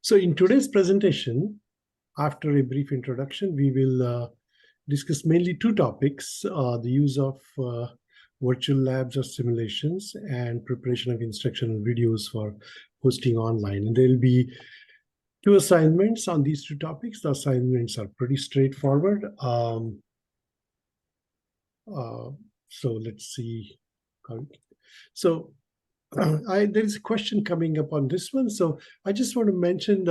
So in today's presentation, after a brief introduction, we will discuss mainly two topics, the use of virtual labs or simulations and preparation of instructional videos for hosting online. And there will be two assignments on these two topics. The assignments are pretty straightforward. So let's see. So there is a question coming up on this one. So I just want to mention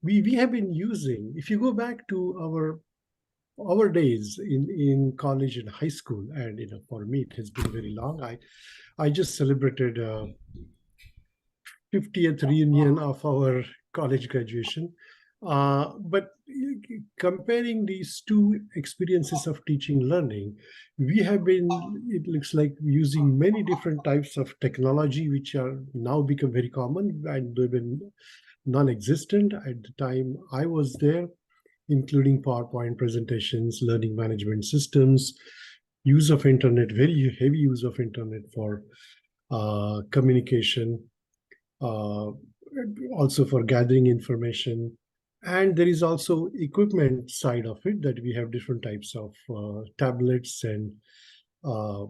we have been using, if you go back to our days in college and high school, and for me it has been very long. I just celebrated 50th reunion of our college graduation. But comparing these two experiences of teaching learning, we have been, it looks like, using many different types of technology, which are now become very common, and they've been non-existent at the time I was there, including PowerPoint presentations, learning management systems, use of internet, very heavy use of internet for communication, also for gathering information. And there is also equipment side of it, that we have different types of tablets and for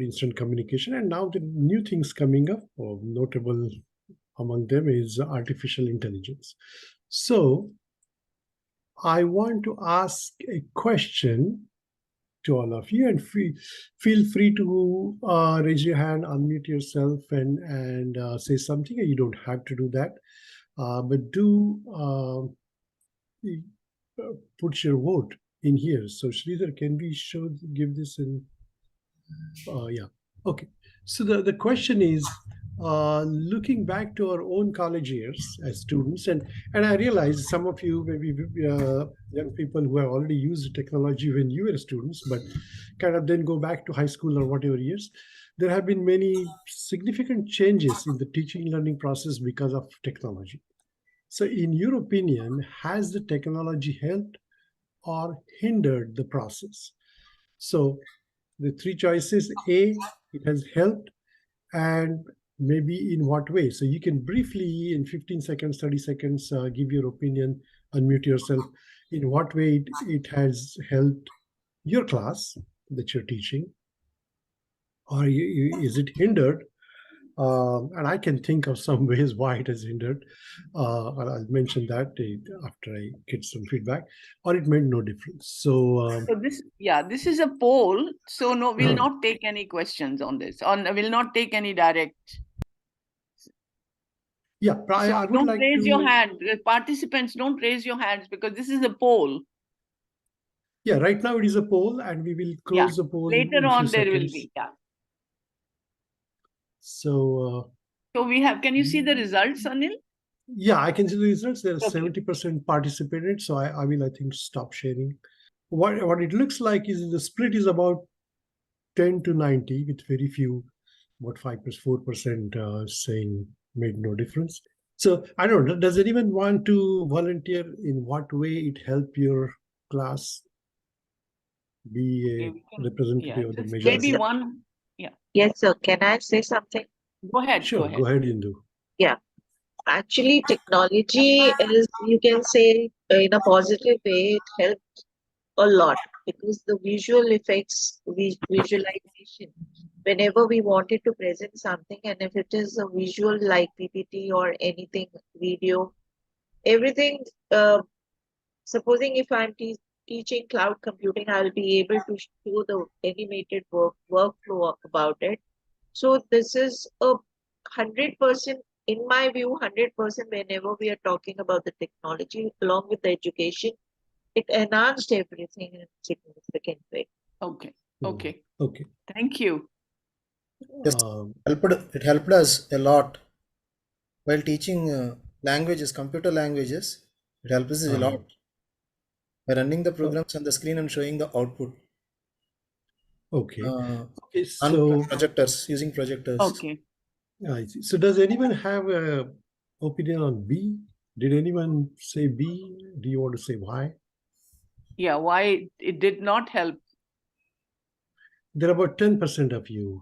instant communication. And now the new things coming up, notable among them is artificial intelligence. So I want to ask a question to all of you, and feel free to raise your hand, unmute yourself, and say something. You don't have to do that, but do put your vote in here. So Sridhar, can we give this in? Yeah. Okay. So the question is, looking back to our own college years as students, and I realize some of you, maybe young people who have already used technology when you were students, but kind of then go back to high school or whatever years, there have been many significant changes in the teaching learning process because of technology. So in your opinion, has the technology helped or hindered the process? So the three choices: A, it has helped, and maybe in what way. So you can briefly, in 15 seconds, 30 seconds, give your opinion, unmute yourself, in what way it has helped your class that you're teaching, or is it hindered? And I can think of some ways why it has hindered. I'll mention that after I get some feedback, or it made no difference. So this is a poll. So no, we'll not take any questions on this. We'll not take any direct. Yeah, I would like raise your hand. Participants, don't raise your hands, because this is a poll. Yeah, right now it is a poll, and we will close the poll later in on. few There seconds. will be. So we have. Can you see the results, Anil? Yeah, I can see the results. There are 70% participated. So I will, I think, stop sharing. What it looks like is the split is about 10 to 90, with very few, about 4% saying made no difference. So I don't know, does anyone want to volunteer in what way it helped your class be a representative of the majority? Maybe one. Yeah. Yes, sir. Can I say something? Go ahead. Sure, go ahead, Indu. Yeah. Actually, technology is, you can say, in a positive way, it helped a lot, because the visual effects, visualization, whenever we wanted to present something, and if it is a visual like PPT or anything, video, everything, supposing if I'm teaching cloud computing, I'll be able to show the animated workflow about it. So this is 100%, in my view, 100% whenever we are talking about the technology along with the education, it enhanced everything in a significant way. Okay. Thank you. Yes, it helped us a lot while teaching languages, computer languages. It helps us a lot by running the programs on the screen and showing the output. Okay. So projectors, using projectors. Okay. I see. So does anyone have an opinion on B? Did anyone say B? Do you want to say why? Yeah, why it did not help? There are about 10% of you.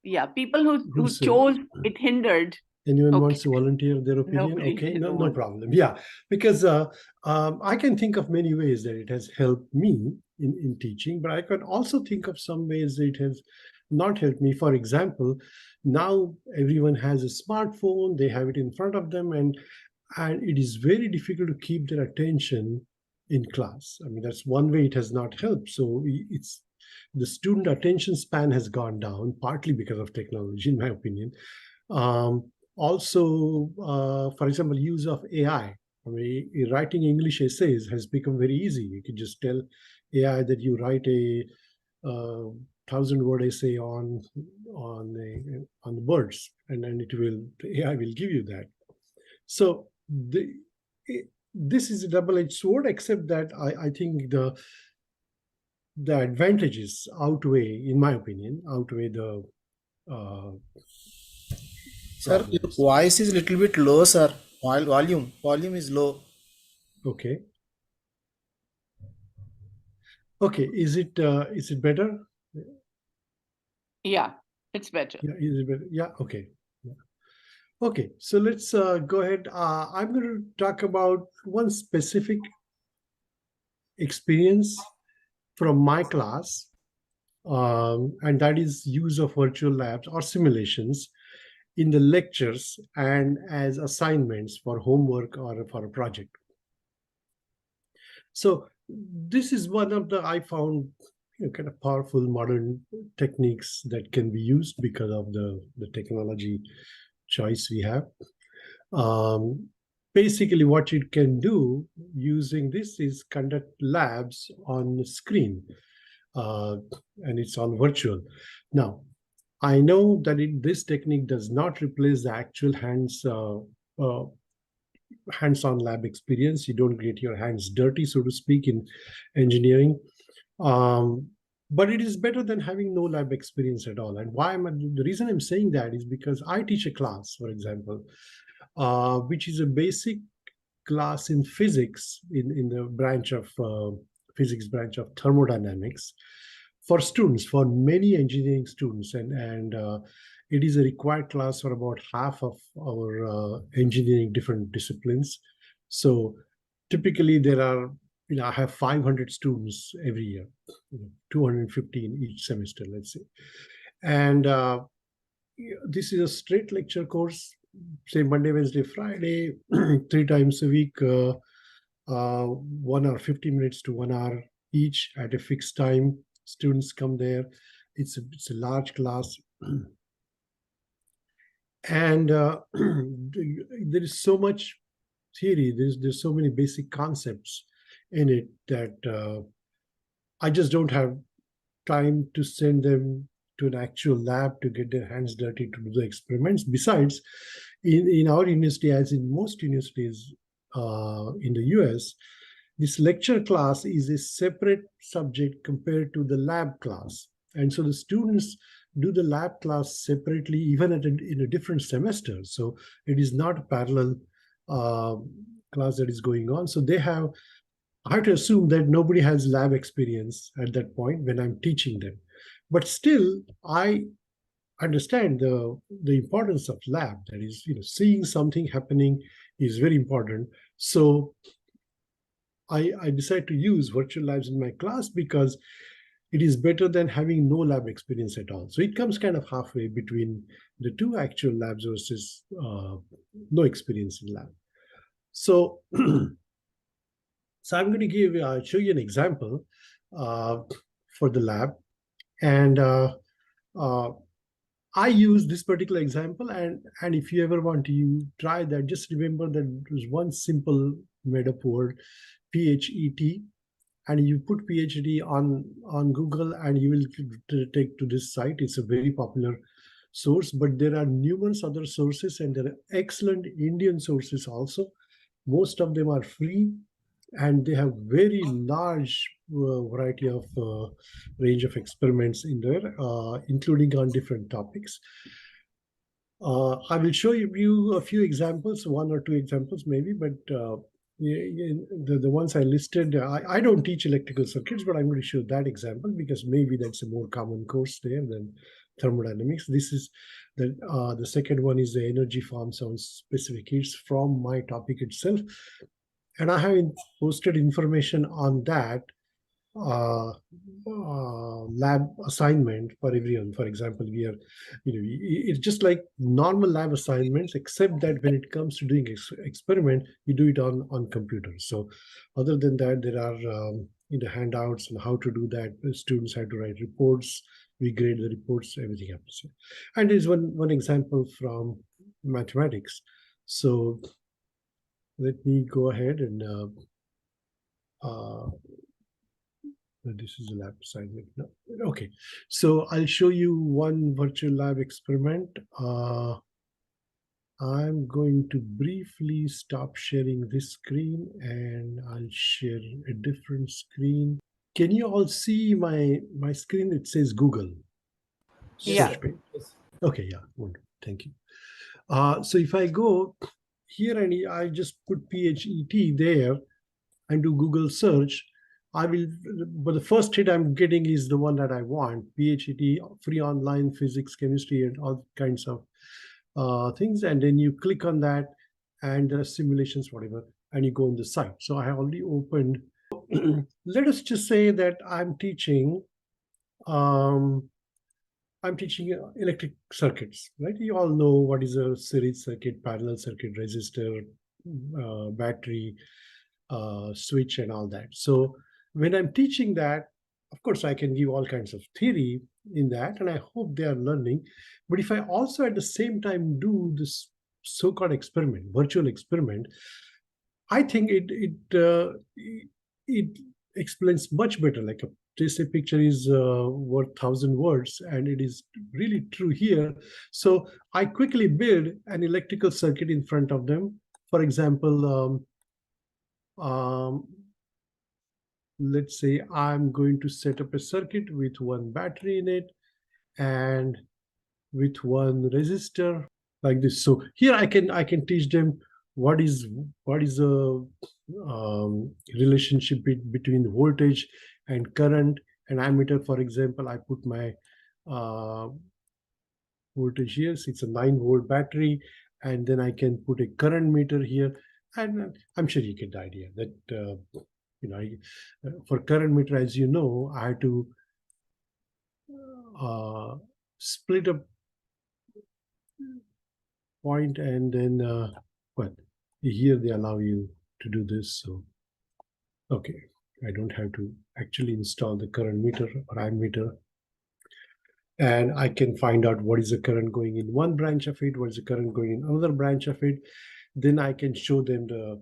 Yeah, people who chose it hindered. Anyone Okay. wants to volunteer their opinion? Nobody Okay, can no volunteer. problem. Yeah, because I can think of many ways that it has helped me in teaching, but I can also think of some ways it has not helped me. For example, now everyone has a smartphone, they have it in front of them, and it is very difficult to keep their attention in class. I mean, that's one way it has not helped. So it's the student attention span has gone down, partly because of technology, in my opinion. Also, for example, use of AI. I mean, writing English essays has become very easy. You can just tell AI that you write a 1,000-word essay on the birds, and then the AI will give you that. So this is a double-edged sword, except that I think the advantages outweigh, in my opinion, the Sir, your problems. voice is little bit low, sir. Volume is low. Okay. Okay. Is it better? Yeah, it's better. Yeah. Is it better? Yeah. Okay. Yeah. Okay. So let's go ahead. I'm going to talk about one specific experience from my class, and that is use of virtual labs or simulations in the lectures and as assignments for homework or for a project. So this is one of the, I found, kind of powerful modern techniques that can be used because of the technology choice we have. Basically, what you can do using this is conduct labs on the screen, and it's on virtual. Now, I know that this technique does not replace the actual hands-on lab experience. You don't get your hands dirty, so to speak, in engineering. But it is better than having no lab experience at all. And the reason I'm saying that is because I teach a class, for example, which is a basic class in physics in the branch of physics branch of thermodynamics for students, for many engineering students, and it is a required class for about half of our engineering different disciplines. So typically there are, I have 500 students every year, 250 in each semester, let's say. And this is a straight lecture course, say Monday, Wednesday, Friday, 3 times a week, 1 hour, 50 minutes to 1 hour each at a fixed time. Students come there. It's a large class. And there is so much theory, there's so many basic concepts in it that I just don't have time to send them to an actual lab to get their hands dirty to do the experiments. Besides, in our university, as in most universities in the US, this lecture class is a separate subject compared to the lab class. And so the students do the lab class separately, even in a different semester. So it is not a parallel class that is going on. So I have to assume that nobody has lab experience at that point when I'm teaching them. But still, I understand the importance of lab. That is, seeing something happening is very important. So I decided to use virtual labs in my class because it is better than having no lab experience at all. So it comes kind of halfway between the two actual labs versus no experience in lab. So, so I'm going to show you an example for the lab. And I use this particular example. And if you ever want to try that, just remember that there's one simple made up word, PHET. And you put PhD on Google and you will take to this site. It's a very popular source, but there are numerous other sources and there are excellent Indian sources also. Most of them are free and they have very large variety of range of experiments in there, including on different topics. I will show you a few examples, 1 or 2 examples maybe, but the ones I listed, I don't teach electrical circuits, but I'm going to show that example because maybe that's a more common course there than thermodynamics. This is the second one is the energy form sound specific heats from my topic itself. And I have posted information on that lab assignment for everyone. For example, we are, it's just like normal lab assignments, except that when it comes to doing experiment, you do it on computers. So other than that, there are handouts on how to do that. The students have to write reports. We grade the reports, everything happens. And there's one example from mathematics. So let me go ahead and this is a lab assignment. No. Okay, so I'll show you one virtual lab experiment. I'm going to briefly stop sharing this screen and I'll share a different screen. Can you all see my screen? It says Google. Yeah. Okay, yeah, wonderful. Thank you. So if I go here and I just put PHET there and do Google search, I will, but the first hit I'm getting is the one that I want, PHET, free online physics, chemistry, and all kinds of things. And then you click on that and simulations, whatever, and you go on the site. So I have already opened. Let us just say that I'm teaching electric circuits, right? You all know what is a series circuit, parallel circuit, resistor, battery, switch, and all that. So when I'm teaching that, of course, I can give all kinds of theory in that, and I hope they are learning. But if I also at the same time do this so-called experiment, virtual experiment, I think it explains much better. Like they say, picture is worth 1,000 words, and it is really true here. So I quickly build an electrical circuit in front of them. For example, let's say I'm going to set up a circuit with one battery in it and with one resistor like this. So here I can teach them what is the relationship between voltage and current and ammeter. For example, I put my voltage here. So it's a 9-volt battery, and then I can put a current meter here, and I'm sure you get the idea that for current meter, as you know, I had to split up point, and then but here they allow you to do this. So okay, I don't have to actually install the current meter or ammeter, and I can find out what is the current going in one branch of it, what is the current going in another branch of it. Then I can show them the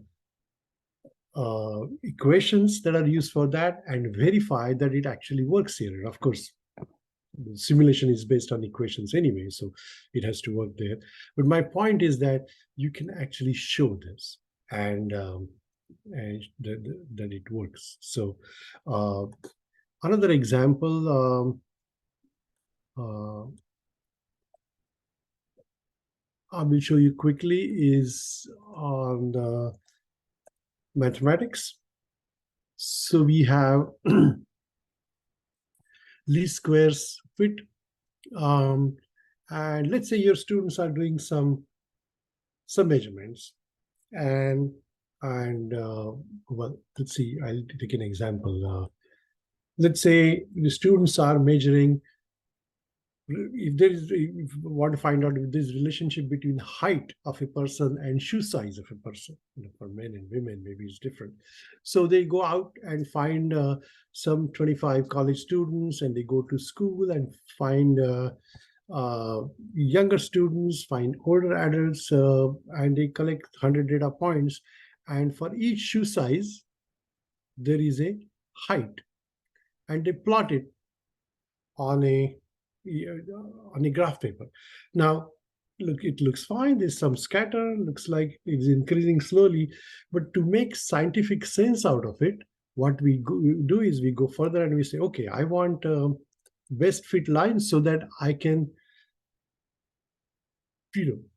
equations that are used for that and verify that it actually works here. And of course, the simulation is based on equations anyway, so it has to work there. But my point is that you can actually show this and that it works. So another example, I will show you quickly is on the mathematics. So we have least squares fit, and let's say your students are doing some measurements, and well, let's see, I'll take an example. Let's say the students are measuring, if you want to find out if there's relationship between height of a person and shoe size of a person. For men and women, maybe it's different. So they go out and find some 25 college students, and they go to school and find younger students, find older adults, and they collect 100 data points. And for each shoe size, there is a height, and they plot it on a graph paper. Now, look, it looks fine. There's some scatter, looks like it's increasing slowly. But to make scientific sense out of it, what we do is we go further and we say, okay, I want best fit lines so that I can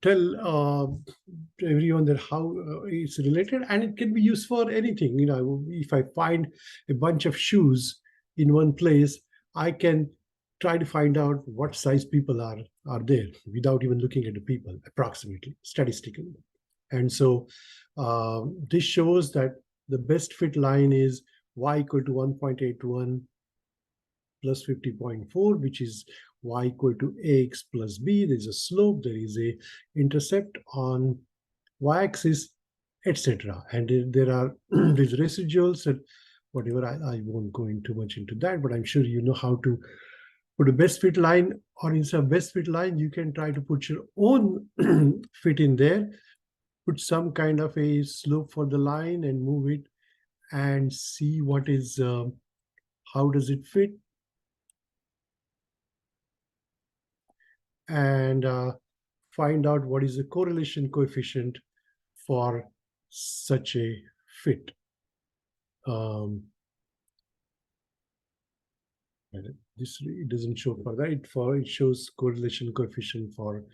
tell everyone that how it's related, and it can be used for anything. If I find a bunch of shoes in one place, I can try to find out what size people are there without even looking at the people, approximately, statistically. And so this shows that the best fit line is y equal to 1.81 plus 50.4, which is y equal to ax plus b. There's a slope, there is a intercept on y-axis, etc. And there are these residuals and whatever. I won't go into much into that, but I'm sure you know how to put a best fit line, or instead of best fit line, you can try to put your own fit in there, put some kind of a slope for the line and move it and see what is, how does it fit, and find out what is the correlation coefficient for such a fit. This it doesn't show for that. It shows correlation coefficient for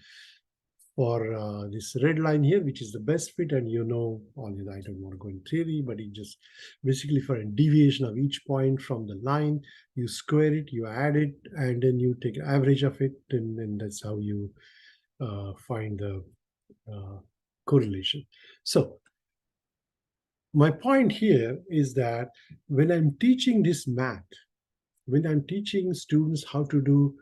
this red line here, which is the best fit, and you know, I don't want to go in theory, but it just basically for a deviation of each point from the line, you square it, you add it, and then you take an average of it, and that's how you find the correlation. So my point here is that when I'm teaching this math, when I'm teaching students how to do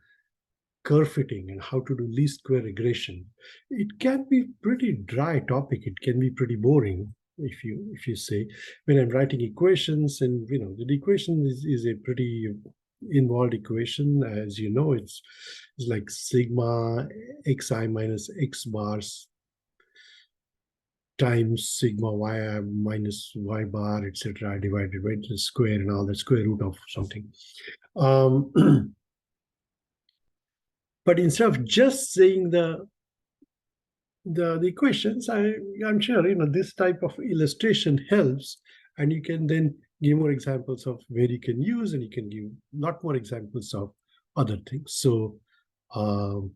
curve fitting and how to do least square regression, it can be pretty dry topic. It can be pretty boring if you say, when I'm writing equations, and the equation is a pretty involved equation. As you know, it's like sigma xi minus x bars times sigma y minus y bar, etc., divided by the square and all that, square root of something. But instead of just saying the equations, I'm sure this type of illustration helps, and you can then give more examples of where you can use, and you can give a lot more examples of other things. So, so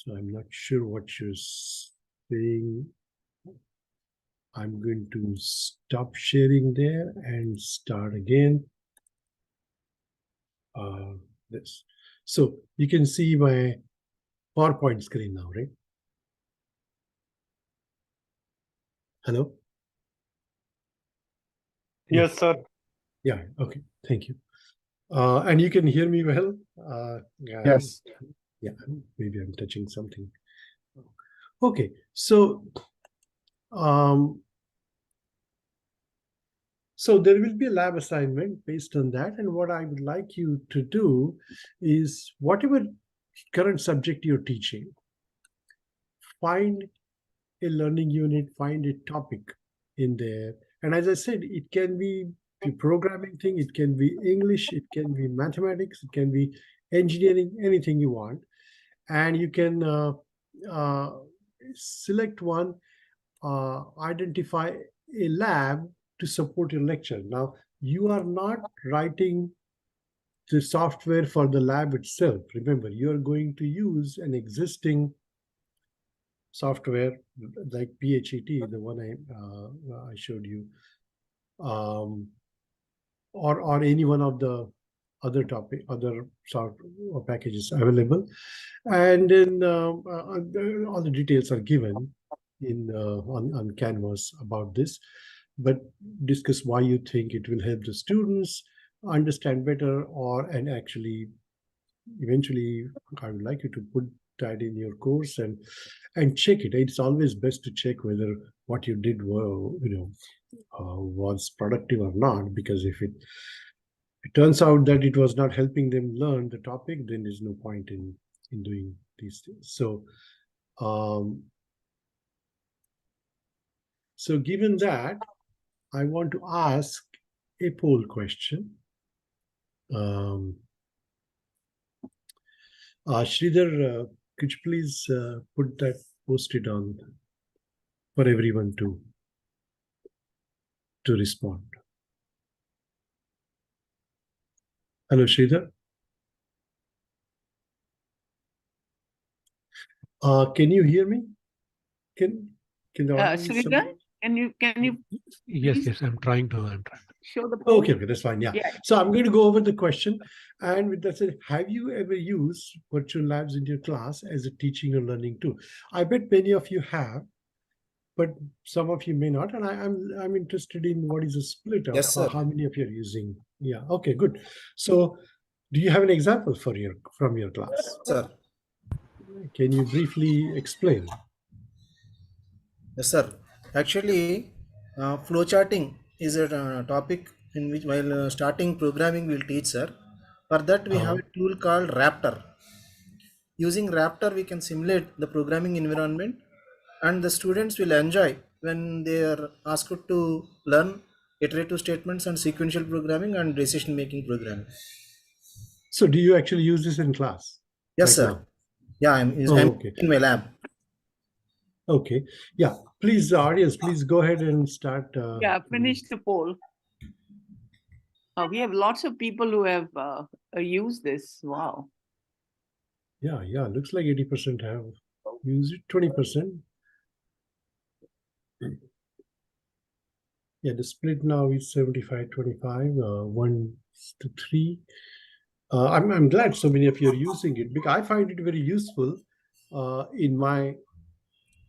I'm not sure what you're saying. I'm going to stop sharing there and start again. This. So you can see my PowerPoint screen now, right? Hello? Yes, sir. Yeah, okay, thank you. And you can hear me well? Yes. Yeah, maybe I'm touching something. Okay, so so there will be a lab assignment based on that, and what I would like you to do is, whatever current subject you're teaching, find a learning unit, find a topic in there. And as I said, it can be the programming thing, it can be English, it can be mathematics, it can be engineering, anything you want. And you can select one, identify a lab to support your lecture. Now, you are not writing the software for the lab itself. Remember, you're going to use an existing software like PHET, the one I showed you, or any one of the other software packages available, and then all the details are given in on Canvas about this. But discuss why you think it will help the students understand better, and actually, eventually, I would like you to put that in your course and check it. It's always best to check whether what you did was productive or not, because if it turns out that it was not helping them learn the topic, then there's no point in doing these things. So so given that, I want to ask a poll question. Sridhar, could you please put that, post it on for everyone to respond? Hello, Sridhar. Can you hear me? Can the audience? Sridhar, can you? Yes, I'm trying to. show the poll? Okay, that's fine. Yeah. Yeah. So I'm going to go over the question. And with that said, have you ever used virtual labs in your class as a teaching or learning tool? I bet many of you have, but some of you may not. And I'm interested in what is the split of Yes, sir. how many of you are using. Yeah. Okay, good. So do you have an example from your class? Sir. Can you briefly explain? Yes, sir. Actually, flowcharting is a topic in which while starting programming we'll teach, sir. For that we have a tool called Raptor. Using Raptor we can simulate the programming environment, and the students will enjoy when they are asked to learn iterative statements and sequential programming and decision making programming. So do you actually use this in class? Yes, right sir. Now? Yeah, I'm okay. in my lab. Okay. Yeah. Please, audience, please go ahead and start. Yeah, finish the poll. We have lots of people who have used this. Wow. Yeah. Looks like 80% have used it. 20%. Yeah, the split now is 75-25, 1-3. I'm glad so many of you are using it because I find it very useful in my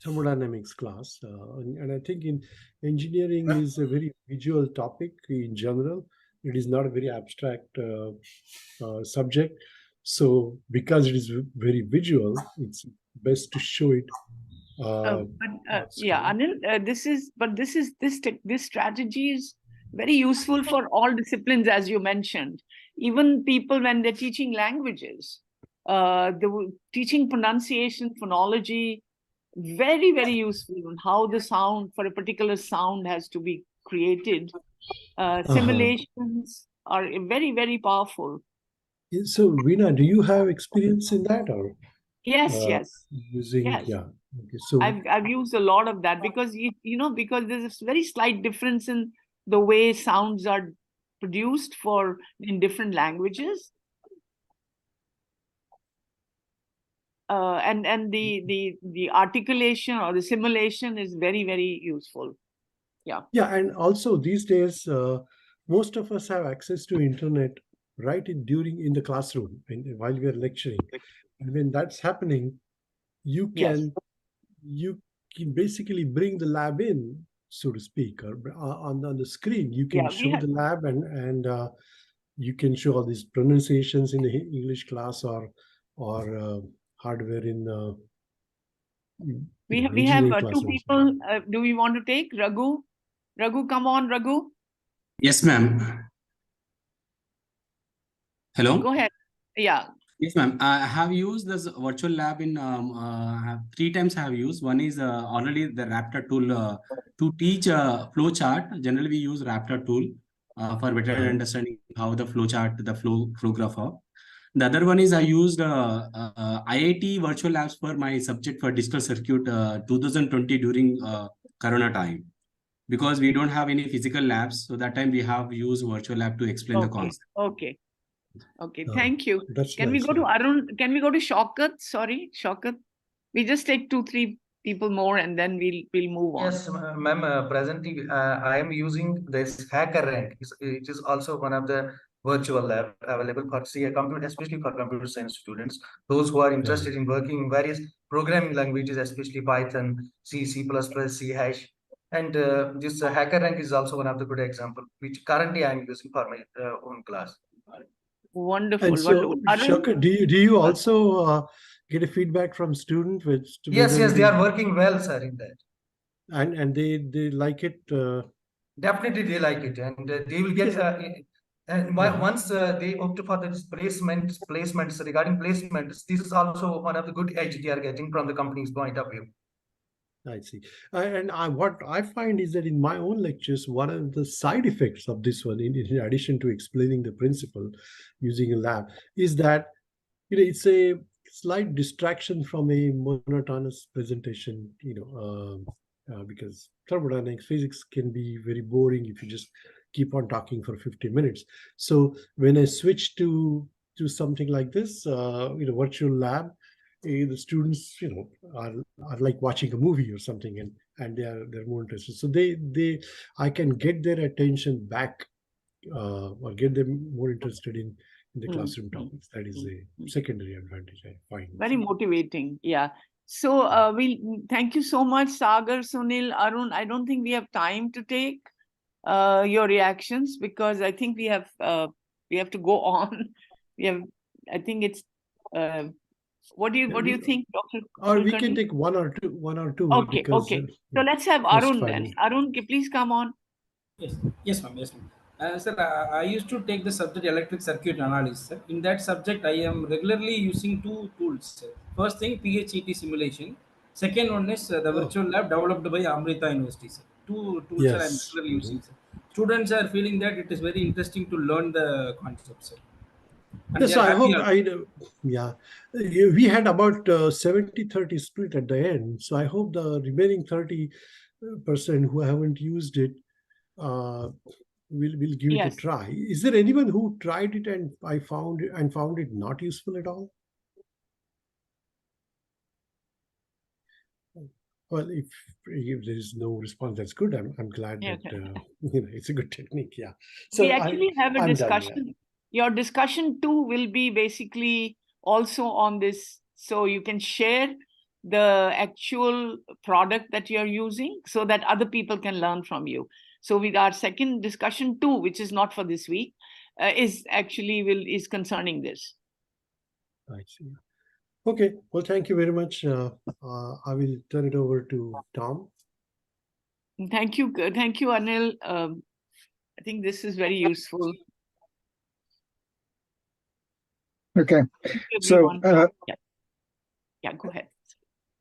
thermodynamics class, and I think in engineering is a very visual topic in general. It is not a very abstract subject. So because it is very visual, it's best to show it. Yeah, Anil, this strategy is very useful for all disciplines, as you mentioned. Even people when they're teaching languages, teaching pronunciation, phonology, very, very useful on how the sound for a particular sound has to be created. Simulations are very, very powerful. So, Veena, do you have experience in that, or Yes. using? Yes. Yeah. Okay. So I've used a lot of that because because there's a very slight difference in the way sounds are produced in different languages. And the articulation or the simulation is very, very useful. Yeah. Yeah, and also these days, most of us have access to internet right in the classroom and while we are lecturing. And when that's happening, you can basically bring the lab in, so to speak, or on the screen. You can show the lab and you can show all these pronunciations in the English class or hardware in. We have two people. Do we want to take Raghu? Raghu, come on, Raghu. Yes, ma'am. Hello. Go ahead. Yeah. Yes, ma'am. I have used this virtual lab in 3 times. I have used. One is already the Raptor tool to teach flowchart. Generally, we use Raptor tool for better understanding how the flowchart, the flow graph are. The other one is I used IIT virtual labs for my subject for digital circuit 2020 during Corona time, because we don't have any physical labs. So that time we have used virtual lab to explain the concept. Okay. Thank you. Can we nice, go to Arun? Can we go to Shaukat? Sorry, Shaukat. We just take 2-3 people more and then we'll move on. Yes, ma'am. Presently, I am using this hacker rank. It is also one of the virtual lab available for computer, especially for computer science students. Those who are interested in working in various programming languages, especially Python, C, C++, C#. And this hacker rank is also one of the good example, which currently I am using for my own class. Wonderful. And so, Shaukat, do you also get a feedback from students? Yes, they are working well, sir, in that. And they like it. Definitely, they like it, and they will get. Once they opt for this placements regarding placements, this is also one of the good edge they are getting from the company's point of view. I see. And what I find is that in my own lectures, one of the side effects of this one, in addition to explaining the principle using a lab, is that it's a slight distraction from a monotonous presentation. Because thermodynamics, physics can be very boring if you just keep on talking for 50 minutes. So when I switch to something like this, virtual lab, the students are like watching a movie or something, and they're more interested. So I can get their attention back or get them more interested in the Mm, classroom mm, topics. That is a mm. secondary advantage I find. Very motivating. Yeah. So thank you so much, Sagar, Sunil, Arun. I don't think we have time to take your reactions because I think we have to go on. We have, I think it's what do you think, Dr. Or we can Kulkarni? take one or two Okay, because okay. So let's have first Arun 5 then. minutes. Arun, please come on. Yes, yes, ma'am. Yes, ma'am. Sir, I used to take the subject electric circuit analysis. Sir. In that subject, I am regularly using two tools. Sir. First thing, PHET simulation. Second one is the Oh, virtual lab developed by Amrita University. Sir. Two tools I am yes. regularly using. Sir. Students are feeling that it is very interesting to learn the concepts. Sir. And they Yes, are I happy hope also. yeah. We had about 70-30 split at the end. So I hope the remaining 30% who haven't used it uh, will give it a Yes. try. Is there anyone who tried it and found it not useful at all? Well, if there is no response, that's good. I'm glad Yeah. that it's a good technique. Yeah. We So actually have a I'm done. Yeah. discussion. Your discussion too will be basically also on this. So you can share the actual product that you're using so that other people can learn from you. So with our second discussion too, which is not for this week, is concerning this. I see. Okay. Well, thank you very much. I will turn it over to Tom. Thank you, Anil. I think this is very useful. Okay, Thank you, so everyone. Yeah, go ahead.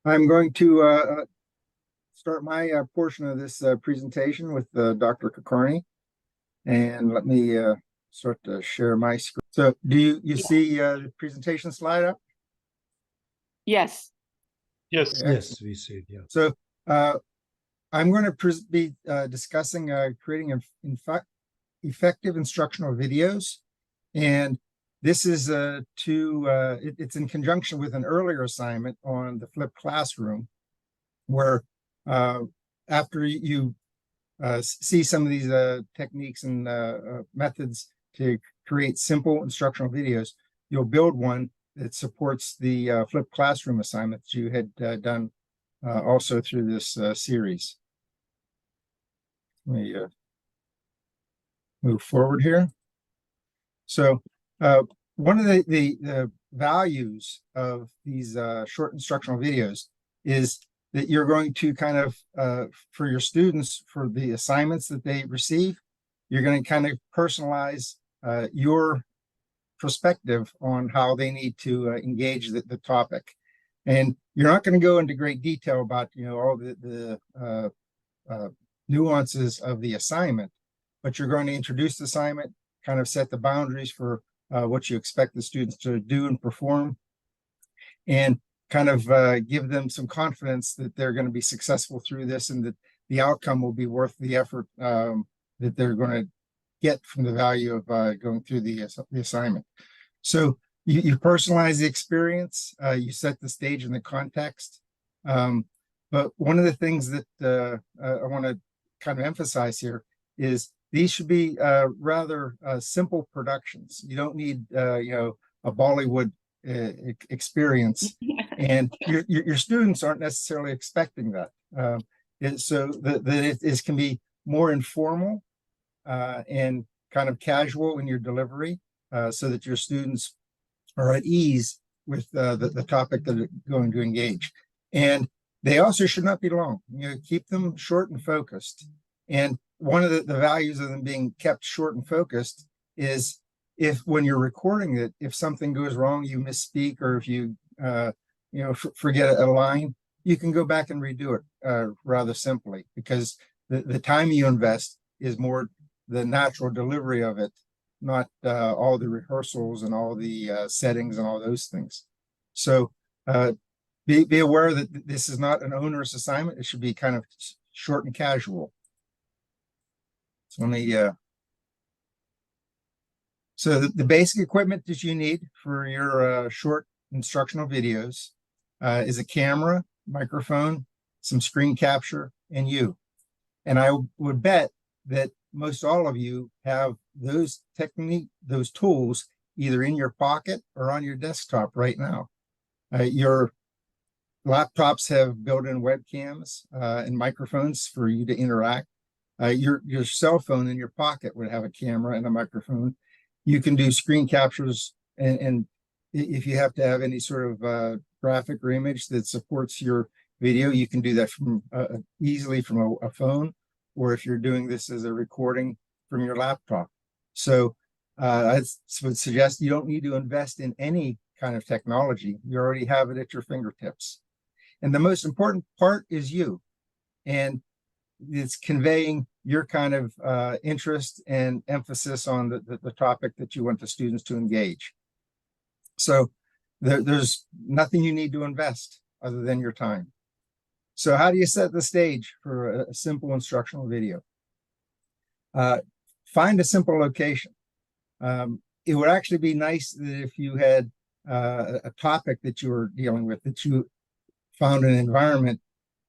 I'm going to start my portion of this presentation with Dr. Kulkarni, and let me start to share my screen. So, do you see the presentation slide up? Yes. Yes. Okay, Yes, we said, yeah. so I'm going to be discussing creating effective instructional videos, and this is it's in conjunction with an earlier assignment on the flipped classroom, where after you see some of these techniques and methods to create simple instructional videos, you'll build one that supports the flipped classroom assignment that you had done also through this series. Let me move forward here. So one of the values of these short instructional videos is that you're going to kind of, for your students, for the assignments that they receive, you're going to kind of personalize your perspective on how they need to engage the topic. And you're not going to go into great detail about, all the nuances of the assignment, but you're going to introduce the assignment, kind of set the boundaries for what you expect the students to do and perform, and kind of give them some confidence that they're going to be successful through this and that the outcome will be worth the effort that they're going to get from the value of going through the assignment. So you personalize the experience, you set the stage and the context. But one of the things that I want to kind of emphasize here is these should be rather simple productions. You don't need a Bollywood experience, and your students aren't necessarily expecting that. So that it can be more informal and kind of casual in your delivery, so that your students are at ease with the topic that they're going to engage. And they also should not be long. Keep them short and focused. And one of the values of them being kept short and focused is if when you're recording it, if something goes wrong, you misspeak, or if you forget a line, you can go back and redo it rather simply, because the time you invest is more the natural delivery of it, not all the rehearsals and all the settings and all those things. So be aware that this is not an onerous assignment. It should be kind of short and casual. So let me so the basic equipment that you need for your short instructional videos is a camera, microphone, some screen capture, and you. And I would bet that most all of you have those tools either in your pocket or on your desktop right now. Your laptops have built-in webcams and microphones for you to interact. Your cell phone in your pocket would have a camera and a microphone. You can do screen captures, and if you have to have any sort of graphic or image that supports your video, you can do that from easily from a phone, or if you're doing this as a recording from your laptop. So I would suggest you don't need to invest in any kind of technology. You already have it at your fingertips. And the most important part is you. And it's conveying your kind of interest and emphasis on the topic that you want the students to engage. So there's nothing you need to invest other than your time. So how do you set the stage for a simple instructional video? Find a simple location. It would actually be nice that if you had a topic that you were dealing with, that you found an environment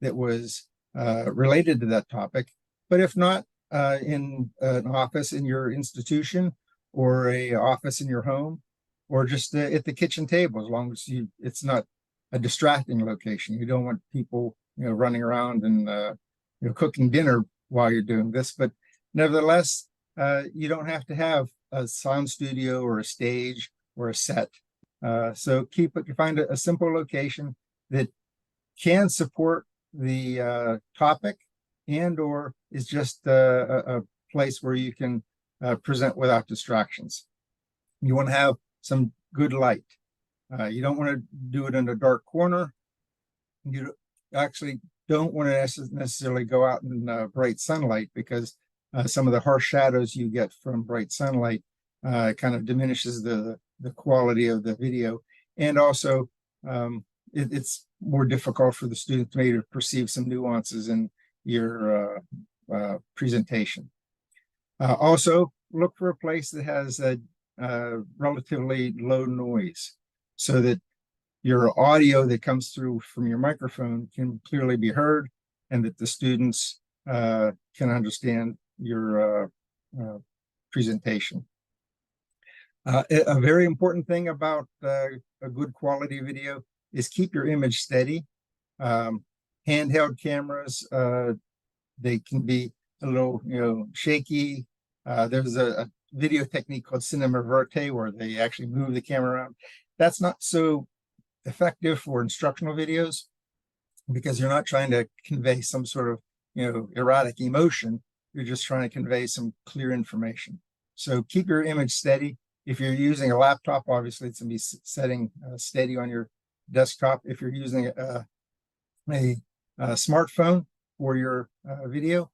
that was related to that topic. But if not, in an office in your institution, or a office in your home, or just at the kitchen table, as long as it's not a distracting location. You don't want people, running around and cooking dinner while you're doing this. But nevertheless, you don't have to have a sound studio or a stage or a set. So find a simple location that can support the topic, and or is just a place where you can present without distractions. You want to have some good light. You don't want to do it in a dark corner. You actually don't want to necessarily go out in bright sunlight, because some of the harsh shadows you get from bright sunlight kind of diminishes the quality of the video. And also it's more difficult for the student to maybe perceive some nuances in your presentation. Also, look for a place that has a relatively low noise, so that your audio that comes through from your microphone can clearly be heard, and that the students can understand your presentation. A very important thing about a good quality video is keep your image steady. Handheld cameras, they can be a little, shaky. There's a video technique called cinema verte, where they actually move the camera around. That's not so effective for instructional videos, because you're not trying to convey some sort of, erratic emotion. You're just trying to convey some clear information. So keep your image steady. If you're using a laptop, obviously it's going to be setting steady on your desktop. If you're using a smartphone for your video,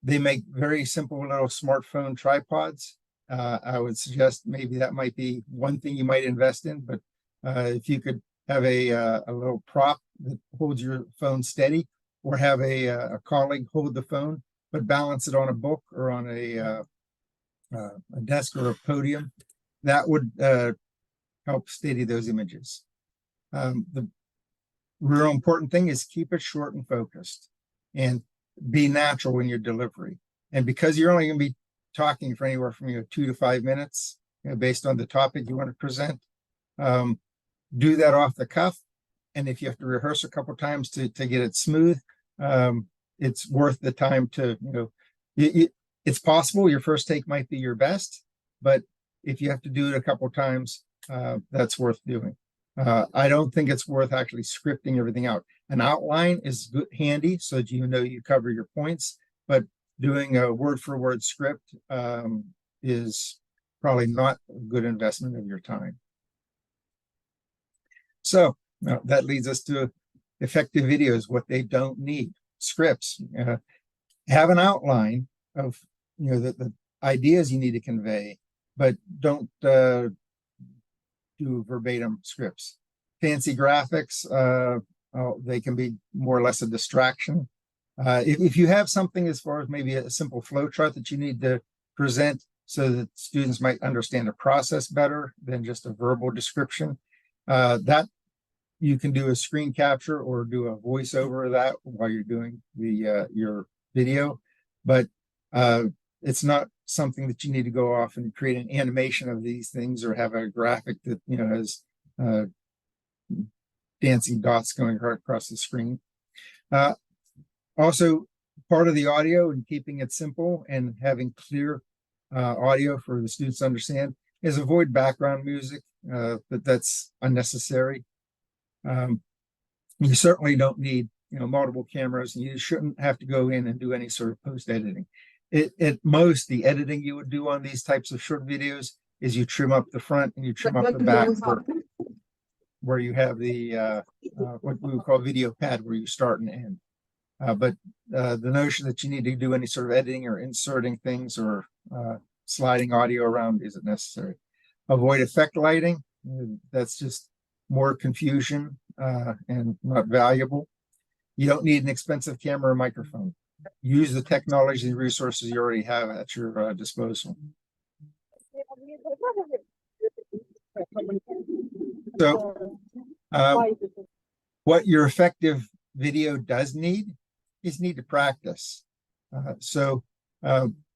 they make very simple little smartphone tripods. I would suggest maybe that might be one thing you might invest in, but if you could have a little prop that holds your phone steady, or have a colleague hold the phone, but balance it on a book or on a desk or a podium, that would help steady those images. The real important thing is keep it short and focused, and be natural in your delivery. And because you're only going to be talking for anywhere from 2 to 5 minutes, based on the topic you want to present, do that off the cuff. And if you have to rehearse a couple times to get it smooth, it's worth the time to, it's possible your first take might be your best, but if you have to do it a couple times, that's worth doing. I don't think it's worth actually scripting everything out. An outline is good, handy, so that you cover your points, but doing a word for word script is probably not a good investment of your time. So that leads us to effective videos, what they don't need. Scripts. Have an outline of the ideas you need to convey, but don't do verbatim scripts. Fancy graphics, they can be more or less a distraction. If you have something as far as maybe a simple flow chart that you need to present so that students might understand the process better than just a verbal description, that you can do a screen capture or do a voiceover of that while you're doing the your video. But it's not something that you need to go off and create an animation of these things or have a graphic that, you know, has dancing dots going across the screen. Also, part of the audio and keeping it simple and having clear audio for the students to understand is avoid background music, but that's unnecessary. You certainly don't need, you know, multiple cameras, and you shouldn't have to go in and do any sort of post editing. At most, the editing you would do on these types of short videos is you trim up the front and you trim up the back where you have the what we would call video pad where you start and end. But the notion that you need to do any sort of editing or inserting things or sliding audio around isn't necessary. Avoid effect lighting. That's just more confusion and not valuable. You don't need an expensive camera or microphone. Use the technology and resources you already have at your disposal. So what your effective video does need is need to practice.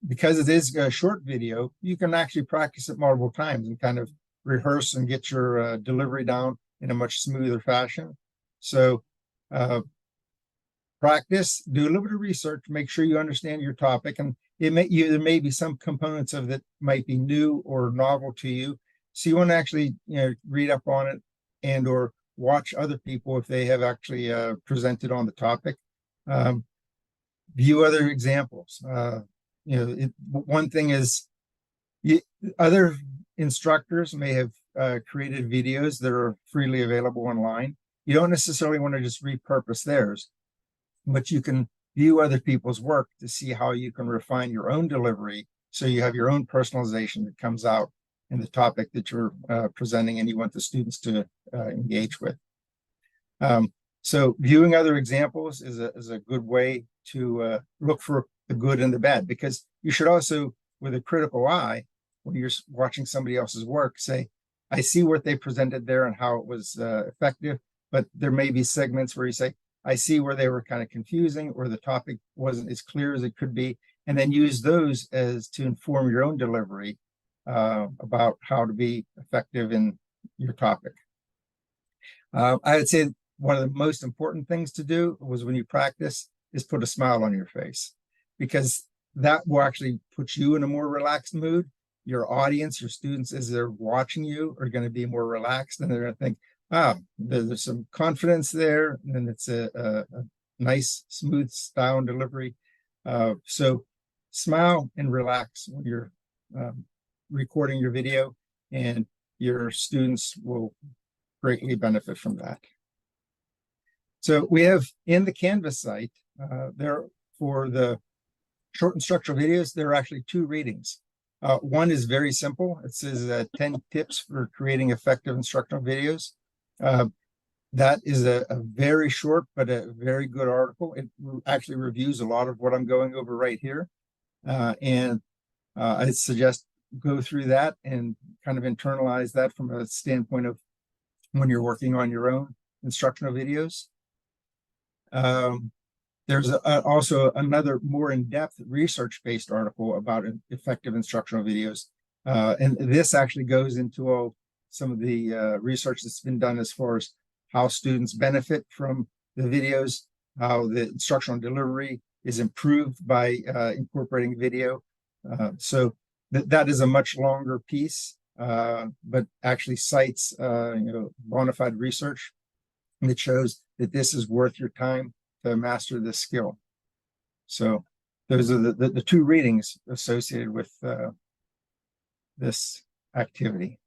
Because it is a short video, you can actually practice it multiple times and kind of rehearse and get your delivery down in a much smoother fashion. So practice, do a little bit of research, make sure you understand your topic, and there may be some components of it might be new or novel to you. So you want to actually, you know, read up on it and or watch other people if they have actually presented on the topic. View other examples. You know, one thing is other instructors may have created videos that are freely available online. You don't necessarily want to just repurpose theirs, but you can view other people's work to see how you can refine your own delivery so you have your own personalization that comes out in the topic that you're presenting and you want the students to engage with. So viewing other examples is a good way to look for the good and the bad, because you should also, with a critical eye, when you're watching somebody else's work, say, I see what they presented there and how it was effective, but there may be segments where you say, I see where they were kind of confusing or the topic wasn't as clear as it could be, and then use those as to inform your own delivery about how to be effective in your topic. I would say one of the most important things to do was when you practice is put a smile on your face, because that will actually put you in a more relaxed mood. Your audience, your students, as they're watching you, are going to be more relaxed, and they're going to think, ah, there's some confidence there, and it's a nice, smooth style and delivery. So smile and relax when you're recording your video, and your students will greatly benefit from that. So we have in the Canvas site, there for the short instructional videos, there are actually 2 readings. One is very simple. It says 10 tips for creating effective instructional videos. That is a very short, but a very good article. It actually reviews a lot of what I'm going over right here. And I suggest go through that and kind of internalize that from a standpoint of when you're working on your own instructional videos. There's also another more in-depth research-based article about effective instructional videos. And this actually goes into some of the research that's been done as far as how students benefit from the videos, how the instructional delivery is improved by incorporating video. So that is a much longer piece, but actually cites bona fide research that shows that this is worth your time to master this skill. So those are the 2 readings associated with this activity.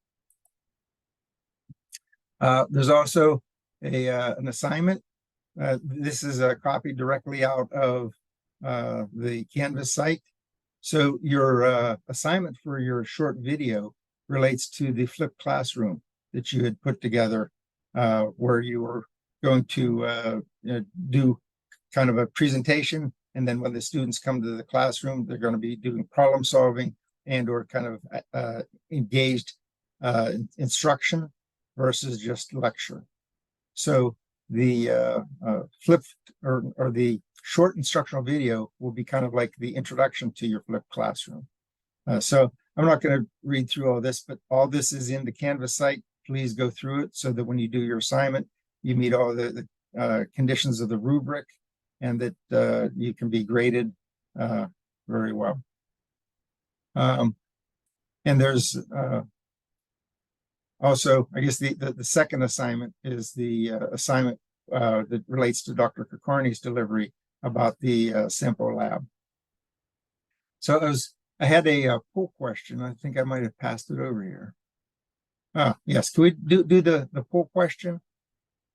There's also an assignment. This is a copy directly out of the Canvas site. So your assignment for your short video relates to the flipped classroom that you had put together, where you were going to do kind of a presentation, and then when the students come to the classroom, they're going to be doing problem solving and or kind of engaged instruction versus just lecture. So the flipped or the short instructional video will be kind of like the introduction to your flipped classroom. So I'm not going to read through all this, but all this is in the Canvas site. Please go through it so that when you do your assignment, you meet all the conditions of the rubric, and that you can be graded very well. And there's also, I guess the second assignment is the assignment that relates to Dr. Kakarni's delivery about the sample lab. So I had a poll question. I think I might have passed it over here. Yes, can we do the poll question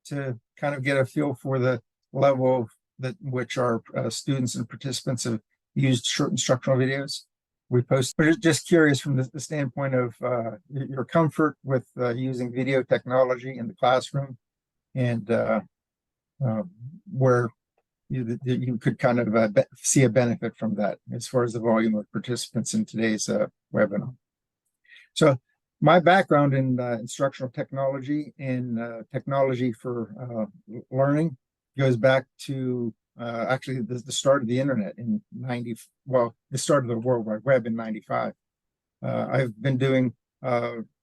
to kind of get a feel for the level that which our students and participants have used short instructional videos? We're just curious from the standpoint of your comfort with using video technology in the classroom, and where you could kind of see a benefit from that as far as the volume of participants in today's webinar. So my background in instructional technology and technology for learning goes back to actually the start of the internet in the start of the World Wide Web in 95. I've been doing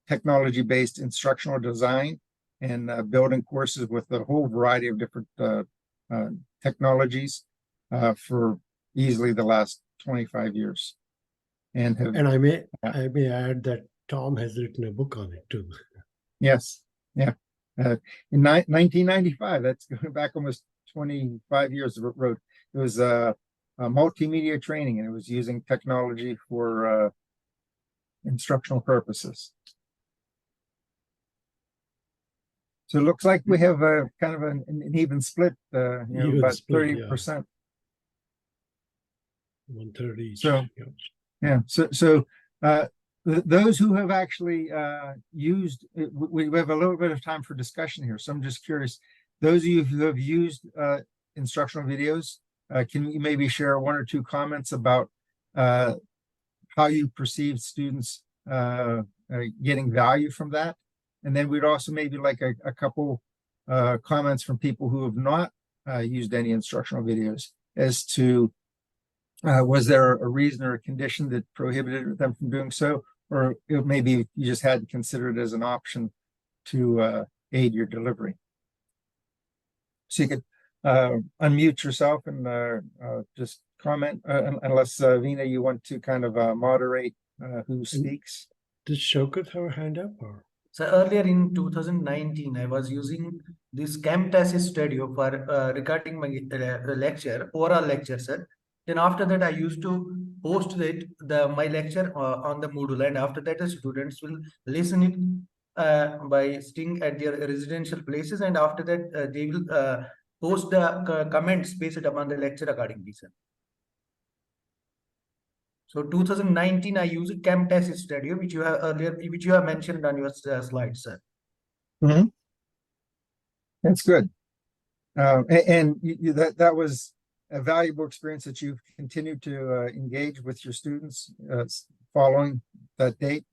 technology-based instructional design and building courses with a whole variety of different technologies for easily the last 25 years. And I may add that Tom has written a book on it too. Yes, yeah. In 1995, that's going back almost 25 years. Wrote it was a multimedia training, and it was using technology for instructional purposes. So it looks like we have a kind of an even split, about 30%. 1/3 each. So, yeah. So those who have actually used, we have a little bit of time for discussion here. So I'm just curious, those of you who have used instructional videos, can you maybe share one or two comments about how you perceive students getting value from that? And then we'd also maybe like a couple comments from people who have not used any instructional videos as to was there a reason or a condition that prohibited them from doing so, or maybe you just had to consider it as an option to aid your delivery. So you could unmute yourself and just comment, unless Veena, you want to kind of moderate who speaks. Did Shaukat have a hand up? Or? So earlier in 2019, I was using this Camtasia Studio for recording my lecture, oral lecture, sir. Then after that, I used to post my lecture on the Moodle, and after that, the students will listen it by staying at their residential places, and after that, they will post the comments based upon the lecture accordingly, sir. So 2019, I used Camtasia Studio, which you have mentioned on your slide, sir. Mm-hmm. That's good, and that was a valuable experience that you've continued to engage with your students following that date.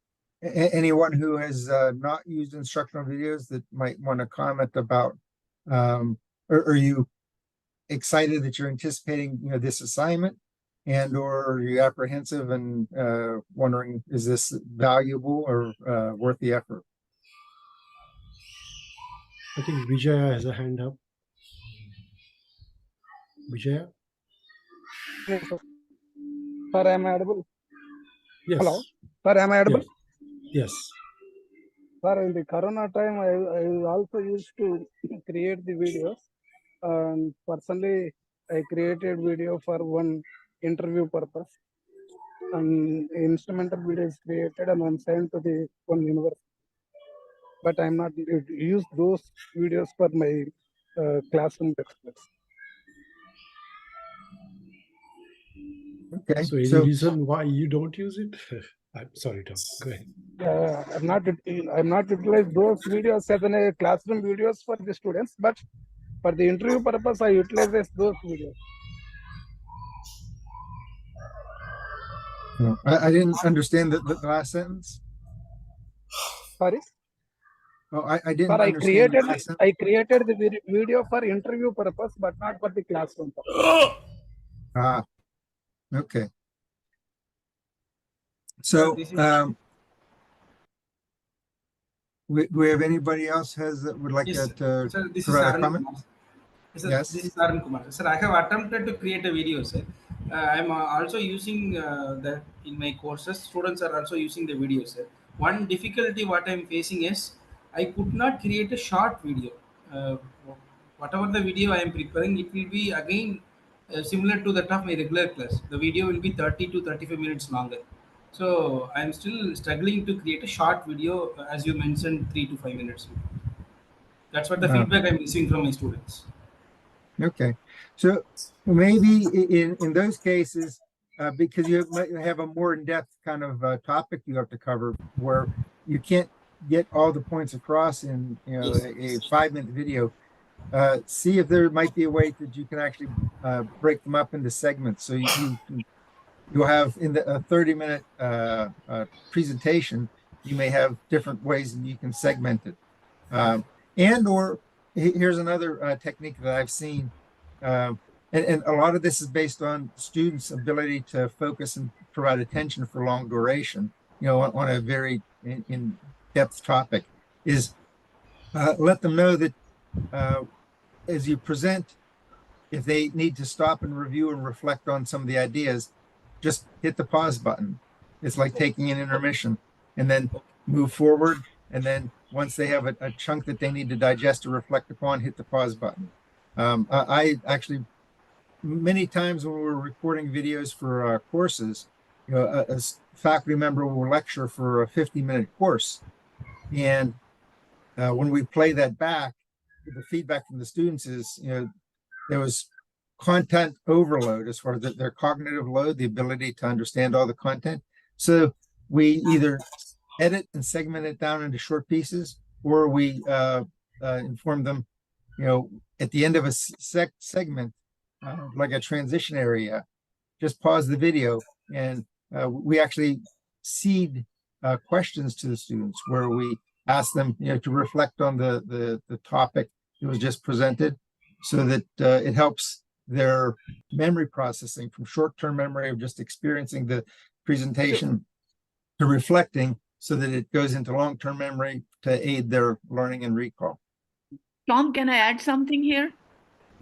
Anyone who has not used instructional videos that might want to comment about, are you excited that you're anticipating this assignment, and or are you apprehensive and wondering, is this valuable or worth the effort? I think Vijaya has a hand up. Vijaya? Yes, sir. Sir, am I audible? Yes. Hello? Sir, am I audible? Yes. Sir, in the Corona time, I also used to create the videos. Personally, I created video for one interview purpose. And instrumental video is created and I'm sent to the one university. But I'm not use those videos for my classroom lectures. Okay. So any reason why you don't use it? I'm sorry, Tom. Go ahead. I'm not utilize those videos as a classroom videos for the students, but for the interview purpose, I utilize those videos. I didn't understand the last sentence. Sorry? Oh, I didn't Sir, understand the last sentence. I created the video for interview purpose, but not for the classroom purpose. Ah, okay. So, This is we have anybody else that would like yes, to sir. This is provide a Arun comment? Kumar. Sir, Yes. this is Arun Kumar. Sir, I have attempted to create a video, sir. I'm also using that in my courses. Students are also using the video, sir. One difficulty what I'm facing is I could not create a short video. Uh, Whatever the video I am preparing, it will be again similar to that of my regular class. The video will be 30 to 35 minutes longer. So I'm still struggling to create a short video, as you mentioned, 3 to 5 minutes. That's what the feedback I'm receiving from my students. Okay, so maybe in those cases, because you might have a more in-depth kind of topic you have to cover, where you can't get all the points across in Yes. a 5-minute video. See if there might be a way that you can actually break them up into segments. So you'll have in a 30-minute presentation, you may have different ways that you can segment it. And or here's another technique that I've seen, and a lot of this is based on students' ability to focus and provide attention for long duration, on a very in-depth topic, is let them know that as you present, if they need to stop and review and reflect on some of the ideas, just hit the pause button. It's like taking an intermission and then move forward. And then once they have a chunk that they need to digest or reflect upon, hit the pause button. I actually, many times when we're recording videos for courses, a faculty member will lecture for a 50-minute course. And when we play that back, the feedback from the students is, there was content overload as far as their cognitive load, the ability to understand all the content. So we either edit and segment it down into short pieces, or we inform them, at the end of a segment, like a transition area, just pause the video, and we actually seed questions to the students where we ask them, to reflect on the topic that was just presented, so that it helps their memory processing from short-term memory of just experiencing the presentation to reflecting, so that it goes into long-term memory to aid their learning and recall. Tom, can I add something here?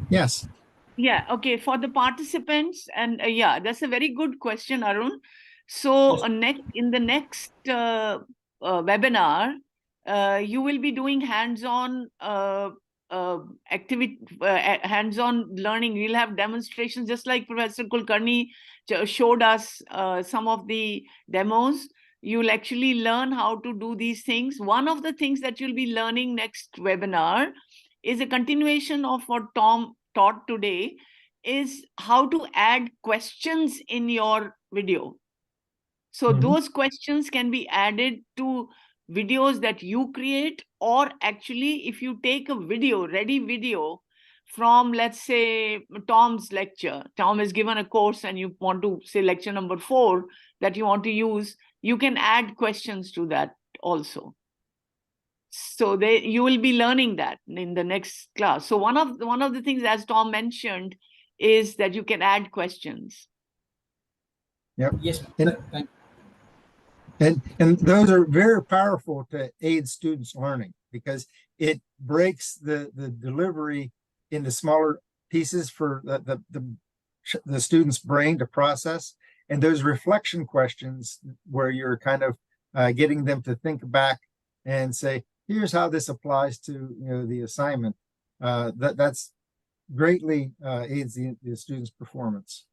Yes. Yeah, okay. For the participants, and yeah, that's a very good question, Arun. So in the next webinar, you will be doing hands-on activity, hands-on learning. We'll have demonstrations, just like Professor Kulkarni showed us some of the demos. You'll actually learn how to do these things. One of the things that you'll be learning next webinar is a continuation of what Tom taught today, is how to add questions in your video. So those questions can be added to videos that you create, or actually if you take a video, ready video from, let's say, Tom's lecture. Tom has given a course and you want to say lecture number 4 that you want to use, you can add questions to that also. So you will be learning that in the next class. So one of the things, as Tom mentioned, is that you can add questions. Yep. Yes, thank you. And those are very powerful to aid students learning, because it breaks the delivery into smaller pieces for the student's brain to process. And those reflection questions where you're kind of getting them to think back and say, here's how this applies to the assignment. That's greatly aids the student's performance.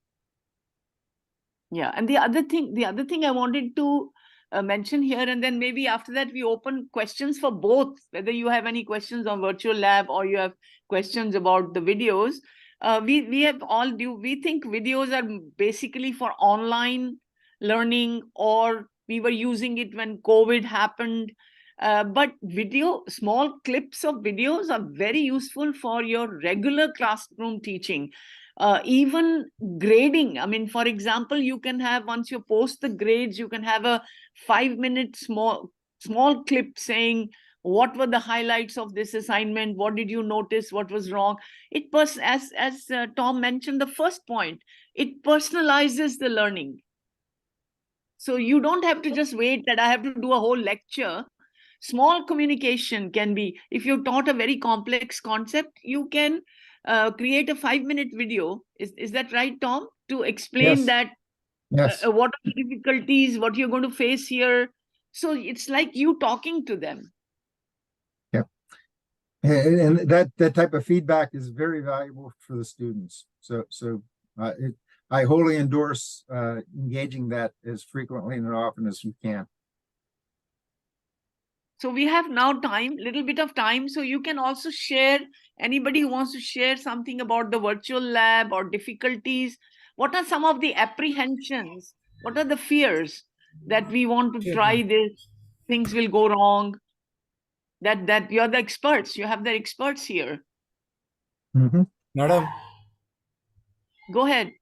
Yeah, and the other thing I wanted to mention here, and then maybe after that we open questions for both, whether you have any questions on virtual lab or you have questions about the videos. We think videos are basically for online learning, or we were using it when COVID happened. But small clips of videos are very useful for your regular classroom teaching. Even grading. I mean, for example, you can have, once you post the grades, you can have a 5-minute small clip saying What were the highlights of this assignment? What did you notice? What was wrong? It was, as Tom mentioned, the first point, it personalizes the learning. So you don't have to just wait that I have to do a whole lecture. Small communication can be, if you're taught a very complex concept, you can create a 5-minute video. Is that right, Tom? To explain Yes. that Yes. what are the difficulties, what you're going to face here. So it's like you talking to them. Yeah. And that type of feedback is very valuable for the students. I wholly endorse engaging that as frequently and often as you can. So we have now time, little bit of time. So you can also share, anybody who wants to share something about the virtual lab or difficulties. What are some of the apprehensions? What are the fears that we want to try this? Things will go wrong. That you're the experts. You have the experts here. Madam, Go ahead.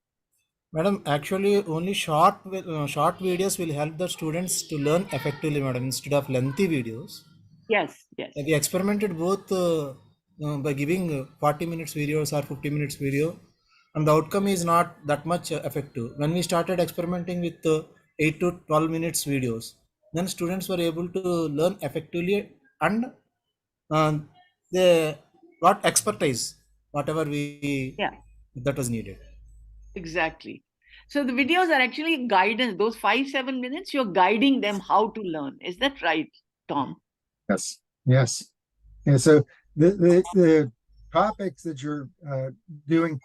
Madam, actually only short videos will help the students to learn effectively, madam, instead of lengthy videos. Yes, yes. We experimented both by giving 40 minutes videos or 50 minutes video, and the outcome is not that much effective. When we started experimenting with 8 to 12 minutes videos, then students were able to learn effectively, and they got expertise, whatever that was needed. Exactly. So the videos are actually guidance. Those 5-7 minutes, you're guiding them how to learn. Is that right, Tom? Yes. Yes. And so the topics that you're doing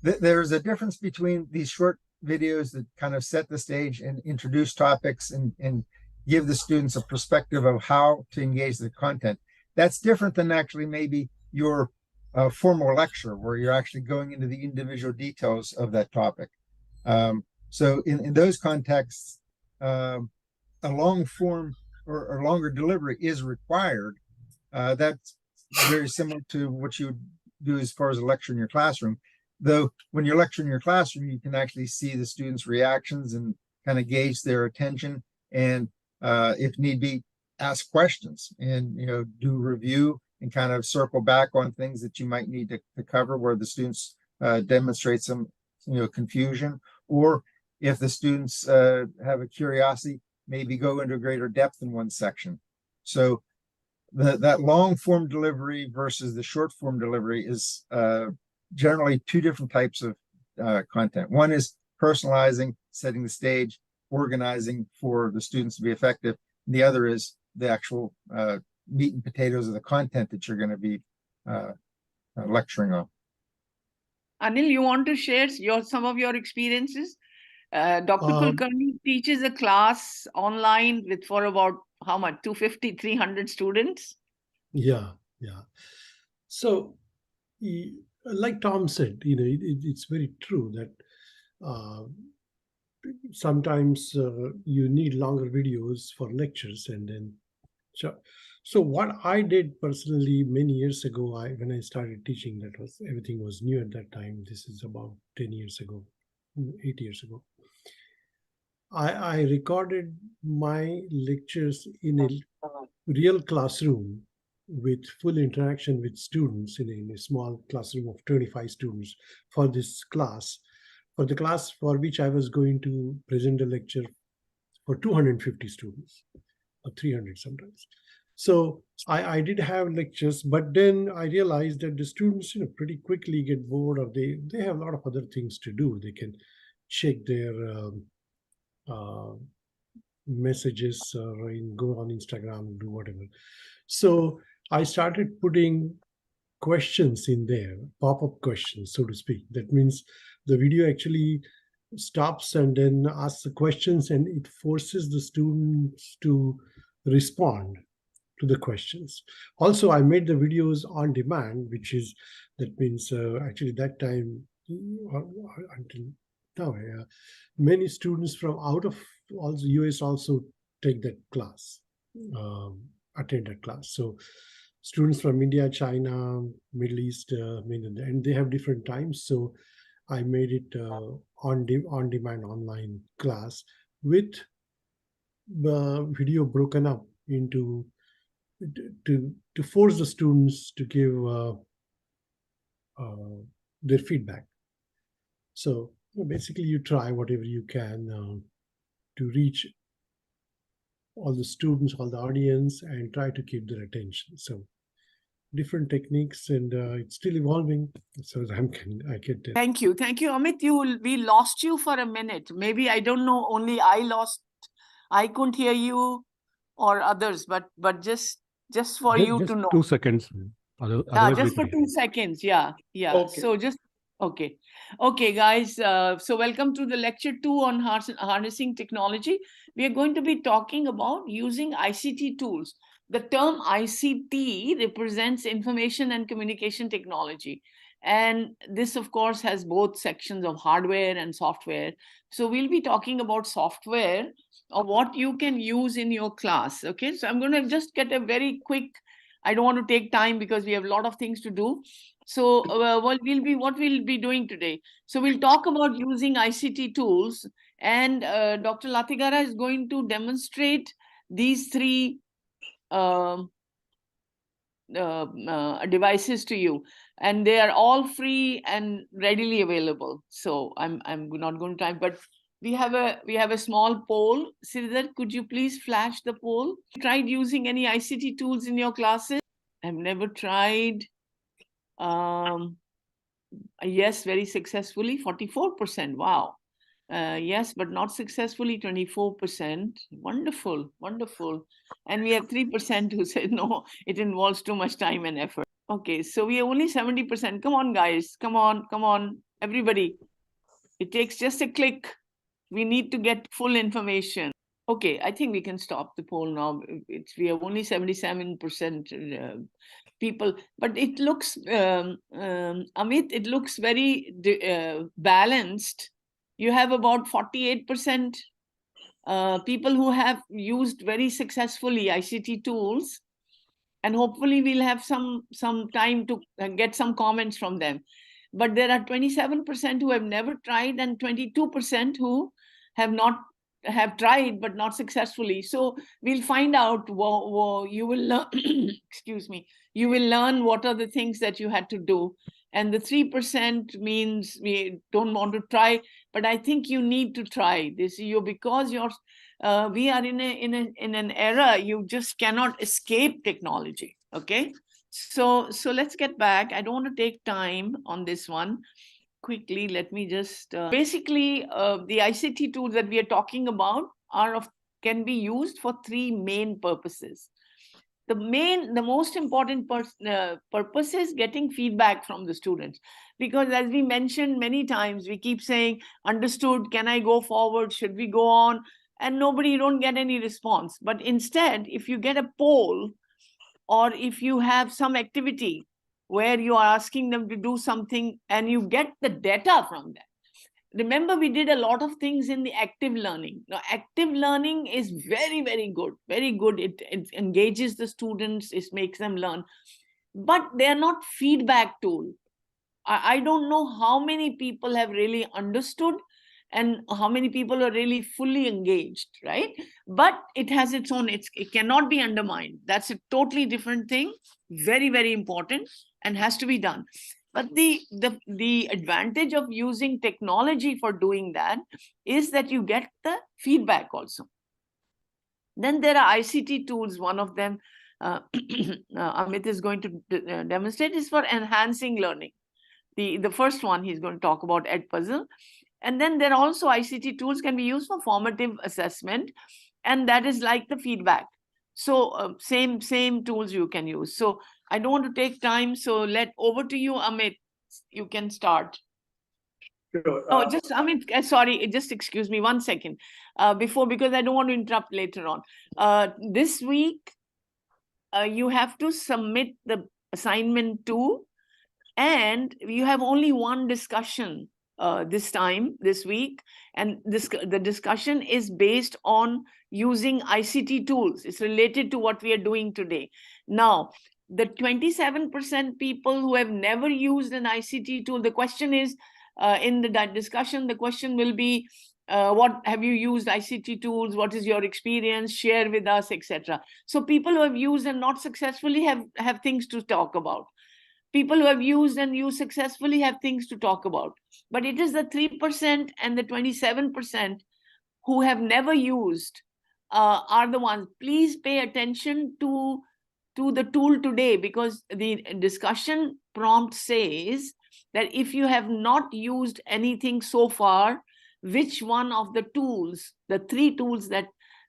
there's a difference between these short videos that kind of set the stage and introduce topics and give the students a perspective of how to engage the content. That's different than actually maybe your formal lecture where you're actually going into the individual details of that topic. So in those contexts, a long form or longer delivery is required. That's very similar to what you would do as far as a lecture in your classroom. Though when you're lecturing in your classroom, you can actually see the students' reactions and kind of gauge their attention, and if need be, ask questions and do review and kind of circle back on things that you might need to cover where the students demonstrate some confusion, or if the students have a curiosity, maybe go into greater depth in one section. So that long form delivery versus the short form delivery is generally two different types of content. One is personalizing, setting the stage, organizing for the students to be effective. And the other is the actual meat and potatoes of the content that you're going to be lecturing on. Anil, you want to share some of your experiences? Dr. Kulkarni teaches a class online for about how much? 250, 300 students? Yeah. So, like Tom said, it's very true that sometimes you need longer videos for lectures, and then so what I did personally many years ago, when I started teaching, everything was new at that time. This is about 10 years ago, 8 years ago. I recorded my lectures in a real classroom with full interaction with students in a small classroom of 25 students for this class, for the class for which I was going to present a lecture for 250 students or 300 sometimes. So I did have lectures, but then I realized that the students pretty quickly get bored, or they have a lot of other things to do. They can check their messages or go on Instagram, do whatever. So I started putting questions in there, pop-up questions, so to speak. That means the video actually stops and then asks the questions, and it forces the students to respond to the questions. Also, I made the videos on demand, that means actually that time until now, many students from out of also US also take that class, attend that class. So students from India, China, Middle East, and they have different times. So I made it on demand online class with the video broken up into to force the students to give their feedback. So basically, you try whatever you can to reach all the students, all the audience, and try to keep their attention. So different techniques, and it's still evolving. So I can tell. Thank you, Amit. We lost you for a minute. Maybe I don't know. Only I couldn't hear you, or others. But just for you Just to know. 2 seconds. Otherwise, Just we for can. 2 seconds. Yeah. Okay. So just okay. Okay, guys. So welcome to the lecture 2 on harnessing technology. We are going to be talking about using ICT tools. The term ICT represents information and communication technology. And this, of course, has both sections of hardware and software. So we'll be talking about software or what you can use in your class. Okay, so I'm going to just get a very quick, I don't want to take time because we have a lot of things to do. So what we'll be doing today. So we'll talk about using ICT tools, and Dr. Latigara is going to demonstrate these 3 devices to you, and they are all free and readily available. So I'm not going to type, but we have a small poll. Sridhar, could you please flash the poll? Tried using any ICT tools in your classes? I've never tried. Yes, very successfully, 44%. Wow. Yes, but not successfully, 24%. Wonderful, wonderful. And we have 3% who said no, it involves too much time and effort. Okay, so we are only 70%. Come on, guys. Come on, everybody. It takes just a click. We need to get full information. Okay, I think we can stop the poll now. We have only 77% people, but it looks, Amit, it looks very balanced. You have about 48% people who have used very successfully ICT tools, and hopefully we'll have some time to get some comments from them. But there are 27% who have never tried, and 22% who have tried but not successfully. So we'll find out. You will learn. Excuse me. You will learn what are the things that you had to do. And the 3% means we don't want to try, but I think you need to try this. Because we are in an era, you just cannot escape technology. Okay, so let's get back. I don't want to take time on this one. Quickly, let me just basically the ICT tools that we are talking about can be used for 3 main purposes. The most important purpose is getting feedback from the students, because as we mentioned many times, we keep saying, understood, can I go forward, should we go on, and you don't get any response. But instead, if you get a poll, or if you have some activity where you are asking them to do something and you get the data from them. Remember, we did a lot of things in the active learning. Now, active learning is very, very good, very good. It engages the students, it makes them learn, but they are not feedback tool. I don't know how many people have really understood and how many people are really fully engaged, right? But it has its own, it cannot be undermined. That's a totally different thing, very, very important, and has to be done. But the advantage of using technology for doing that is that you get the feedback also. Then there are ICT tools. One of them, Amit is going to demonstrate, is for enhancing learning. The first one he's going to talk about, Edpuzzle. And then there are also ICT tools can be used for formative assessment, and that is like the feedback. So same tools you can use. So I don't want to take time. So over to you, Amit. You can start. Sure. Oh, just Amit, sorry, just excuse me 1 second because I don't want to interrupt later on. This week, you have to submit the assignment 2, and you have only one discussion this week, and the discussion is based on using ICT tools. It's related to what we are doing today. Now, the 27% people who have never used an ICT tool, the question is, in the discussion, the question will be, what have you used ICT tools? What is your experience? Share with us, etc. So people who have used and not successfully have things to talk about. People who have used and used successfully have things to talk about. But it is the 3% and the 27% who have never used are the ones. Please pay attention to the tool today, because the discussion prompt says that if you have not used anything so far, which one of the tools, the 3 tools that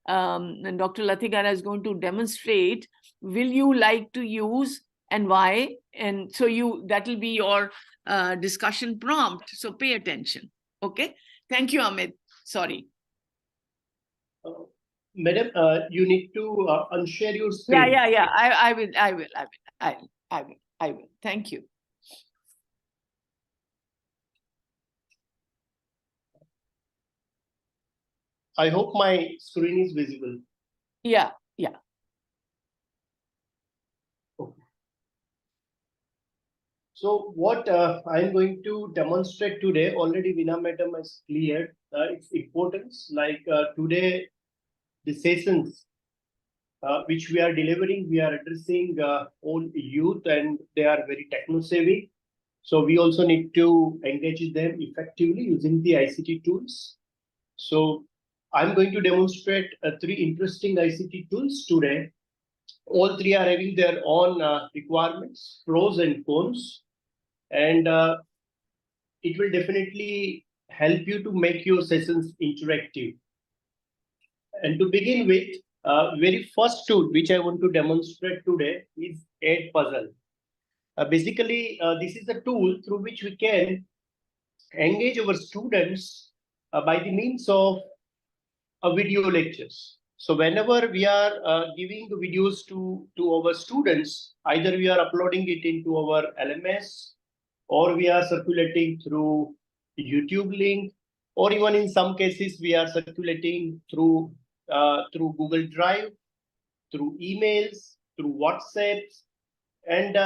Dr. Lathikara is going to demonstrate, will you like to use and why? And so that will be your discussion prompt. So pay attention. Okay. Thank you, Amit. Sorry. Madam, you need to unshare your screen. Yeah. I will. Thank you. I hope my screen is visible. Yeah. Okay. So what I'm going to demonstrate today, already Veena Madam has cleared its importance. Like today, the sessions which we are delivering, we are addressing all youth, and they are very techno-savvy. So we also need to engage them effectively using the ICT tools. So I'm going to demonstrate 3 interesting ICT tools today. All 3 are having their own requirements, pros and cons, and it will definitely help you to make your sessions interactive. And to begin with, very first tool which I want to demonstrate today is Edpuzzle. Basically, this is a tool through which we can engage our students by the means of video lectures. So whenever we are giving the videos to our students, either we are uploading it into our LMS, or we are circulating through YouTube link, or even in some cases we are circulating through Google Drive, through emails, through WhatsApps, and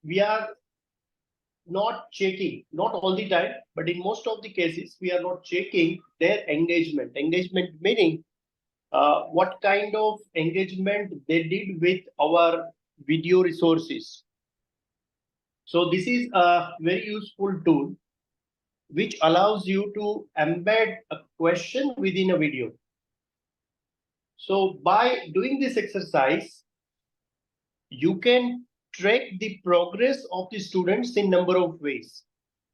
we are not checking, not all the time, but in most of the cases, we are not checking their engagement. Engagement meaning what kind of engagement they did with our video resources. So this is a very useful tool which allows you to embed a question within a video. So by doing this exercise, you can track the progress of the students in number of ways.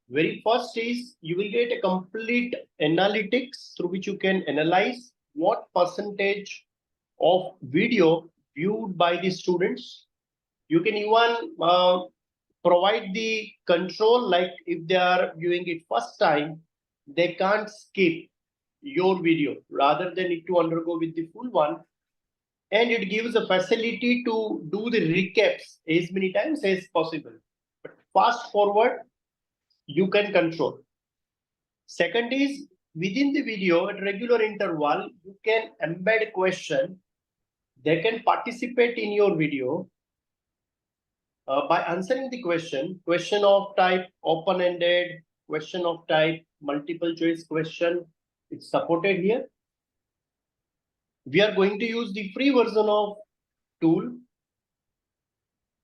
Very first is you will get a complete analytics through which you can analyze what percentage of video viewed by the students. You can even provide the control, like if they are viewing it first time, they can't skip your video, rather than need to undergo with the full one. And it gives a facility to do the recaps as many times as possible. But fast forward, you can control. Second is, within the video at regular interval, you can embed a question. They can participate in your video by answering the question of type open-ended, question of type multiple choice question. It's supported here. We are going to use the free version of tool.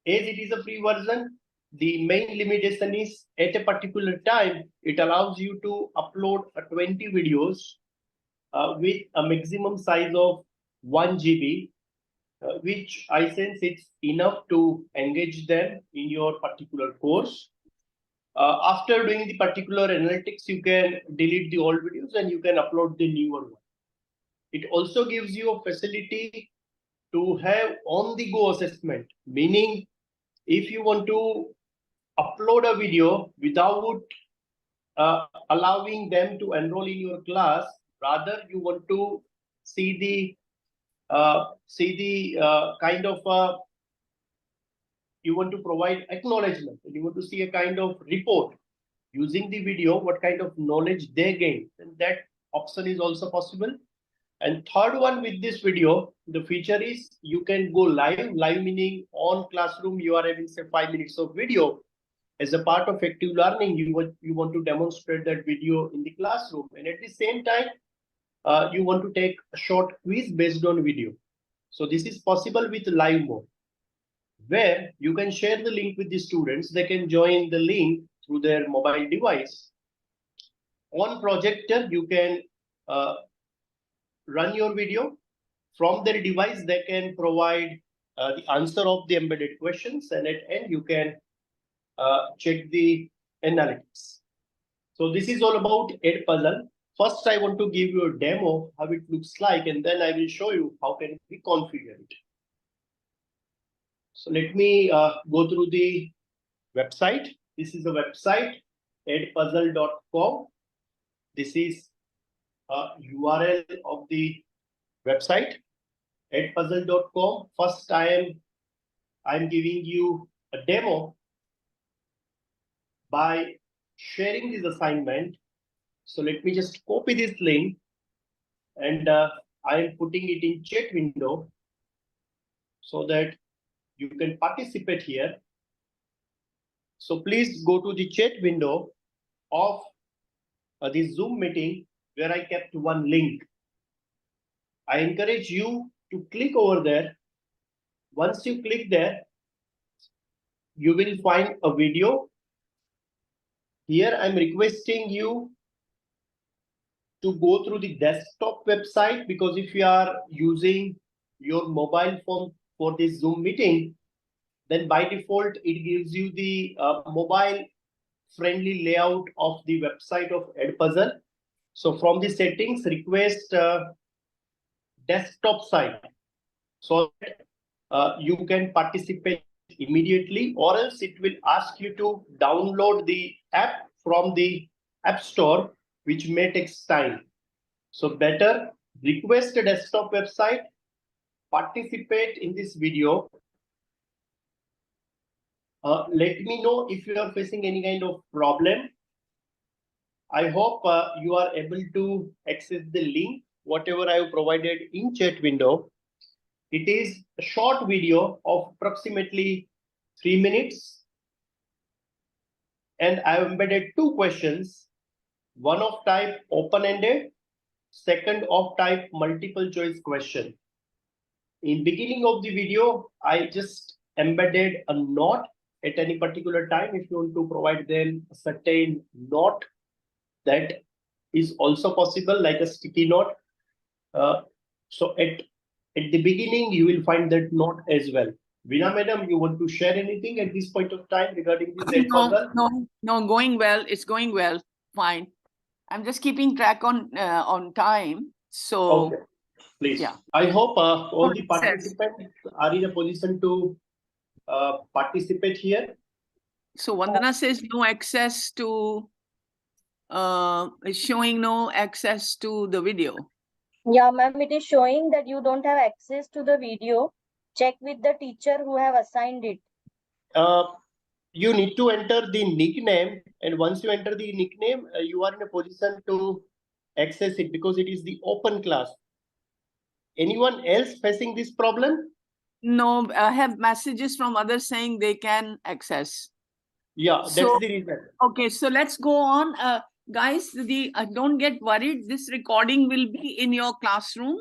As it is a free version, the main limitation is at a particular time, it allows you to upload 20 videos with a maximum size of 1 GB, which I sense it's enough to engage them in your particular course. After doing the particular analytics, you can delete the old videos and you can upload the newer one. It also gives you a facility to have on-the-go assessment, meaning if you want to upload a video without allowing them to enroll in your class, rather you want to see the kind of you want to provide acknowledgement, and you want to see a kind of report using the video, what kind of knowledge they gain, and that option is also possible. And third one, with this video, the feature is you can go live. Live meaning on classroom, you are having say 5 minutes of video, as a part of active learning, you want to demonstrate that video in the classroom, and at the same time, you want to take a short quiz based on video. So this is possible with live mode, where you can share the link with the students. They can join the link through their mobile device. On projector, you can run your video. From their device, they can provide the answer of the embedded questions, and at end you can check the analytics. So this is all about Edpuzzle. First, I want to give you a demo how it looks like, and then I will show you how can we configure it. So let me go through the website. This is the website, edpuzzle.com. This is a URL of the website, edpuzzle.com. First, I'm giving you a demo by sharing this assignment. So let me just copy this link, and I am putting it in chat window so that you can participate here. So please go to the chat window of the Zoom meeting where I kept one link. I encourage you to click over there. Once you click there, you will find a video. Here I'm requesting you to go through the desktop website, because if you are using your mobile phone for this Zoom meeting, then by default it gives you the mobile friendly layout of the website of Edpuzzle. So from the settings, request desktop site, so that you can participate immediately, or else it will ask you to download the app from the App Store, which may take time. So better request a desktop website, participate in this video. Let me know if you are facing any kind of problem. I hope you are able to access the link, whatever I have provided in chat window. It is a short video of approximately 3 minutes. And I have embedded two questions, one of type open-ended, second of type multiple choice question. In beginning of the video, I just embedded a note at any particular time. If you want to provide them a certain note, that is also possible, like a sticky note. So at the beginning, you will find that note as well. Veena madam, you want to share anything at this point of time regarding this Edpuzzle? No, going well. It's going well. Fine. I'm just keeping track on time. So okay, please. Yeah. I hope all the participants are in a position to participate here. So Vandana says no access to is showing no access to the video. Yeah, ma'am, it is showing that you don't have access to the video. Check with the teacher who have assigned it. You need to enter the nickname, and once you enter the nickname, you are in a position to access it, because it is the open class. Anyone else facing this problem? No, I have messages from others saying they can access. Yeah, that's So- the reason. Okay, so let's go on. Guys, don't get worried. This recording will be in your classroom.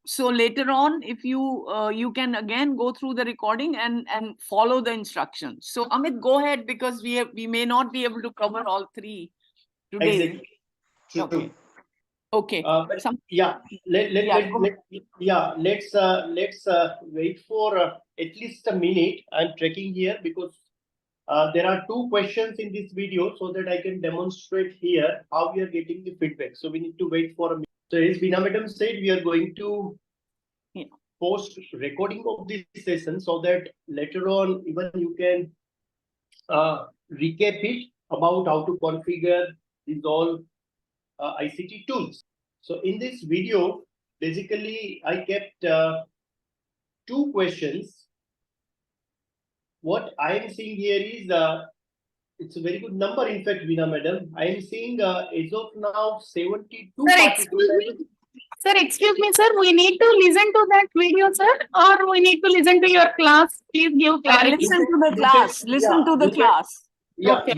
So later on, if you can again go through the recording and follow the instructions. So Amit, go ahead, because we may not be able to cover all three today. Exactly. True. Okay. Okay. But yeah, let's wait for at least a minute. I'm tracking here because there are two questions in this video, so that I can demonstrate here how we are getting the feedback. So we need to wait for a minute. So as Veena madam said, we are going to post recording of this session, so that later on even you can recap it about how to configure these all ICT tools. So in this video, basically I kept two questions. What I am seeing here is it's a very good number. In fact, Veena madam, I am seeing as of now 72 participants. Sir, excuse me, sir. We need to listen to that video, sir, or we need to listen to your class. Please give clarity. Listen to the class. Listen to the class. Yeah, Okay.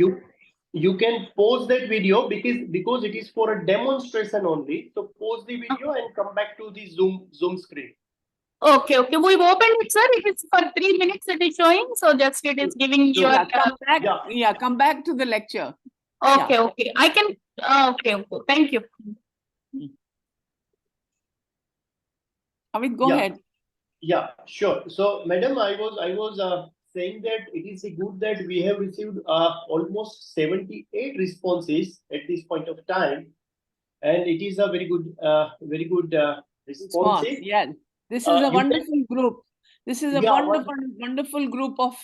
you can pause that video because it is for a demonstration only. So pause the video and come back to the Zoom screen. Okay, okay. We've opened it, sir. It is for 3 minutes it is showing. So just it is giving So, your Yeah, come back. Yeah. Yeah, come back to the lecture. okay, okay. I can okay, okay. Thank you. Amit, go Yeah. ahead. Yeah, sure. So, madam, I was saying that it is good that we have received almost 78 responses at this point of time, and it is a very good Response. responsive. Yes. This is a You can- wonderful group. This is a Yeah, wonderful group of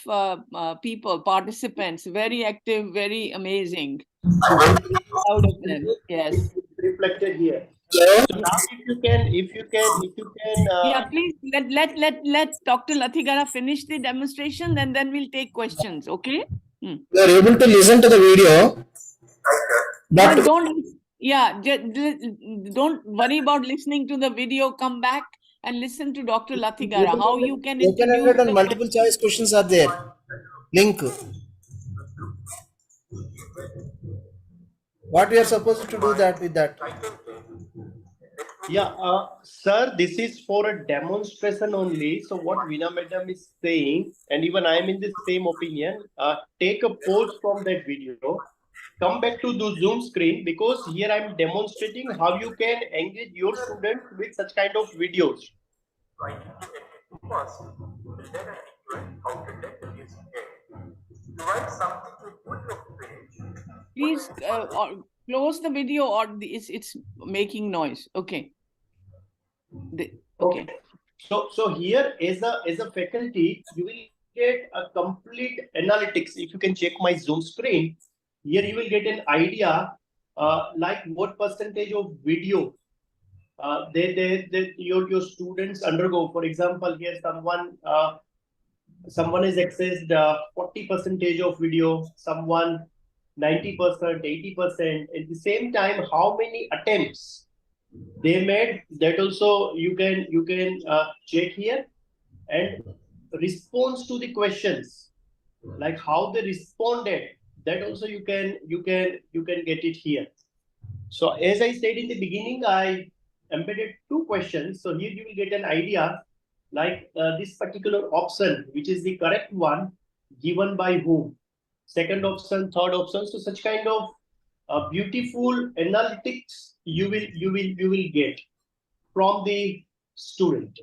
people, participants, very active, very amazing. Proud of them. Yes. reflected here. So now, if you can, Yeah, please let Dr. Lathigara finish the demonstration, and then we'll take questions. Okay. You are able to listen to the video. No, But don't. Yeah, don't worry about listening to the video. Come back and listen to Dr. Lathigara. How you can introduce open-ended and the multiple choice questions are there. Link. What we are supposed to do that with that? yeah, sir, this is for a demonstration only. So what Veena madam is saying, and even I am in the same opinion, take a pause from that video, come back to the Zoom screen, because here I am demonstrating how you can engage your students with such kind of videos. Please close the video, or it's making noise. Okay. Okay. So here as a faculty, you will get a complete analytics. If you can check my Zoom screen, here you will get an idea like what percentage of video your students undergo. For example, here someone has accessed 40% of video, someone 90%, 80%. At the same time, how many attempts they made, that also you can check here, and response to the questions, like how they responded, that also you can get it here. So as I said in the beginning, I embedded 2 questions. So here you will get an idea, like this particular option, which is the correct one, given by whom, second option, third option. So such kind of beautiful analytics you will get from the student.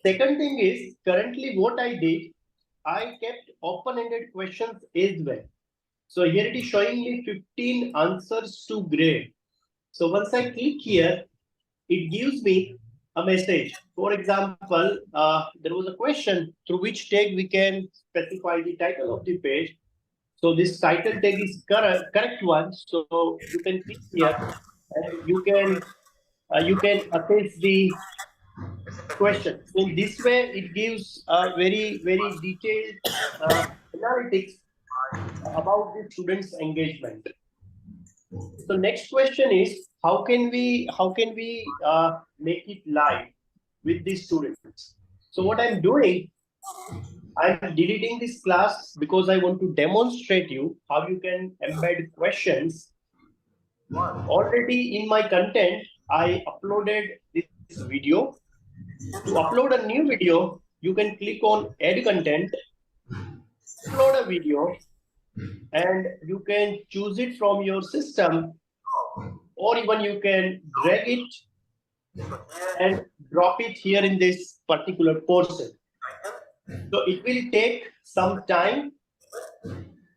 Second thing is, currently what I did, I kept open-ended questions as well. So here it is showing me 15 answers to grade. So once I click here, it gives me a message. For example, there was a question through which tag we can specify the title of the page. So this title tag is correct one. So you can click here and you can assess the question. In this way, it gives a very detailed analytics about the students' engagement. So next question is, how can we make it live with the students? So what I'm doing, I'm deleting this class because I want to demonstrate you how you can embed questions. Already in my content, I uploaded this video. To upload a new video, you can click on add content, upload a video, and you can choose it from your system, or even you can drag it and drop it here in this particular portion. So it will take some time.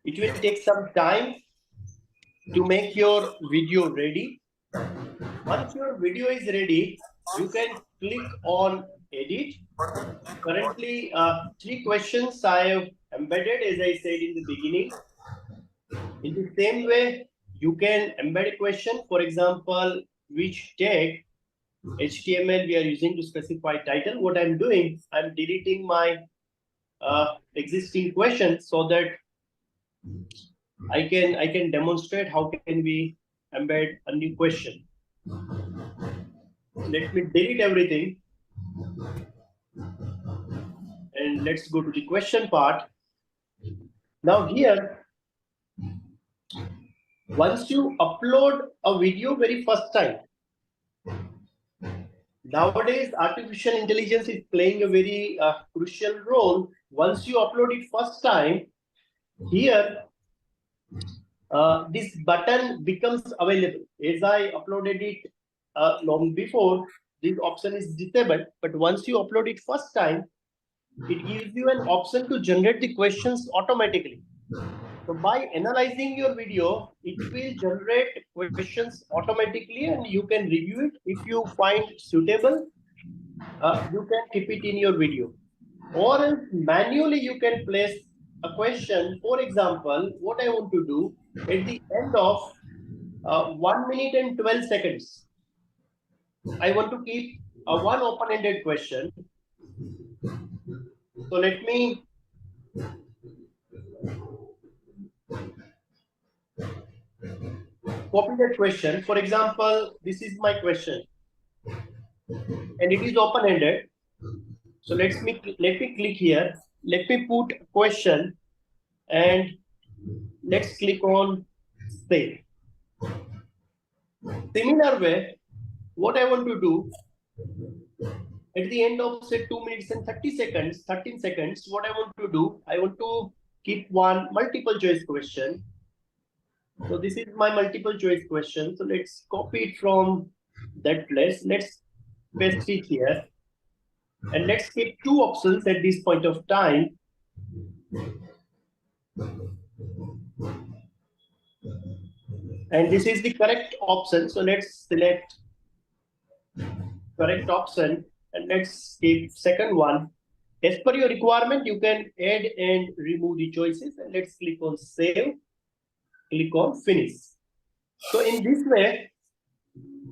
It will take some time to make your video ready. Once your video is ready, you can click on edit. Currently, 3 questions I have embedded, as I said in the beginning. In the same way, you can embed a question. For example, which tag HTML we are using to specify title. What I'm doing, I'm deleting my existing question so that I can demonstrate how can we embed a new question. Let me delete everything and let's go to the question part. Now here, once you upload a video very first time, nowadays artificial intelligence is playing a very crucial role. Once you upload it first time, here this button becomes available. As I uploaded it long before, this option is disabled, but once you upload it first time, it gives you an option to generate the questions automatically. So by analyzing your video, it will generate questions automatically and you can review it. If you find suitable, you can keep it in your video. Or else manually you can place a question. For example, what I want to do at the end of 1 minute and 12 seconds, I want to keep a one open-ended question. So let me copy that question. For example, this is my question and it is open-ended. So let me click here. Let me put question and let's click on save. Similar way, what I want to do at the end of say 2 minutes and 30 seconds, 13 seconds, what I want to do, I want to keep one multiple choice question. So this is my multiple choice question. So let's copy it from that place. Let's paste it here. And let's keep two options at this point of time. And this is the correct option. So let's select correct option and let's keep second one. As per your requirement, you can add and remove the choices. And let's click on save, click on finish. So in this way,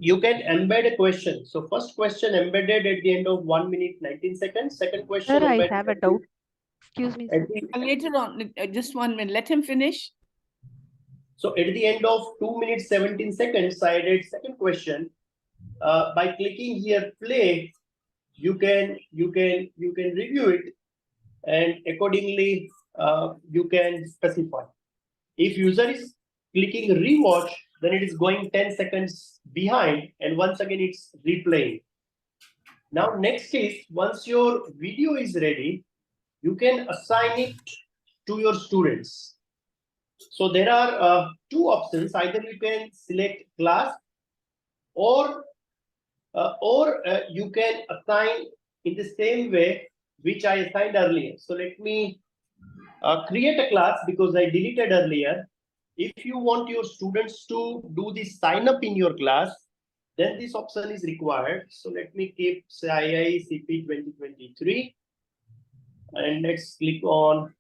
you can embed a question. So first question embedded at the end of 1 minute 19 seconds. Second question. Sir, I have a doubt. Excuse me, sir. Later on, just 1 minute. Let him finish. So at the end of 2 minutes 17 seconds, I added second question. By clicking here play, you can review it, and accordingly you can specify. If user is clicking rewatch, then it is going 10 seconds behind, and once again it's replaying. Now next is, once your video is ready, you can assign it to your students. So there are two options. Either you can select class, or you can assign in the same way which I assigned earlier. So let me create a class because I deleted earlier. If you want your students to do the sign up in your class, then this option is required. So let me keep say IIEECP 2023 and let's click on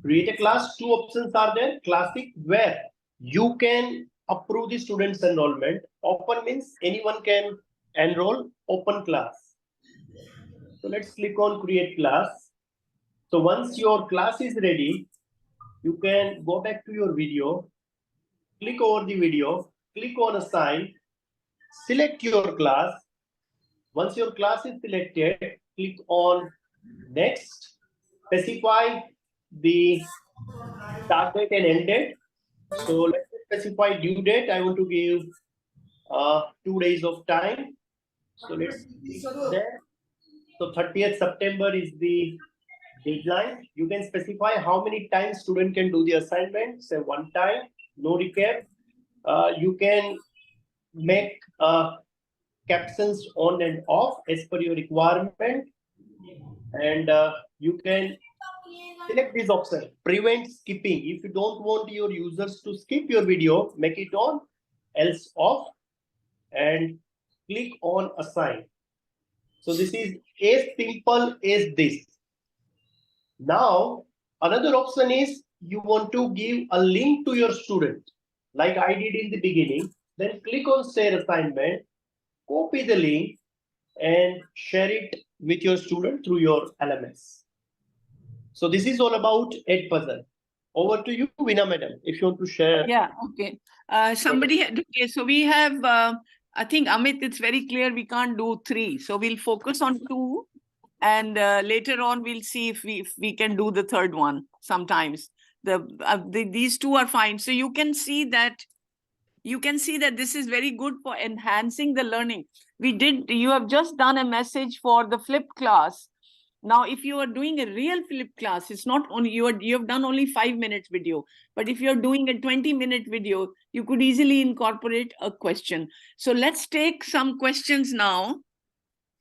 create a class. Two options are there. Classic, where you can approve the students enrollment. Open means anyone can enroll. Open class. So let's click on create class. So once your class is ready, you can go back to your video, click over the video, click on assign, select your class. Once your class is selected, click on next, specify the start date and end date. So let's specify due date. I want to give 2 days of time. So let's click there. So 30th September is the deadline. You can specify how many times student can do the assignment. Say one time, no recap. You can make captions on and off as per your requirement, and you can select this option, prevent skipping. If you don't want your users to skip your video, make it on, else off, and click on assign. So this is as simple as this. Now another option is you want to give a link to your student like I did in the beginning. Then click on share assignment, copy the link and share it with your student through your LMS. So this is all about Edpuzzle. Over to you, Veena madam, if you want to share. Yeah, okay. Somebody had, okay, so we have, I think Amit, it's very clear we can't do 3. So we'll focus on 2. And later on, we'll see if we can do the third one sometimes. These two are fine. So you can see that this is very good for enhancing the learning. You have just done a message for the flipped class. Now, if you are doing a real flipped class, it's not only you have done only 5 minutes video, but if you're doing a 20-minute video, you could easily incorporate a question. So let's take some questions now.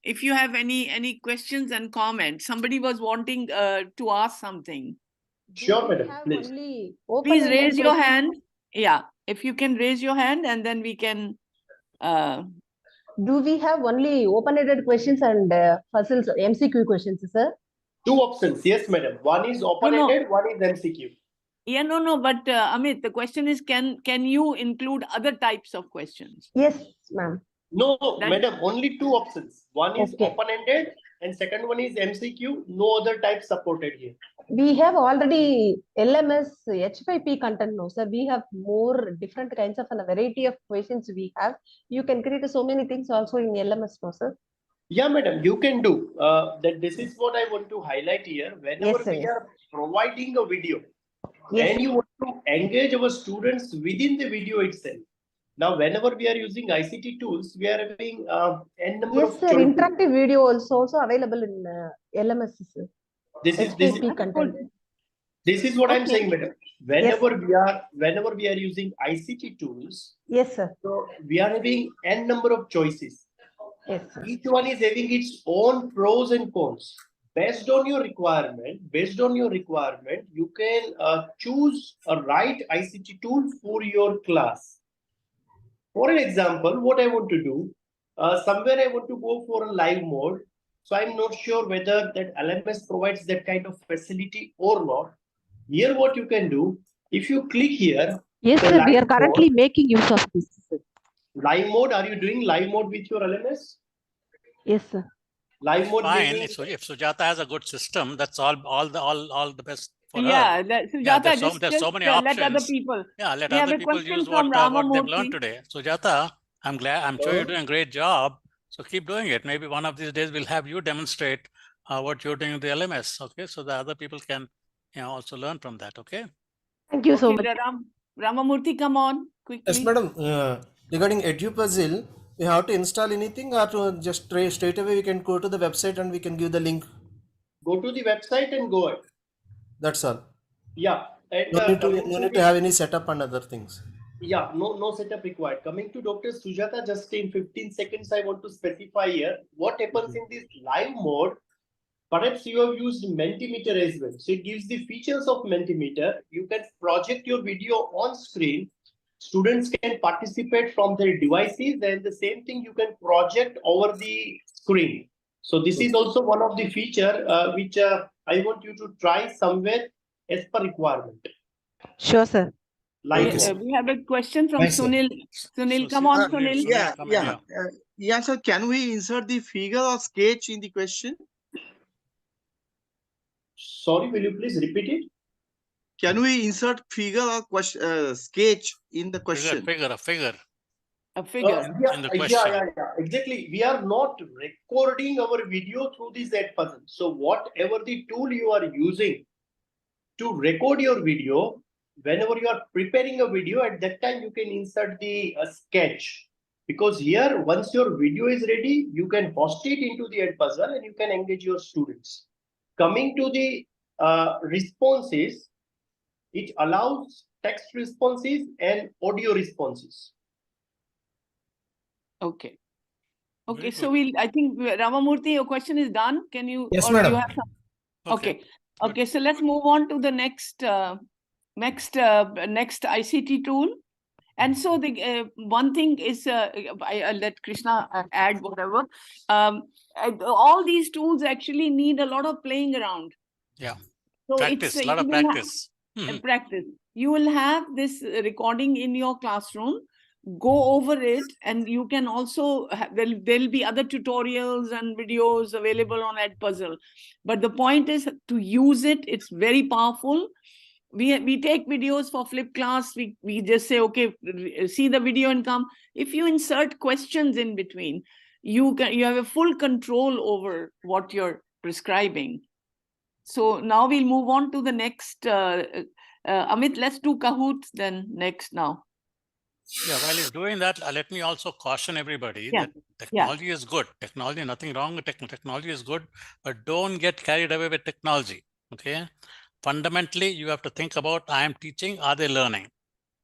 If you have any questions and comments, somebody was wanting to ask something. Sure, madam. Please. Only Please open-ended raise your questions. hand. Yeah, if you can raise your hand, and then we can. Do we have only open-ended questions and puzzles, MCQ questions, sir? Two options. Yes, madam. One is open-ended, one is MCQ. Yeah, no, but Amit, the question is, can you include other types of questions? Yes, ma'am. No, madam, only two options. One is Okay. open-ended and second one is MCQ. No other type supported here. We have already LMS H5P content now, sir. We have more different kinds of a variety of questions we have. You can create so many things also in LMS now, sir. Yeah, madam, you can do. That this is what I want to highlight here. Whenever Yes, sir, we yes. are providing a video Yes. and you want to engage our students within the video itself. Now, whenever we are using ICT tools, we are having n number Yes, of sir. choices. Interactive video also available in LMS, sir. This is content. This is what I'm Okay. saying, madam. Whenever we are using ICT tools, Yes, sir. so we are having n number of choices. Yes, sir. Each one is having its own pros and cons. Based on your requirement, you can choose a right ICT tool for your class. For an example, what I want to do, somewhere I want to go for a live mode. So I'm not sure whether that LMS provides that kind of facility or not. Here, what you can do, if you click here. Yes, sir. We are currently making use of this. Live mode, are you doing live mode with your LMS? Yes, sir. Live mode. Fine. If Sujata has a good system, that's all the best for Yeah, her. that, Sujata, Yeah, there's just so many let options. other people. Yeah, let We have other a people question use from what they've learned Ramamurthy. today. Sujata, I'm sure you're doing a great job. So keep doing it. Maybe one of these days we'll have you demonstrate what you're doing with the LMS. Okay, so the other people can also learn from that. Okay. Thank you so Okay, much. Ramamurthy, come on quickly. Yes, madam. Regarding EduPuzzle, we have to install anything or to just straight away we can go to the website and we can give the link. Go to the website and go ahead. That's all. Yeah. And, no need to have any setup and other things. Yeah, no setup required. Coming to Dr. Sujata, just in 15 seconds, I want to specify here what happens in this live mode. Perhaps you have used Mentimeter as well. So it gives the features of Mentimeter. You can project your video on screen. Students can participate from their devices, and the same thing you can project over the screen. So this is also one of the feature which I want you to try somewhere as per requirement. Sure, sir. Like we have a question from Nice, Sunil. Sunil, come on, Sunil. Yeah. So can we insert the figure or sketch in the question? Sorry, will you please repeat it? Can we insert figure or question, sketch in the question? A figure. In the question. Yeah. Exactly. We are not recording our video through this Edpuzzle. So whatever the tool you are using to record your video, whenever you are preparing a video, at that time you can insert the sketch. Because here, once your video is ready, you can host it into the Edpuzzle and you can engage your students. Coming to the responses, it allows text responses and audio responses. Okay. Okay, so I think Ramamurthy, your question is done. Can you? Yes, or madam. You have some? Okay. So let's move on to the next ICT tool. And so the one thing is, I'll let Krishna add whatever. All these tools actually need a lot of playing around. Yeah. So practice, a lot of practice. Practice. You will have this recording in your classroom. Go over it, and you can also there'll be other tutorials and videos available on Edpuzzle. But the point is to use it. It's very powerful. We take videos for flip class. We just say, okay, see the video and come. If you insert questions in between, you have a full control over what you're prescribing. So now we'll move on to the next Amit, let's do Kahoot then next now. Yeah, while he's doing that, let me also caution everybody Yeah. that technology is good. Technology, nothing wrong with technology is good, but don't get carried away with technology. Okay. Fundamentally, you have to think about, I am teaching, are they learning?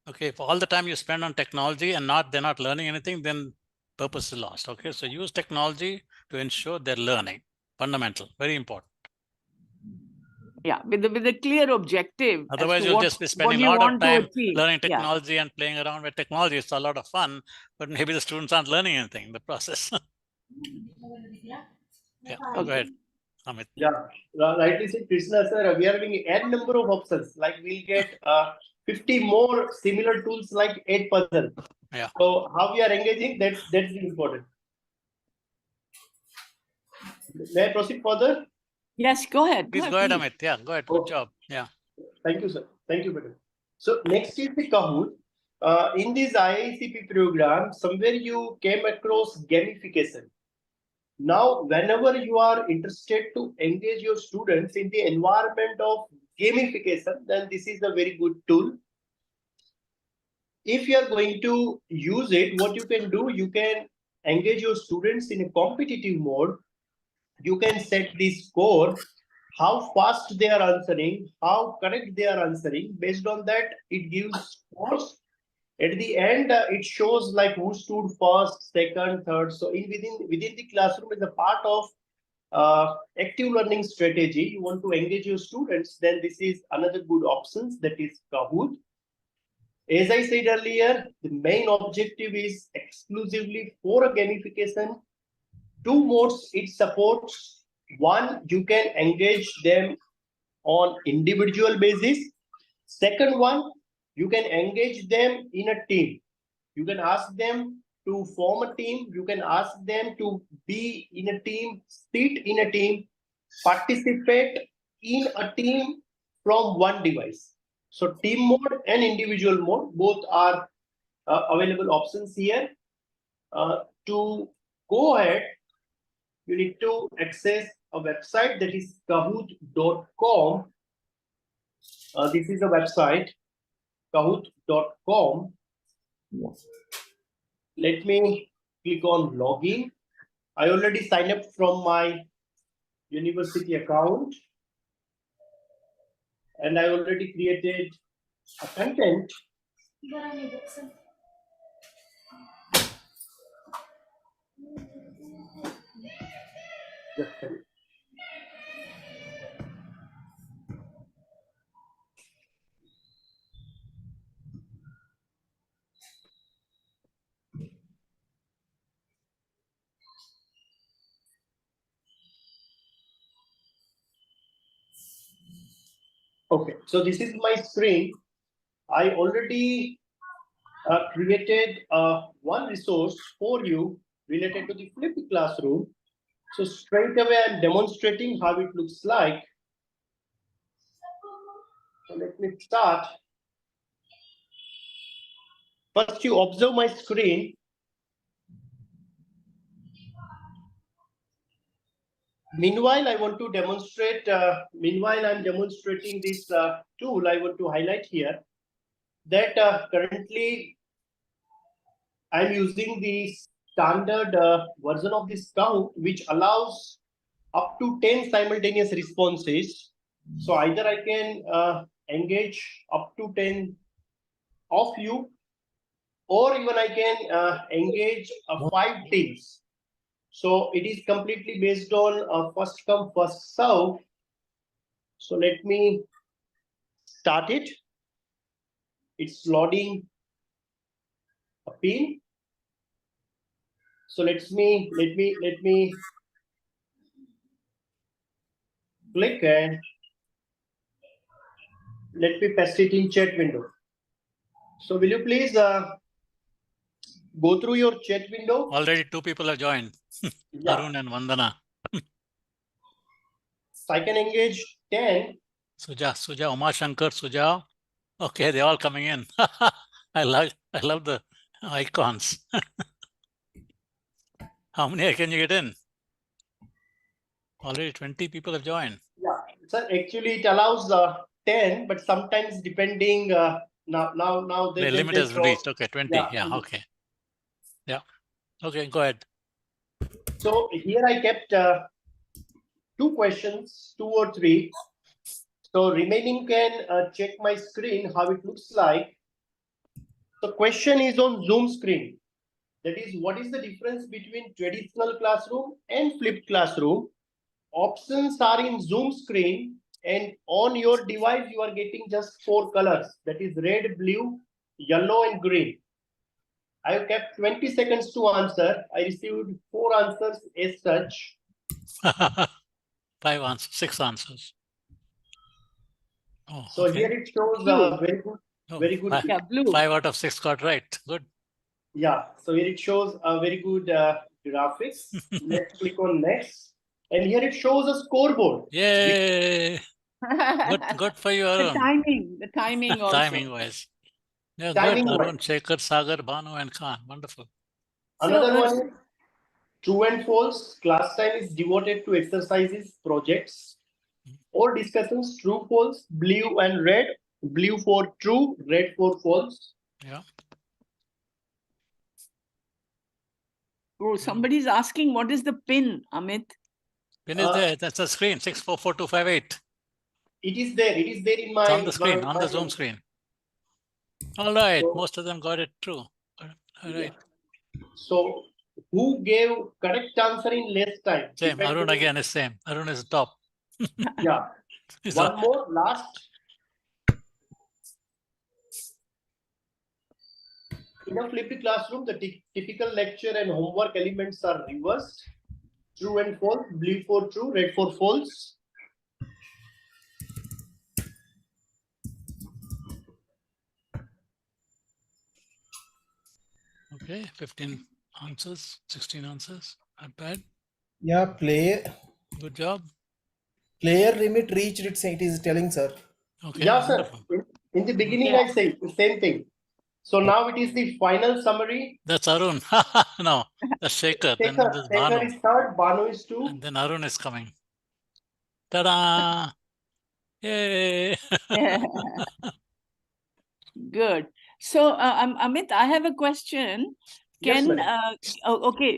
Okay. If all the time you spend on technology and they're not learning anything, then purpose is lost. Okay. So use technology to ensure they're learning. Fundamental, very important. Yeah, with a clear objective. Otherwise, as to you'll what, just be what spending a you lot of want to time achieve. learning Yeah. technology and playing around with technology. It's a lot of fun, but maybe the students aren't learning anything in the process. Yeah, go ahead, Amit. Yeah, rightly said, Krishna sir. We are having n number of options. Like we'll get 50 more similar tools like 8%. Yeah. So how we are engaging, that's important. May I proceed further? Yes, go ahead. Please go ahead, Amit. Yeah, go ahead. Good job. Yeah. Thank you, sir. Thank you, madam. So next is the Kahoot. In this IIEECP program, somewhere you came across gamification. Now, whenever you are interested to engage your students in the environment of gamification, then this is a very good tool. If you are going to use it, what you can do, you can engage your students in a competitive mode. You can set the score, how fast they are answering, how correct they are answering. Based on that, it gives scores. At the end, it shows like who stood first, second, third. So within the classroom, as a part of active learning strategy, you want to engage your students, then this is another good option, that is Kahoot. As I said earlier, the main objective is exclusively for a gamification. Two modes it supports. One, you can engage them on individual basis. Second one, you can engage them in a team. You can ask them to form a team. You can ask them to be in a team, sit in a team, participate in a team from one device. So team mode and individual mode, both are available options here. To go ahead, you need to access a website, that is kahoot.com. This is a website, kahoot.com. Let me click on login. I already signed up from my university account, and I already created a content. Just a minute. Okay, so this is my screen. I already created one resource for you related to the flipped classroom. So straight away, I'm demonstrating how it looks like. So let me start. First, you observe my screen. Meanwhile, I want to demonstrate, meanwhile, I'm demonstrating this tool. I want to highlight here that currently I'm using the standard version of this Kahoot, which allows up to 10 simultaneous responses. So either I can engage up to 10 of you, or even I can engage 5 teams. So it is completely based on first come, first serve. So let me start it. It's loading a pin. So let me click and let me paste it in chat window. So will you please go through your chat window? Already 2 people have joined. Yeah. Arun and Vandana. So I can engage 10. Suja, Uma Shankar, Suja. Okay, they're all coming in. I love the icons. How many can you get in? Already 20 people have joined. Yeah, so actually it allows 10, but sometimes depending now The limit they is show, reached. Okay, 20. yeah. Yeah, okay. Yeah. Okay, go ahead. So here I kept 2 questions, 2 or 3. So remaining can check my screen how it looks like. The question is on Zoom screen. That is, what is the difference between traditional classroom and flipped classroom? Options are in Zoom screen, and on your device you are getting just 4 colors, that is red, blue, yellow and green. I have kept 20 seconds to answer. I received 4 answers as such. 5 answers, 6 answers. Oh, So okay. here it shows Blue. very good, Oh, very good. Yeah, blue. 5 out of 6 got right. Good. Yeah, so here it shows a very good graphics. Let's click on next, and here it shows a scoreboard. Yay! Good for you, The Arun. timing also. Timing wise. Yeah, Timing good. wise. Arun, Shekhar, Sagar, Banu, and Khan. Wonderful. Another one is true and false. Class time is devoted to exercises, projects, or discussions. True, false, blue and red. Blue for true, red for false. Yeah. Oh, somebody's asking what is the pin, Amit? Pin is there. That's the screen. 644258. It is there. It is there in my. It's on the screen, on the Zoom screen. All right. So, most of them got it true. All right. So who gave correct answer in less time? Same. Arun again is same. Arun is top. Yeah. One more, last. In a flipped classroom, the typical lecture and homework elements are reversed. True and false, blue for true, red for false. Okay, 15 answers, 16 answers. Not bad. Yeah, player job. Player limit reached, it is telling, sir. Okay. Yeah, sir. In the beginning, I say the same thing. So now it is the final summary. That's Arun. No, that's Shekhar. Then there's Shekhar Banu. is third, Banu is 2. And then Arun is coming. Ta-da! Yay! Good. So, Amit, I have a question. Yes, Can madam. okay,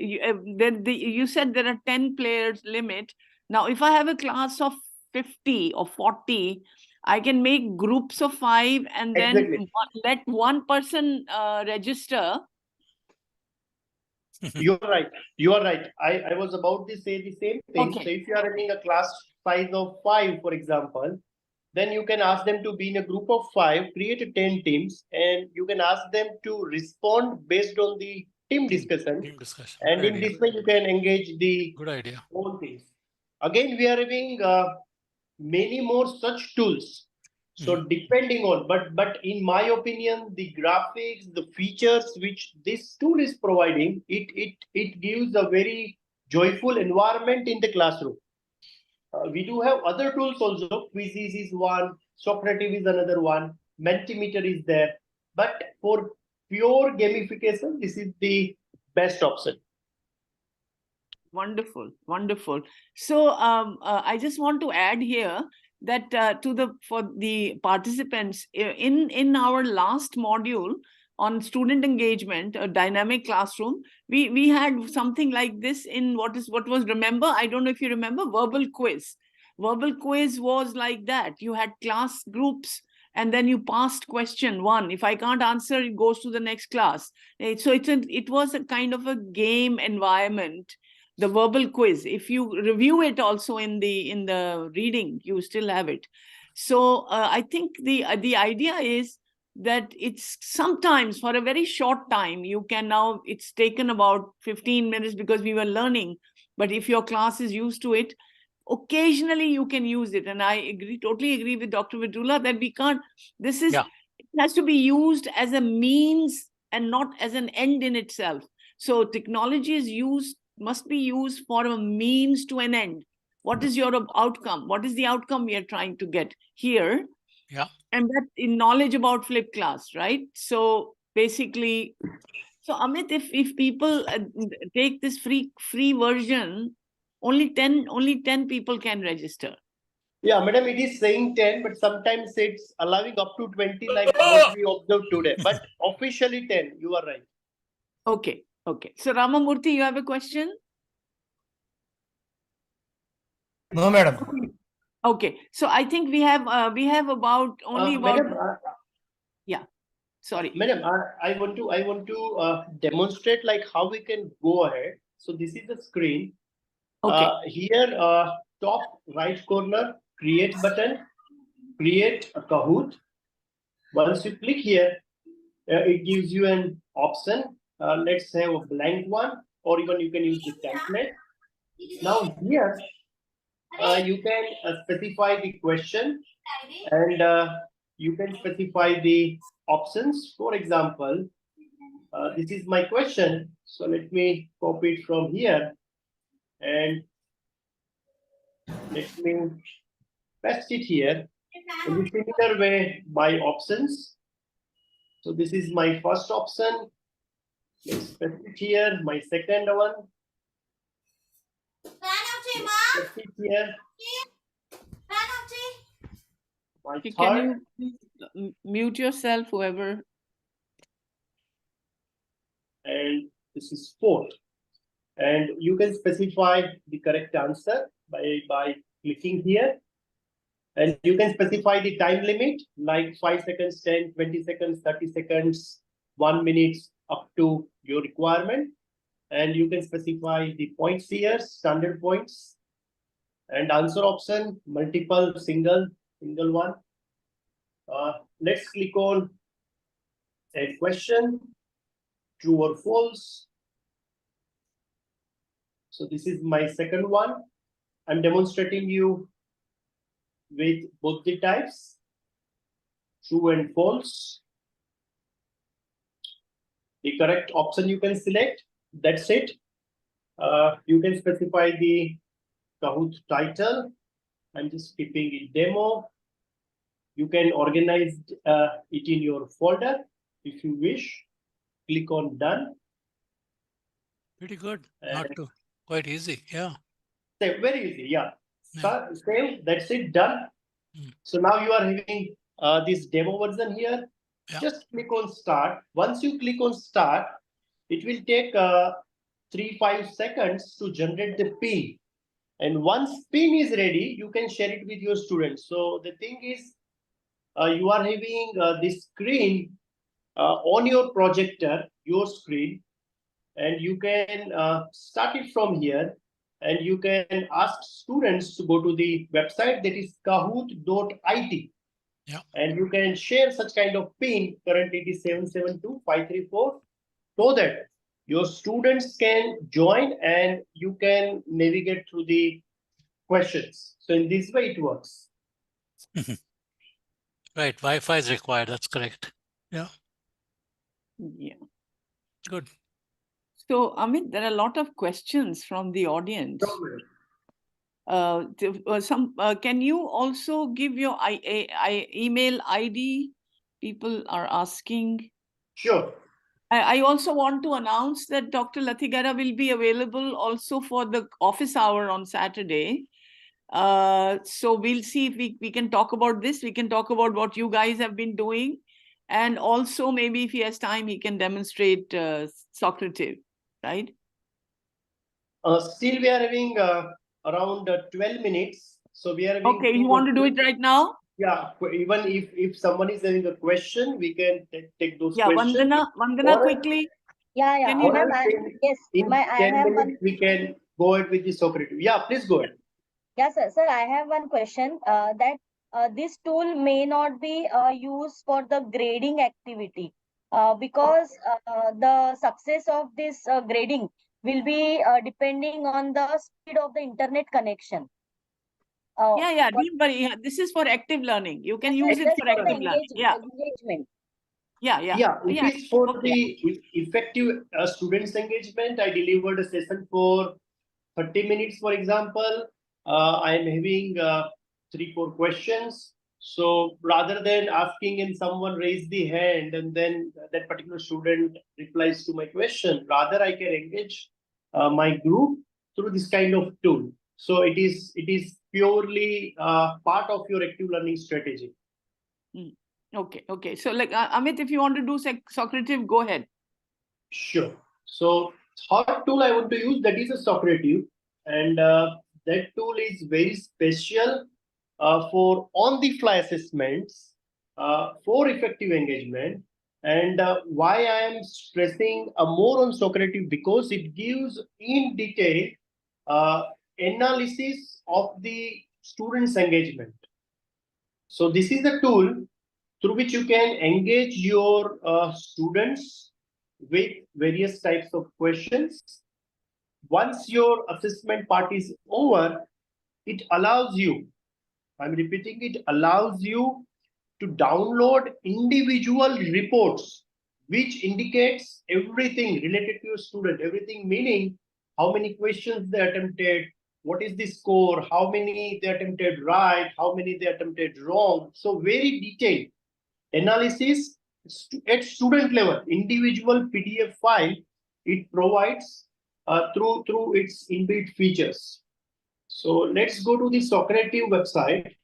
you said there are 10 players limit. Now, if I have a class of 50 or 40, I can make groups of 5 and then Exactly. let one person register. You are right. You are right. I was about to say the same thing. Okay. So if you are having a class size of 5, for example, then you can ask them to be in a group of 5, create 10 teams, and you can ask them to respond based on the team discussion. Team discussion. And Good in idea. this way, you can engage the Good idea. whole things. Again, we are having many more such tools. So depending on, but in my opinion, the graphics, the features which this tool is providing, it gives a very joyful environment in the classroom. We do have other tools also. Quizzes is one, Socrative is another one, Mentimeter is there. But for pure gamification, this is the best option. Wonderful, wonderful. So I just want to add here that for the participants in our last module on student engagement, a dynamic classroom, we had something like this in what was, remember, I don't know if you remember, verbal quiz. Verbal quiz was like that. You had class groups and then you passed question 1. If I can't answer, it goes to the next class. So it was a kind of a game environment. The verbal quiz, if you review it also in the reading, you still have it. So I think the idea is that it's sometimes for a very short time, you can now, it's taken about 15 minutes because we were learning, but if your class is used to it, occasionally you can use it. And I totally agree with Dr. Vidula that we can't, it has to be used as a means and not as an end in itself. So technology must be used for a means to an end. What is your outcome? What is the outcome we are trying to get here? Yeah. And that in knowledge about flipped class, right? So basically, so Amit, if people take this free version, only 10 people can register. Yeah, madam, it is saying 10, but sometimes it's allowing up to 20, like what we observed today. But officially 10, you are right. Okay, okay. So Ramamurthy, you have a question? No, madam. Okay, so I think we have about only about Madam, yeah. Sorry. Madam, I want to demonstrate like how we can go ahead. So this is the screen. Okay. Here, top right corner, create button, create a Kahoot. Once you click here, it gives you an option. Let's have a blank one, or even you can use the template. Now here, you can specify the question, and you can specify the options. For example, this is my question. So let me copy it from here, and let me paste it here. In the similar way, by options. So this is my first option. Let's paste it here. My second one. Paste it here. My Can third. you please mute yourself, whoever? And this is fourth. And you can specify the correct answer by clicking here. And you can specify the time limit, like 5 seconds, 10, 20 seconds, 30 seconds, 1 minute, up to your requirement. And you can specify the points here, standard points, and answer option, multiple, single one. Let's click on a question, true or false. So this is my second one. I'm demonstrating you with both the types, true and false. The correct option you can select. That's it. You can specify the Kahoot title. I'm just keeping it demo. You can organize it in your folder if you wish. Click on done. Pretty good. Not too quite easy. Yeah. Very easy. Yeah. Same. That's it. Done. So now you are having this demo version here. Just click on start. Once you click on start, it will take 3-5 seconds to generate the pin. And once pin is ready, you can share it with your students. So the thing is, you are having this screen on your projector, your screen, and you can start it from here. And you can ask students to go to the website, that is kahoot.it. Yeah. And you can share such kind of pin. Currently it is 772534, so that your students can join and you can navigate through the questions. So in this way it works. Right. Wi-Fi is required. That's correct. Yeah. Yeah. Good. So, Amit, there are a lot of questions from the audience. Can you also give your email ID? People are asking. Sure. I also want to announce that Dr. Lathigara will be available also for the office hour on Saturday. So we'll see if we can talk about this. We can talk about what you guys have been doing. And also maybe if he has time, he can demonstrate Socrative, right? Still we are having around 12 minutes. So we are having okay, you want to do it right now? Yeah, even if someone is having a question, we can take those Yeah, questions. Vandana, Or- quickly. Yeah, yeah. Can you Or Yes, in I 10 have minutes, we can go ahead with the Socrates. Yeah, please go ahead. Yes, sir. Sir, I have one question. That this tool may not be used for the grading activity because the success of this grading will be depending on the speed of the internet connection. Yeah, don't worry. Yeah, this is for active learning. You can use it Just for for the active learning. Yeah, engagement. yeah. It is for the effective students engagement. I delivered a session for 30 minutes, for example. I am having 3-4 questions. So rather than asking and someone raise the hand and then that particular student replies to my question, rather I can engage my group through this kind of tool. So it is purely part of your active learning strategy. Okay. So like Amit, if you want to do Socrative, go ahead. Sure. So third tool I want to use, that is a Socrative, and that tool is very special for on-the-fly assessments, for effective engagement. And why I am stressing more on Socrative, because it gives in detail analysis of the students' engagement. So this is the tool through which you can engage your students with various types of questions. Once your assessment part is over, it allows you, I'm repeating, it allows you to download individual reports which indicates everything related to your student, everything meaning how many questions they attempted, what is the score, how many they attempted right, how many they attempted wrong. So very detailed analysis at student level, individual PDF file it provides through its inbuilt features. So let's go to the Socrative website.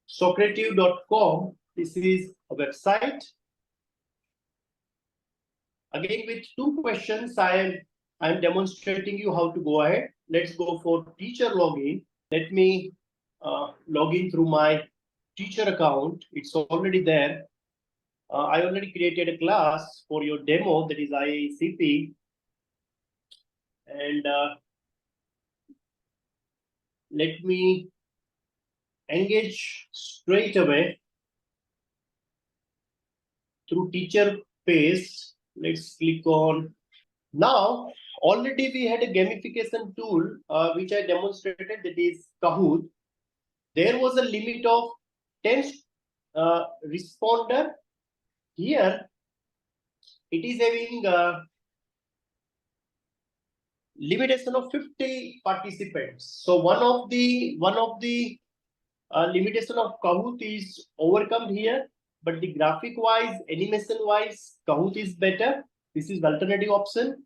Socrative.com. This is a website. Again, with two questions, I'm demonstrating you how to go ahead. Let's go for teacher login. Let me log in through my teacher account. It's already there. I already created a class for your demo, that is IIEECP. And let me engage straight away through teacher page. Let's click on. Now, already we had a gamification tool, which I demonstrated, that is Kahoot. There was a limit of 10 responder. Here, it is having a limitation of 50 participants. So one of the limitation of Kahoot is overcome here, but the graphic wise, animation wise, Kahoot is better. This is the alternative option.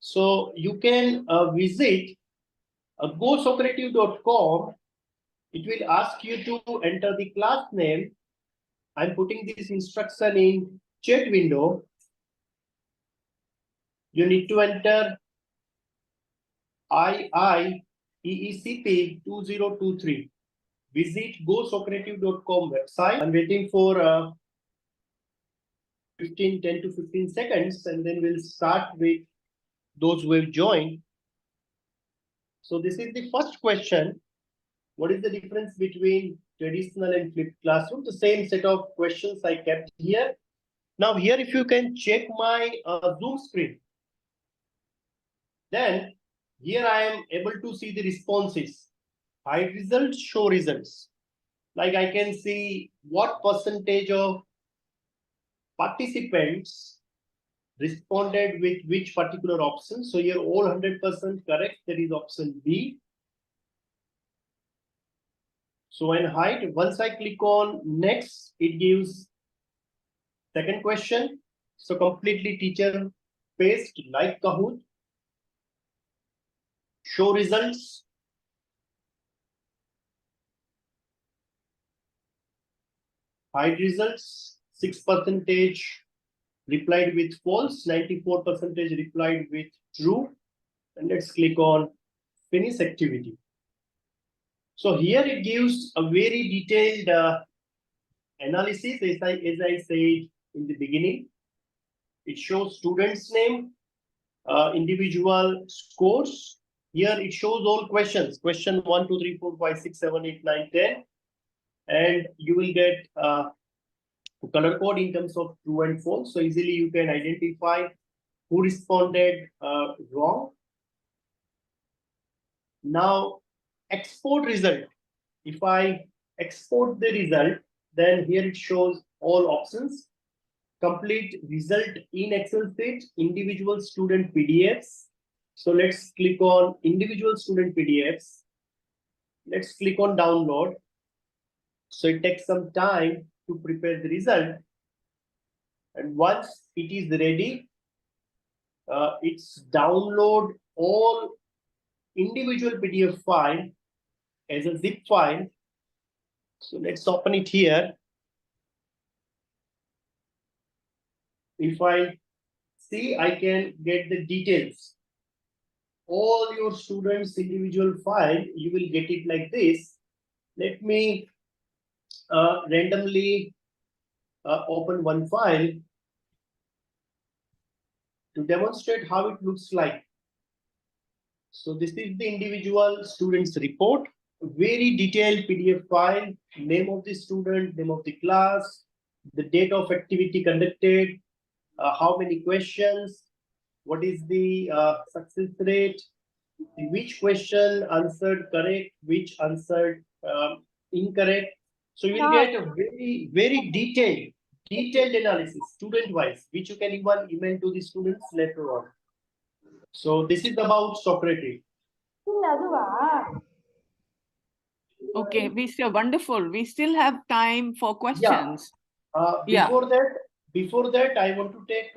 So you can visit gosocrative.com. It will ask you to enter the class name. I'm putting this instruction in chat window. You need to enter IIEECP 2023. Visit gosocrative.com website. I'm waiting for 10 to 15 seconds, and then we'll start with those who have joined. So this is the first question. What is the difference between traditional and flipped classroom? The same set of questions I kept here. Now here, if you can check my Zoom screen, then here I am able to see the responses. Hide results, show results. Like I can see what percentage of participants responded with which particular option. So here all 100% correct, that is option B. So when hide, once I click on next, it gives second question. So completely teacher based like Kahoot. Show results. Hide results. 6% replied with false, 94% replied with true. And let's click on finish activity. So here it gives a very detailed analysis, as I said in the beginning. It shows students' name, individual scores. Here it shows all questions. Question 1, 2, 3, 4, 5, 6, 7, 8, 9, 10. And you will get color code in terms of true and false. So easily you can identify who responded wrong. Now, export result. If I export the result, then here it shows all options. Complete result in Excel sheet, individual student PDFs. So let's click on individual student PDFs. Let's click on download. So it takes some time to prepare the result. And once it is ready, it's download all individual PDF file as a zip file. So let's open it here. If I see, I can get the details. All your students' individual file, you will get it like this. Let me randomly open one file to demonstrate how it looks like. So this is the individual students report, very detailed PDF file, name of the student, name of the class, the date of activity conducted, how many questions, what is the success rate, which question answered correct, which answered incorrect. So you will get a very, very detailed analysis, student-wise, which you can even email to the students later on. So this is about Socrates. Okay, we still wonderful. We still have time for questions. Before that, I want to take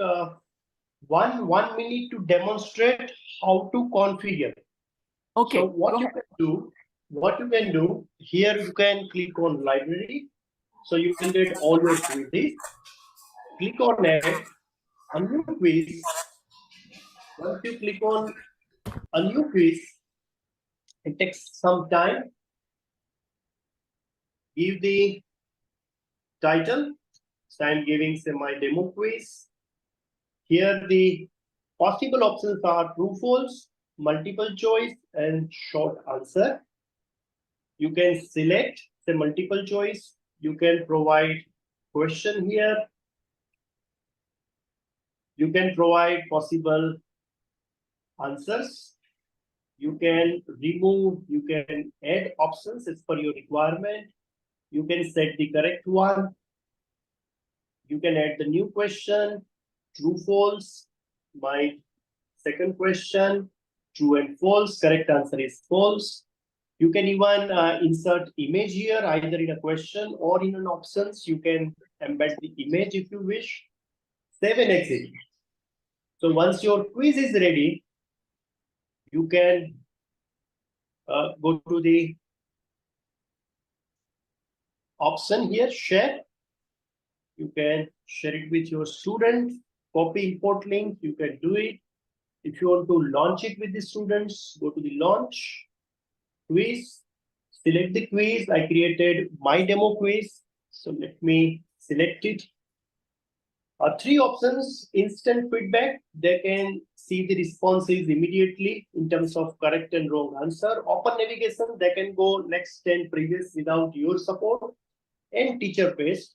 1 minute to demonstrate how to configure. Okay. So what you can do here, you can click on library. So you will get all your quizzes. Click on add a new quiz. Once you click on a new quiz, it takes some time. Give the title. So I'm giving say my demo quiz. Here the possible options are true, false, multiple choice, and short answer. You can select the multiple choice. You can provide question here. You can provide possible answers. You can remove, you can add options as per your requirement. You can set the correct one. You can add the new question, true, false. My second question, true and false. Correct answer is false. You can even insert image here, either in a question or in an options. You can embed the image if you wish. Save and exit. So once your quiz is ready, you can go to the option here, share. You can share it with your student, copy import link, you can do it. If you want to launch it with the students, go to the launch, quiz, select the quiz. I created my demo quiz. So let me select it. 3 options, instant feedback. They can see the responses immediately in terms of correct and wrong answer. Open navigation, they can go next 10 previous without your support. And teacher based,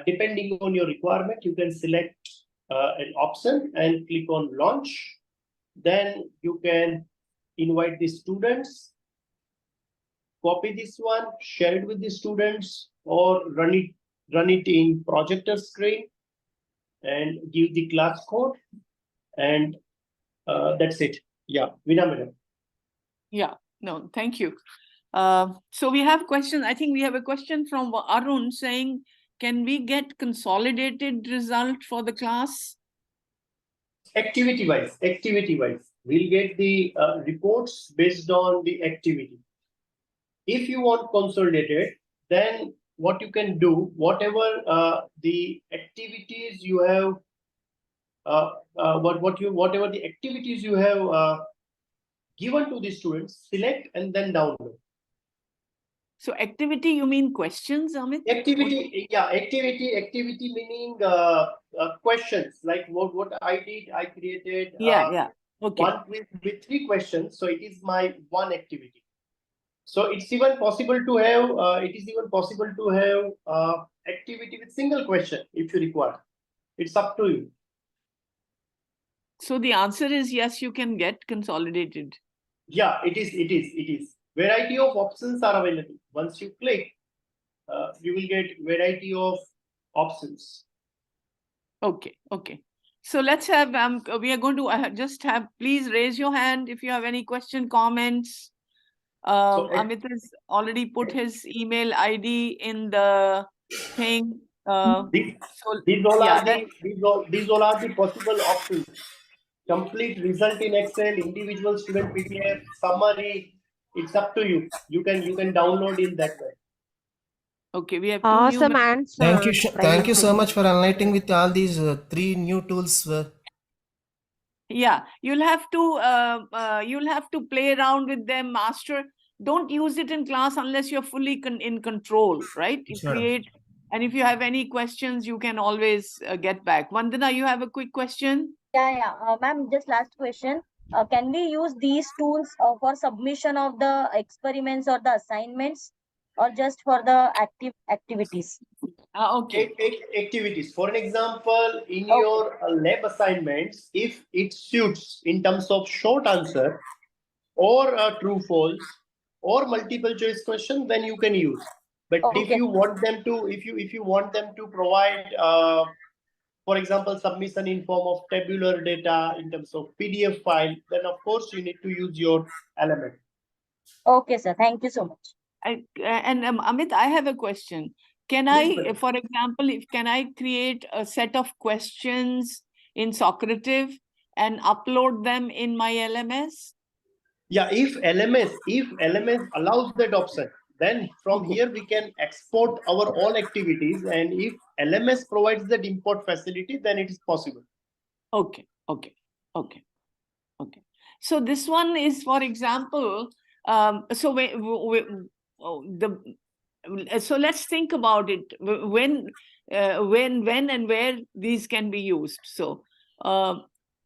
depending on your requirement, you can select an option and click on launch. Then you can invite the students, copy this one, share it with the students, or run it in projector screen and give the class code, and that's it. Yeah, Veena madam. Yeah, no, thank you. So we have questions. I think we have a question from Arun saying, can we get consolidated result for the class? Activity wise, we'll get the reports based on the activity. If you want consolidated, then what you can do, whatever the activities you have, whatever the activities you have given to the students, select and then download. So activity, you mean questions, Amit? Activity, yeah, activity meaning questions, like what I did, I created yeah. Okay. one with 3 questions, so it is my one activity. So it's even possible to have activity with single question if you require. It's up to you. So the answer is yes, you can get consolidated. Yeah, it is. Variety of options are available. Once you click, you will get variety of options. Okay. So let's have, we are going to just have, please raise your hand if you have any question, comments. Amit has already put his email ID in the thing. These all are the possible options. complete result in Excel, individual student PDF, summary. It's up to you. You can download in that way. Okay, we have two Awesome new answer. Thank you so much for enlightening with all these 3 new tools. Yeah, you'll have to play around with them, master. Don't use it in class unless you're fully in control, right? You Sure. create, and if you have any questions, you can always get back. Vandana, you have a quick question? Yeah. Ma'am, just last question. Can we use these tools for submission of the experiments or the assignments, or just for the activities? Okay. Activities. For an example, in Okay. your lab assignments, if it suits in terms of short answer or true false or multiple choice question, then you can use. But if Okay. you want them to, if you want them to provide, for example, submission in form of tabular data in terms of PDF file, then of course you need to use your element. Okay, sir. Thank you so much. Amit, I have a question. Can I, for example, can I create a set of questions in Socrative and upload them in my LMS? Yeah, if LMS allows that option, then from here we can export our all activities, and if LMS provides that import facility, then it is possible. Okay. So this one is, for example, so let's think about it. When and where these can be used. So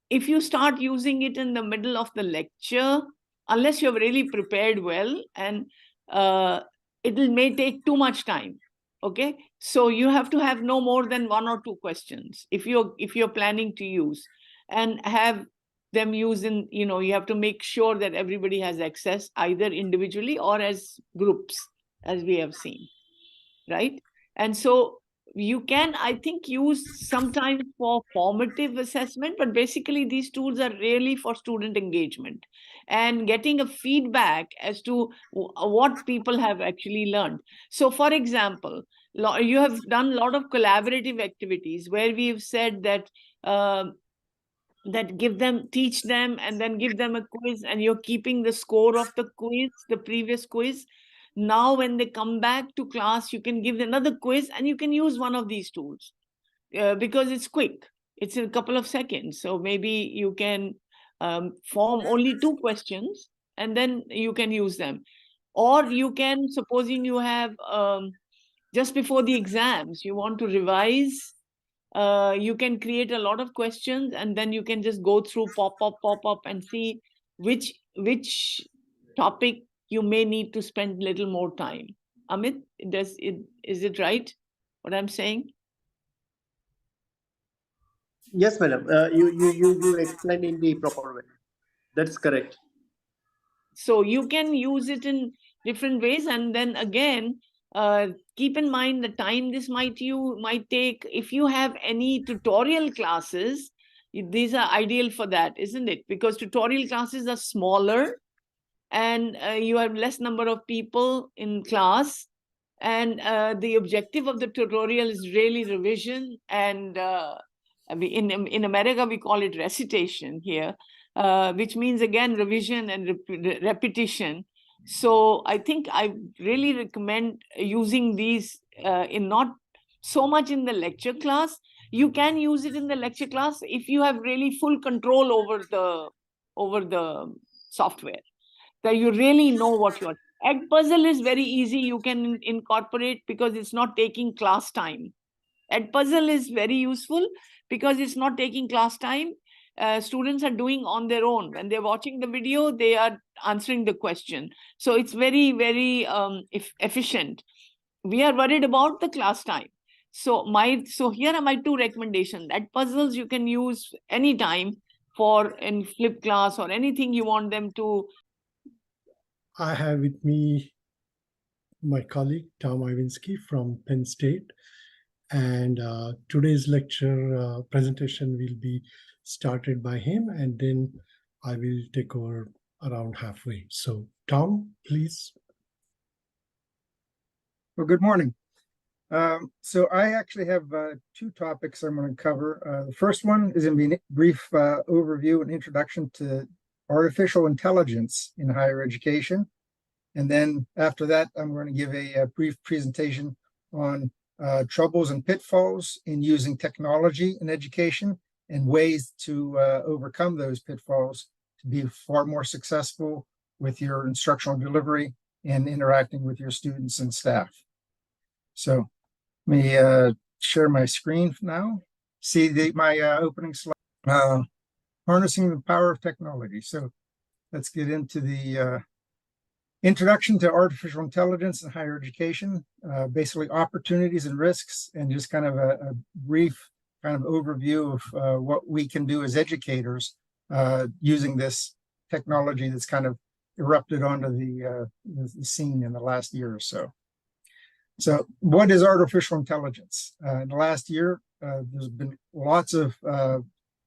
if you start using it in the middle of the lecture, unless you're really prepared well, and it may take too much time. Okay, so you have to have no more than 1 or 2 questions if you're planning to use, and have them use in, you have to make sure that everybody has access, either individually or as groups, as we have seen, right? And so you can, I think, use sometimes for formative assessment, but basically these tools are really for student engagement and getting a feedback as to what people have actually learned. So for example, you have done a lot of collaborative activities where we've said that teach them, and then give them a quiz, and you're keeping the score of the quiz, the previous quiz. Now, when they come back to class, you can give them another quiz, and you can use one of these tools because it's quick. It's in a couple of seconds. So maybe you can form only 2 questions, and then you can use them. Or you can, supposing you have just before the exams, you want to revise, you can create a lot of questions, and then you can just go through pop up and see which topic you may need to spend a little more time. Amit, is it right what I'm saying? Yes, madam. You explained in the proper way. That's correct. So you can use it in different ways, and then again, keep in mind the time this might take. If you have any tutorial classes, these are ideal for that, isn't it? Because tutorial classes are smaller, and you have less number of people in class, and the objective of the tutorial is really revision. And in America we call it recitation here, which means again revision and repetition. So I think I really recommend using these in not so much in the lecture class. You can use it in the lecture class if you have really full control over the software, that you really know what you're. Egg puzzle is very easy. You can incorporate because it's not taking class time. Egg puzzle is very useful because it's not taking class time. Students are doing on their own. When they're watching the video, they are answering the question. So it's very, very efficient. We are worried about the class time. So here are my 2 recommendations. Egg puzzles you can use anytime for in flip class or anything you want them to. I have with me my colleague Tom Iwinski from Penn State, and today's lecture presentation will be started by him, and then I will take over around halfway. So Tom, please. Well, good morning. So I actually have two topics I'm going to cover. The first one is going to be a brief overview and introduction to artificial intelligence in higher education. And then after that, I'm going to give a brief presentation on troubles and pitfalls in using technology in education and ways to overcome those pitfalls to be far more successful with your instructional delivery and interacting with your students and staff. So let me share my screen now. See my opening slide, harnessing the power of technology. So let's get into the introduction to artificial intelligence in higher education, basically opportunities and risks, and just kind of a brief kind of overview of what we can do as educators using this technology that's kind of erupted onto the scene in the last year or so. So what is artificial intelligence? In the last year, there's been lots of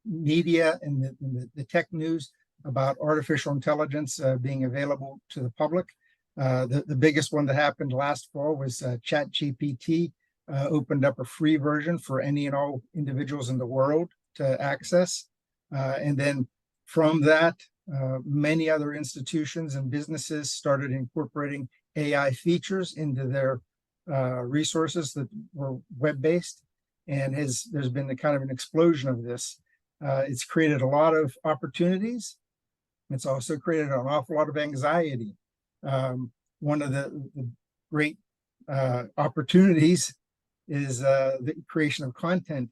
media and the tech news about artificial intelligence being available to the public. The biggest one that happened last fall was ChatGPT opened up a free version for any and all individuals in the world to access. And then from that, many other institutions and businesses started incorporating AI features into their resources that were web-based. And there's been a kind of an explosion of this. It's created a lot of opportunities. It's also created an awful lot of anxiety. One of the great opportunities is the creation of content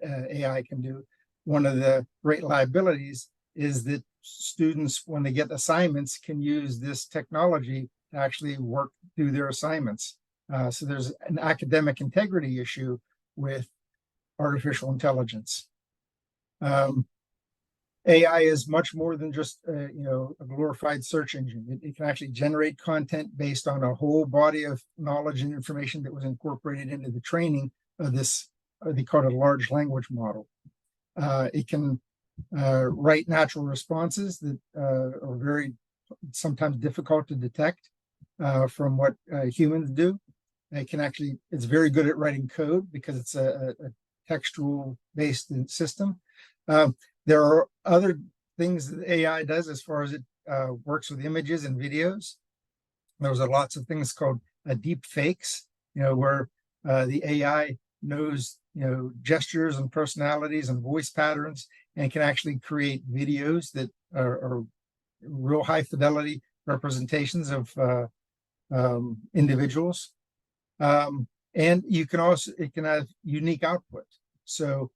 that AI can do. One of the great liabilities is that students, when they get assignments, can use this technology to actually work through their assignments. So there's an academic integrity issue with artificial intelligence. AI is much more than just a glorified search engine. It can actually generate content based on a whole body of knowledge and information that was incorporated into the training of this, they call it a large language model. It can write natural responses that are very sometimes difficult to detect from what humans do. It's very good at writing code because it's a textual based system. There are other things that AI does as far as it works with images and videos. There's lots of things called deep fakes, where the AI knows, gestures and personalities and voice patterns, and can actually create videos that are real high fidelity representations of individuals. And it can have unique output. So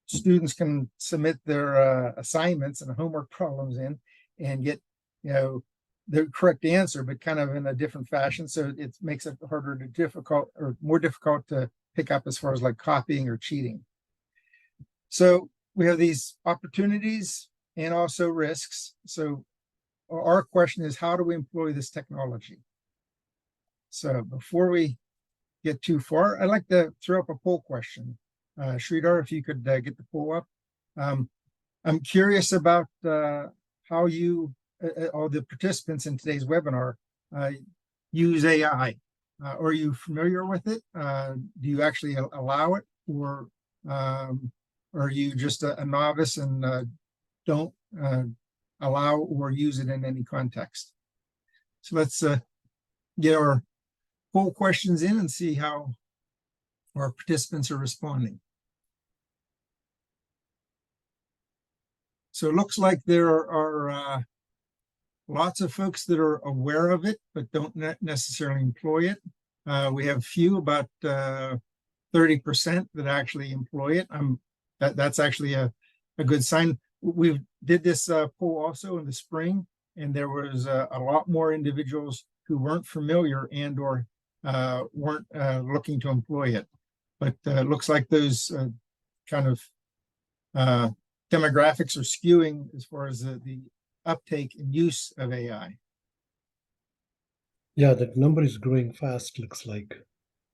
students can submit their assignments and homework problems in and get, the correct answer, but kind of in a different fashion. So it makes it more difficult to pick up as far as like copying or cheating. So we have these opportunities and also risks. So our question is, how do we employ this technology? So before we get too far, I'd like to throw up a poll question. Sridhar, if you could get the poll up. I'm curious about how you, all the participants in today's webinar, use AI. Are you familiar with it? Do you actually allow it, or are you just a novice and don't allow or use it in any context? So let's get our poll questions in and see how our participants are responding. So it looks like there are lots of folks that are aware of it, but don't necessarily employ it. We have few, about 30% that actually employ it. That's actually a good sign. We did this poll also in the spring, and there was a lot more individuals who weren't familiar and or weren't looking to employ it. But it looks like those kind of demographics are skewing as far as the uptake and use of AI. Yeah, that number is growing fast, looks like.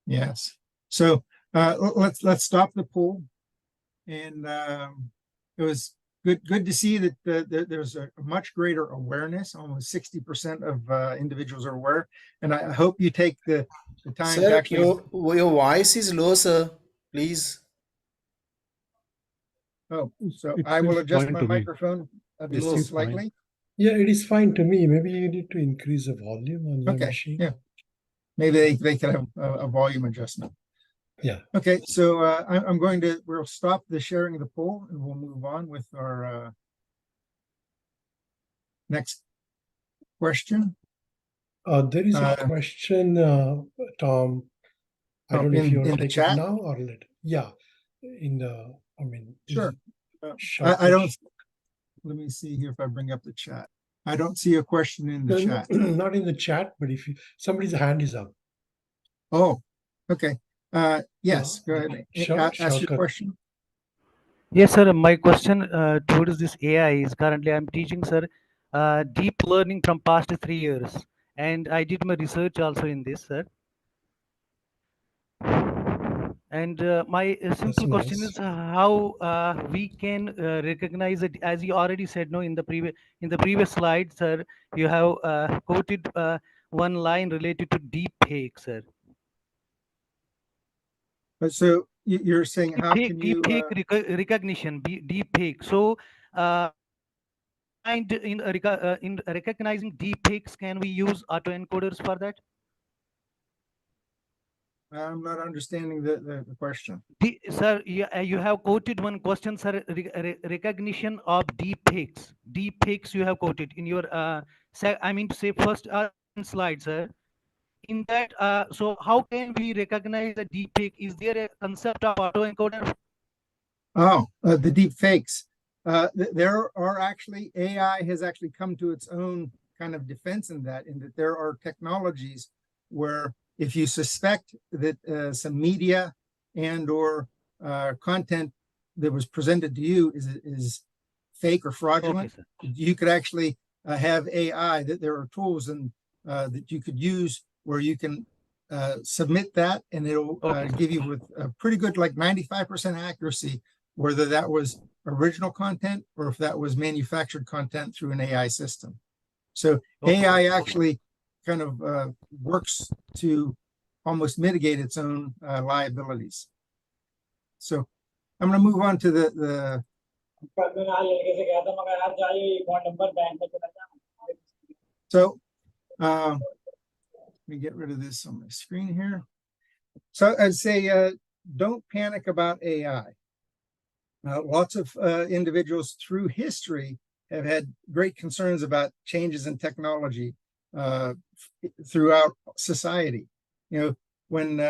Yes. So let's stop the poll. And it was good to see that there's a much greater awareness. Almost 60% of individuals are aware, and I hope you take the time to Sir, actually. your voice is low, sir. Please. Oh, so It I will seems adjust fine my to me. microphone It just seems fine. slightly. Yeah, it is fine to me. Maybe you need to increase the volume on your Okay, machine. yeah. Maybe they could have a volume adjustment. Yeah. Okay, so we'll stop the sharing of the poll and we'll move on with our next question. There is a question, Tom. I don't know if you want to take it now or later. Yeah, Sure. short I don't. Let me see here if I bring up the chat. I don't see a question in the chat. Not in the chat, but if somebody's hand is up. Oh, okay. Yes, go ahead. Ask your question. Yes, sir. My question towards this AI is currently I'm teaching, sir, deep learning from past 3 years, and I did my research also in this, sir. And my simple question is how we can recognize it, as you already said, no, in the previous slide, sir. You have quoted one line related to deep fake, sir. So you're saying how can you deep fake recognition, deep fake. So and in recognizing deep fakes, can we use autoencoders for that? I'm not understanding the question. Sir, you have quoted one question, sir, recognition of deep fakes. Deep fakes you have quoted in your, I mean to say first slide, sir. In that, so how can we recognize a deep fake? Is there a concept of autoencoder? Oh, the deep fakes. There are actually, AI has actually come to its own kind of defense in that there are technologies where if you suspect that some media and or content that was presented to you is fake or fraudulent, you could actually have AI, that there are tools and that you could use where you can submit that and it'll give you with a pretty good, like 95% accuracy, whether that was original content or if that was manufactured content through an AI system. So AI actually kind of works to almost mitigate its own liabilities. So I'm going to move on to the so let me get rid of this on my screen here. So I'd say don't panic about AI. Lots of individuals through history have had great concerns about changes in technology throughout society. You know, when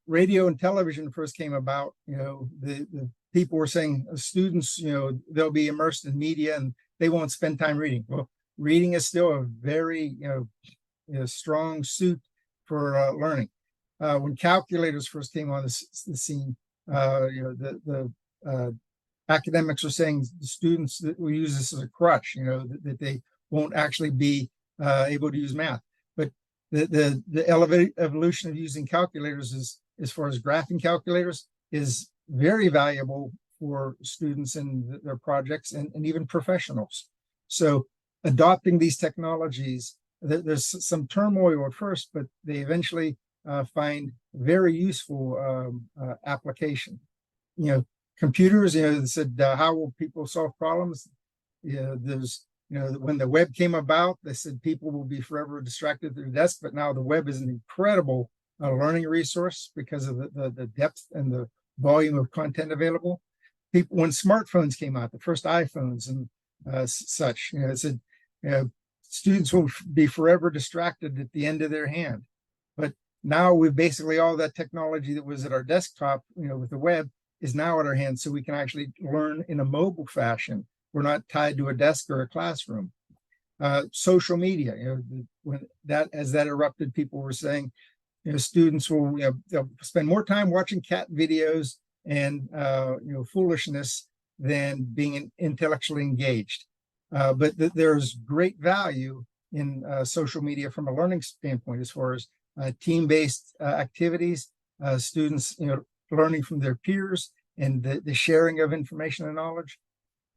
radio and television first came about, you know, the people were saying students, you know, they'll be immersed in media and they won't spend time reading. Well, reading is still a very, strong suit for learning. When calculators first came on the scene, the academics are saying the students that will use this as a crutch, that they won't actually be able to use math. But the evolution of using calculators is, as far as graphing calculators, is very valuable for students in their projects and even professionals. So adopting these technologies, there's some turmoil at first, but they eventually find very useful application. Computers, they said, how will people solve problems? There's, when the web came about, they said people will be forever distracted at their desk, but now the web is an incredible learning resource because of the depth and the volume of content available. People, when smartphones came out, the first iPhones and such, it said, students will be forever distracted at the end of their hand. But now we've basically all that technology that was at our desktop, with the web, is now at our hands, so we can actually learn in a mobile fashion. We're not tied to a desk or a classroom. Social media, when as that erupted, people were saying, students will they'll spend more time watching cat videos and foolishness than being intellectually engaged. But there's great value in social media from a learning standpoint, as far as team-based activities, students learning from their peers and the sharing of information and knowledge.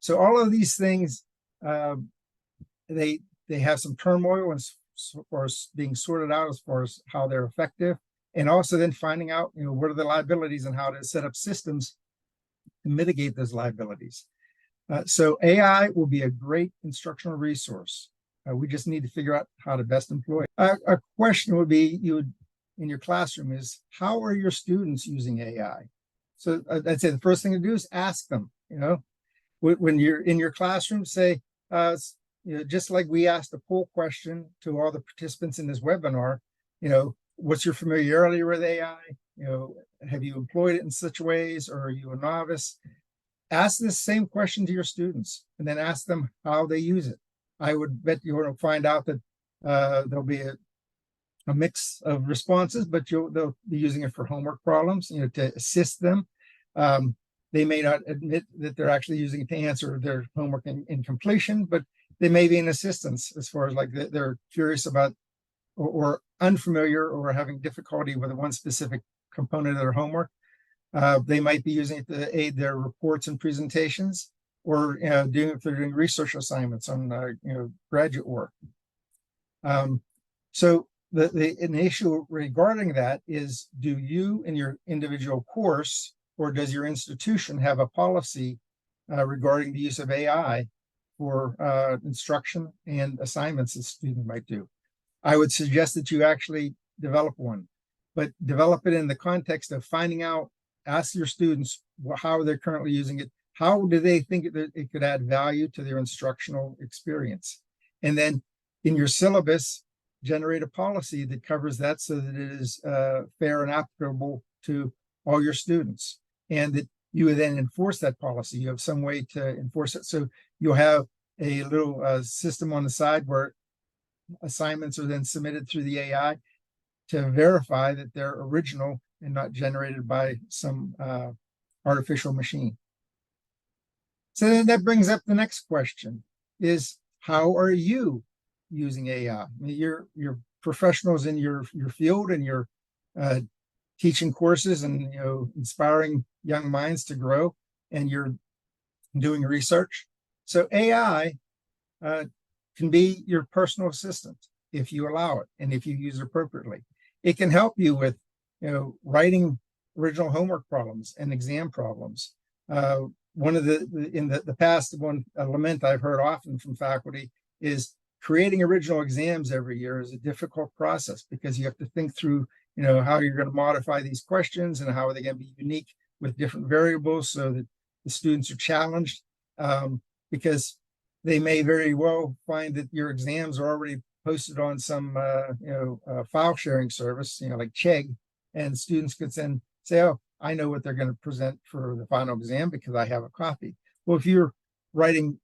So all of these things, they have some turmoil as far as being sorted out as far as how they're effective, and also then finding out, what are the liabilities and how to set up systems to mitigate those liabilities. So AI will be a great instructional resource. We just need to figure out how to best employ it. A question would be, in your classroom is, how are your students using AI? So I'd say the first thing to do is ask them, when you're in your classroom, say, just like we asked a poll question to all the participants in this webinar, what's your familiarity with AI? Have you employed it in such ways, or are you a novice? Ask this same question to your students, and then ask them how they use it. I would bet you'll find out that there'll be a mix of responses, but they'll be using it for homework problems, to assist them. They may not admit that they're actually using it to answer their homework in completion, but they may be an assistance as far as like they're curious about or unfamiliar or having difficulty with one specific component of their homework. They might be using it to aid their reports and presentations, or doing if they're doing research assignments on graduate work. So an issue regarding that is, do you in your individual course, or does your institution have a policy regarding the use of AI for instruction and assignments a student might do? I would suggest that you actually develop one, but develop it in the context of finding out, ask your students how they're currently using it. How do they think it could add value to their instructional experience? And then in your syllabus, generate a policy that covers that so that it is fair and applicable to all your students, and that you would then enforce that policy. You have some way to enforce it. So you'll have a little system on the side where assignments are then submitted through the AI to verify that they're original and not generated by some artificial machine. So then that brings up the next question is, how are you using AI? I mean, you're professionals in your field, and you're teaching courses and inspiring young minds to grow, and you're doing research. So AI can be your personal assistant if you allow it and if you use it appropriately. It can help you with writing original homework problems and exam problems. One of in the past, a lament I've heard often from faculty is creating original exams every year is a difficult process, because you have to think through how you're going to modify these questions and how are they going to be unique with different variables so that the students are challenged, because they may very well find that your exams are already posted on some file sharing service, like Chegg, and students could then say, oh, I know what they're going to present for the final exam because I have a copy. Well, if you're writing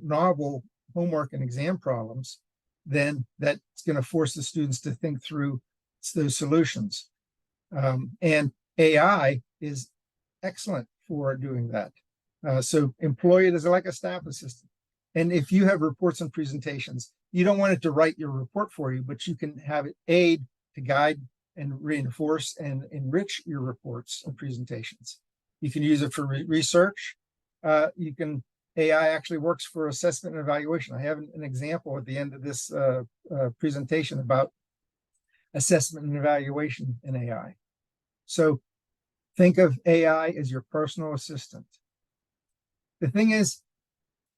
novel homework and exam problems, then that's going to force the students to think through those solutions. And AI is excellent for doing that. So employ it as like a staff assistant. And if you have reports and presentations, you don't want it to write your report for you, but you can have it aid to guide and reinforce and enrich your reports and presentations. You can use it for research. AI actually works for assessment and evaluation. I have an example at the end of this presentation about assessment and evaluation in AI. So think of AI as your personal assistant. The thing is,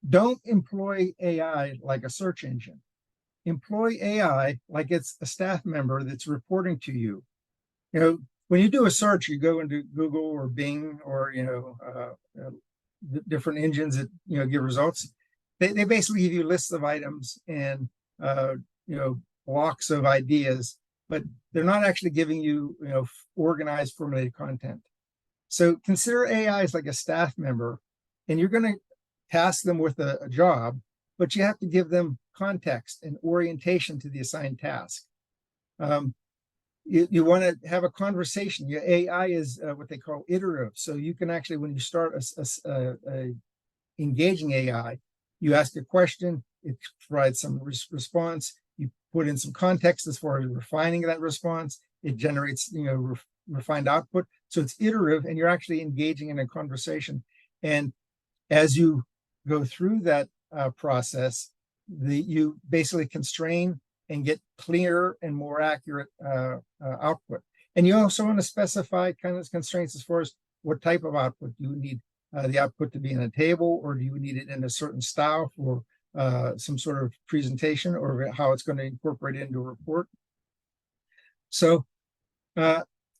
don't employ AI like a search engine. Employ AI like it's a staff member that's reporting to you. When you do a search, you go into Google or Bing or different engines that give results. They basically give you lists of items and blocks of ideas, but they're not actually giving you organized, formulated content. So consider AI as like a staff member, and you're going to task them with a job, but you have to give them context and orientation to the assigned task. You want to have a conversation. Your AI is what they call iterative. So you can actually, when you start engaging AI, you ask a question, it provides some response, you put in some context as far as refining that response, it generates refined output. So it's iterative, and you're actually engaging in a conversation. And as you go through that process, you basically constrain and get clearer and more accurate output. And you also want to specify kind of constraints as far as what type of output. Do you need the output to be in a table, or do you need it in a certain style for some sort of presentation, or how it's going to incorporate into a report? So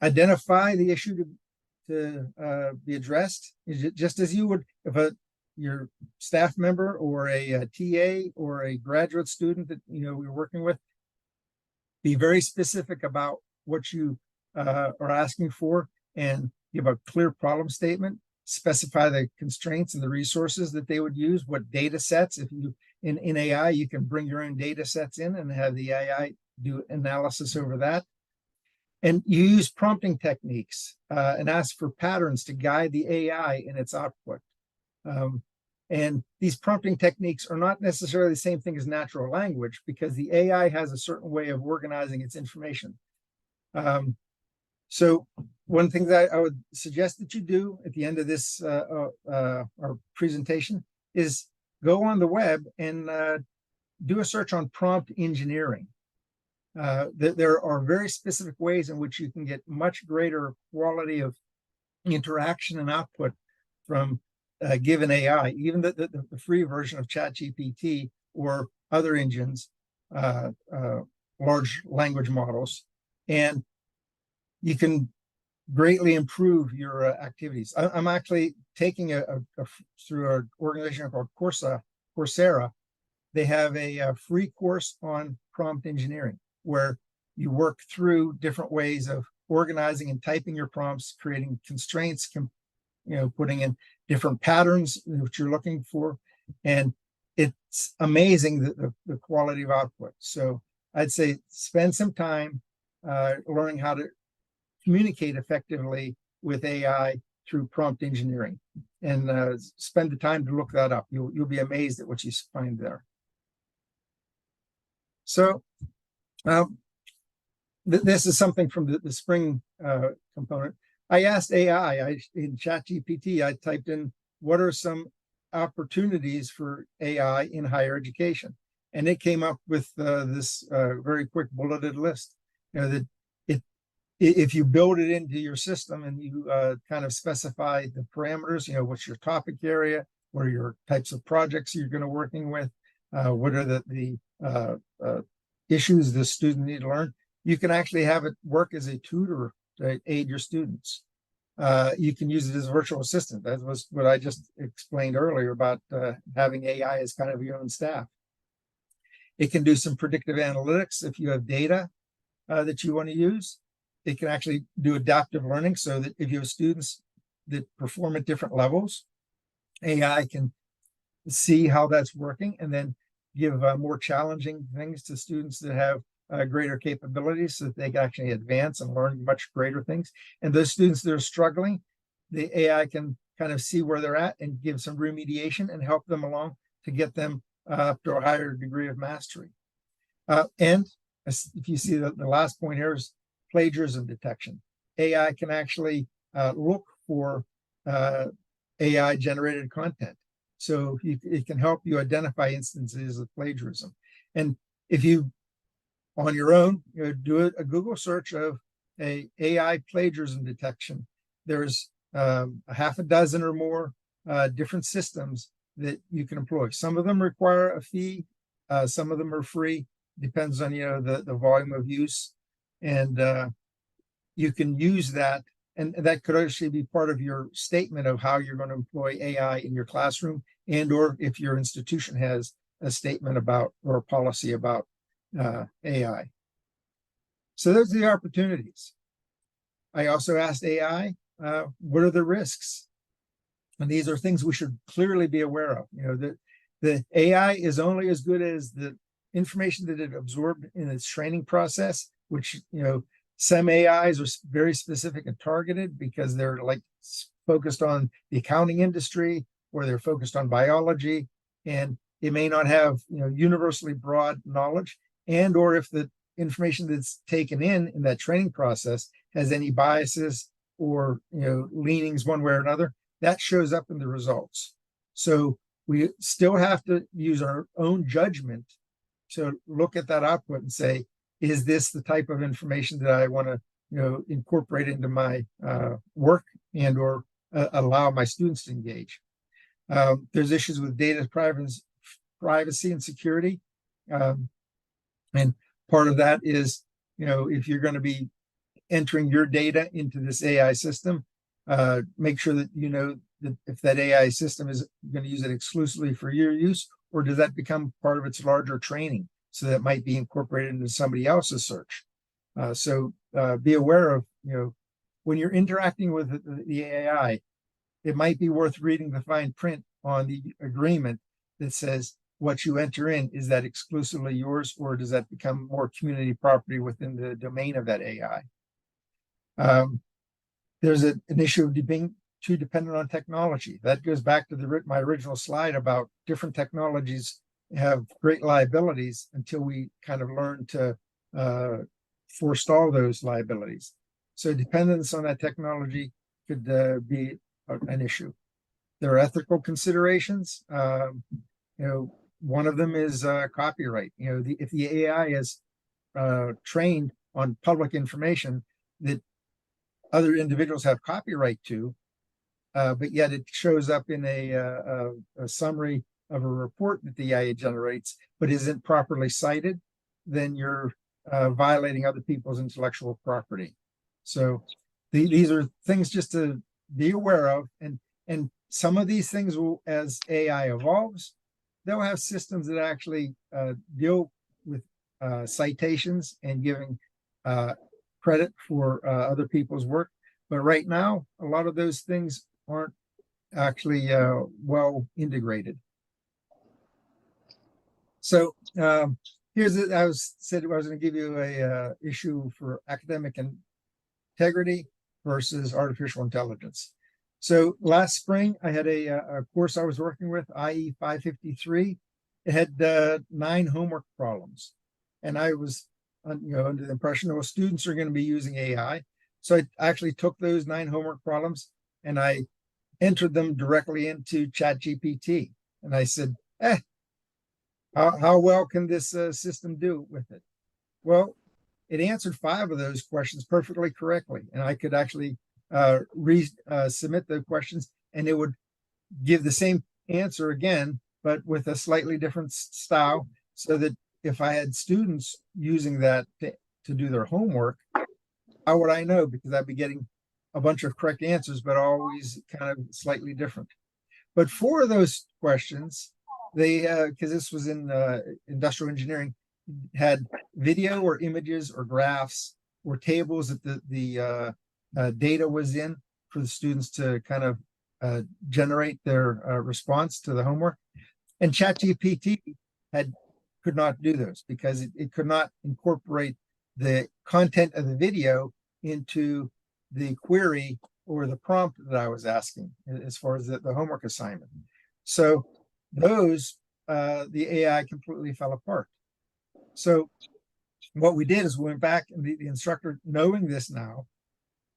identify the issue to be addressed, just as you would if your staff member or a TA or a graduate student that you're working with. Be very specific about what you are asking for, and give a clear problem statement. Specify the constraints and the resources that they would use, what data sets. If you in AI, you can bring your own data sets in and have the AI do analysis over that. And you use prompting techniques and ask for patterns to guide the AI in its output. And these prompting techniques are not necessarily the same thing as natural language, because the AI has a certain way of organizing its information. So one thing that I would suggest that you do at the end of this our presentation is go on the web and do a search on prompt engineering. There are very specific ways in which you can get much greater quality of interaction and output from given AI, even the free version of ChatGPT or other engines, large language models, and you can greatly improve your activities. I'm actually taking through an organization called Coursera. They have a free course on prompt engineering, where you work through different ways of organizing and typing your prompts, creating constraints, putting in different patterns which you're looking for, and it's amazing the quality of output. So I'd say spend some time learning how to communicate effectively with AI through prompt engineering, and spend the time to look that up. You'll be amazed at what you find there. So this is something from the spring component. I asked AI in ChatGPT, I typed in, what are some opportunities for AI in higher education? And it came up with this very quick bulleted list. That if you build it into your system and you kind of specify the parameters, what's your topic area, what are your types of projects you're going to working with, what are the issues the student need to learn, you can actually have it work as a tutor to aid your students. You can use it as a virtual assistant. That was what I just explained earlier about having AI as kind of your own staff. It can do some predictive analytics if you have data that you want to use. It can actually do adaptive learning, so that if you have students that perform at different levels, AI can see how that's working and then give more challenging things to students that have greater capabilities, so that they can actually advance and learn much greater things. And those students that are struggling, the AI can kind of see where they're at and give some remediation and help them along to get them up to a higher degree of mastery. And if you see the last point here is plagiarism detection. AI can actually look for AI generated content. So it can help you identify instances of plagiarism. And if you, on your own, do a Google search of a AI plagiarism detection, there's a half a dozen or more different systems that you can employ. Some of them require a fee, some of them are free, depends on the volume of use, and you can use that, and that could actually be part of your statement of how you're going to employ AI in your classroom, and or if your institution has a statement about or a policy about AI. So those are the opportunities. I also asked AI, what are the risks? And these are things we should clearly be aware of. The AI is only as good as the information that it absorbed in its training process, which, some AIs are very specific and targeted because they're like focused on the accounting industry, or they're focused on biology, and it may not have, universally broad knowledge, and or if the information that's taken in that training process has any biases or, leanings one way or another, that shows up in the results. So we still have to use our own judgment to look at that output and say, is this the type of information that I want to incorporate into my work and or allow my students to engage? There's issues with data privacy and security. And part of that is, if you're going to be entering your data into this AI system, make sure that you know that if that AI system is going to use it exclusively for your use, or does that become part of its larger training so that it might be incorporated into somebody else's search. So be aware of, when you're interacting with the AI, it might be worth reading the fine print on the agreement that says what you enter in, is that exclusively yours, or does that become more community property within the domain of that AI? There's an issue of being too dependent on technology. That goes back to my original slide about different technologies have great liabilities until we kind of learn to forestall those liabilities. So dependence on that technology could be an issue. There are ethical considerations. One of them is copyright. If the AI is trained on public information that other individuals have copyright to, but yet it shows up in a summary of a report that the AI generates, but isn't properly cited, then you're violating other people's intellectual property. So these are things just to be aware of. And some of these things will, as AI evolves, they'll have systems that actually deal with citations and giving credit for other people's work. But right now, a lot of those things aren't actually well integrated. So here's I was going to give you a issue for academic integrity versus artificial intelligence. So last spring, I had a course I was working with, IE 553. It had 9 homework problems, and I was under the impression that students are going to be using AI. So I actually took those 9 homework problems and I entered them directly into ChatGPT, and I said, how well can this system do with it? Well, it answered 5 of those questions perfectly correctly, and I could actually submit the questions, and it would give the same answer again, but with a slightly different style, so that if I had students using that to do their homework, how would I know? Because I'd be getting a bunch of correct answers, but always kind of slightly different. But 4 of those questions, they because this was in industrial engineering, had video or images or graphs or tables that the data was in for the students to kind of generate their response to the homework. And ChatGPT could not do those because it could not incorporate the content of the video into the query or the prompt that I was asking as far as the homework assignment. So those, the AI completely fell apart. So what we did is we went back, and the instructor, knowing this now,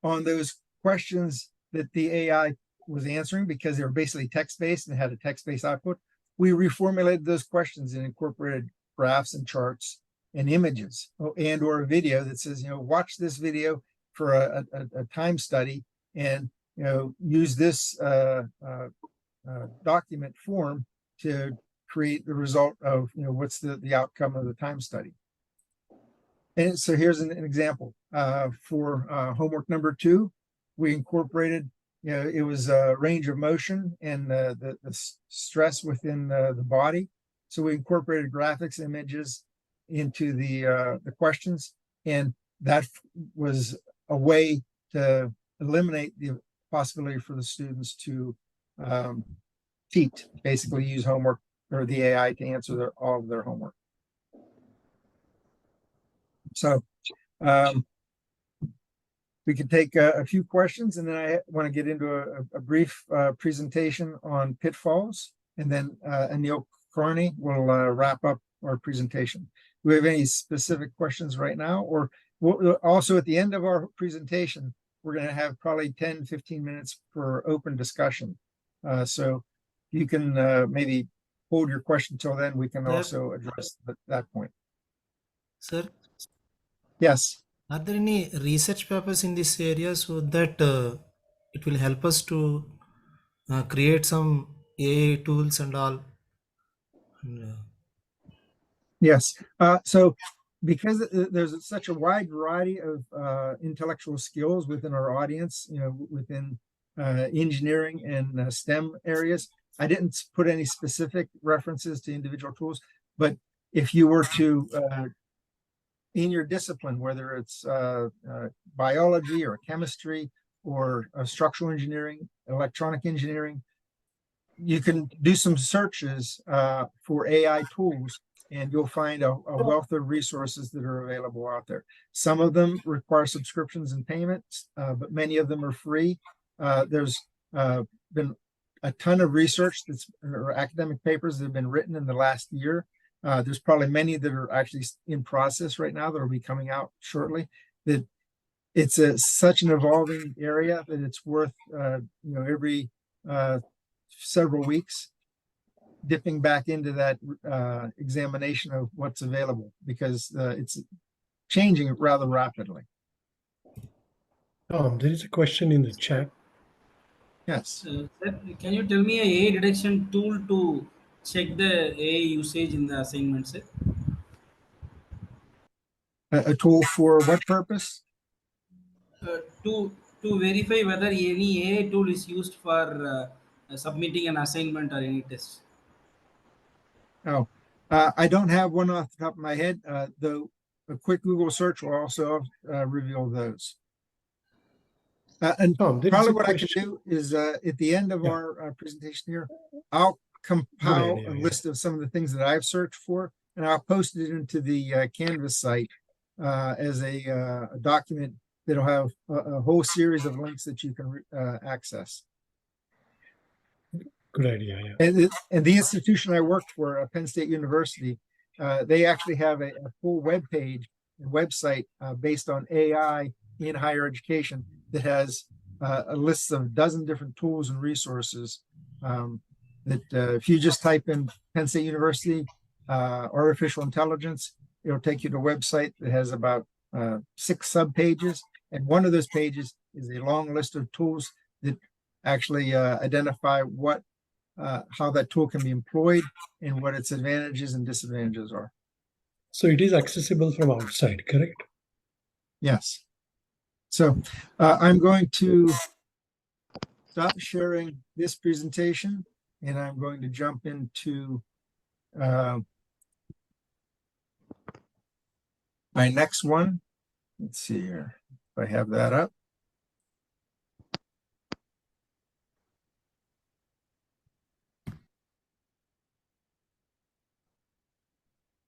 on those questions that the AI was answering, because they were basically text-based and had a text-based output, we reformulated those questions and incorporated graphs and charts and images and or a video that says, watch this video for a time study, and use this document form to create the result of what's the outcome of the time study. And so here's an example for homework number 2. We incorporated, it was a range of motion and the stress within the body. So we incorporated graphics, images into the questions, and that was a way to eliminate the possibility for the students to cheat, basically use homework or the AI to answer all of their homework. So we can take a few questions, and then I want to get into a brief presentation on pitfalls, and then Anil Karni will wrap up our presentation. Do we have any specific questions right now? Or also at the end of our presentation, we're going to have probably 10-15 minutes for open discussion. So you can maybe hold your question till then, we can Sir. also address that point. Sir, Yes. are there any research papers in this area so that it will help us to create some AI tools and all? Yes. So because there's such a wide variety of intellectual skills within our audience, within engineering and STEM areas, I didn't put any specific references to individual tools, but if you were to, in your discipline, whether it's biology or chemistry or structural engineering, electronic engineering, you can do some searches for AI tools, and you'll find a wealth of resources that are available out there. Some of them require subscriptions and payments, but many of them are free. There's been a ton of research or academic papers that have been written in the last year. There's probably many that are actually in process right now that will be coming out shortly. That it's such an evolving area that it's worth every several weeks dipping back into that examination of what's available, because it's changing rather rapidly. There is a question in the chat. Yes. Sir, can you tell me a AI detection tool to check the AI usage in the assignment, sir? A tool for what purpose? To verify whether any AI tool is used for submitting an assignment or any test. Oh, I don't have one off the top of my head. Though a quick Google search will also reveal those. And probably what I can do is at the end of our presentation here, I'll compile a list of some of the things that I've searched for, and I'll post it into the Canvas site as a document that'll have a whole series of links that you can access. Good idea. Yeah. And the institution I worked for, Penn State University, they actually have a full web page and website based on AI in higher education that has a list of a dozen different tools and resources that if you just type in Penn State University artificial intelligence, it'll take you to a website that has about 6 sub-pages. And one of those pages is a long list of tools that actually identify how that tool can be employed and what its advantages and disadvantages are. So it is accessible from outside, correct? Yes. So I'm going to stop sharing this presentation, and I'm going to jump into my next one. Let's see here if I have that up.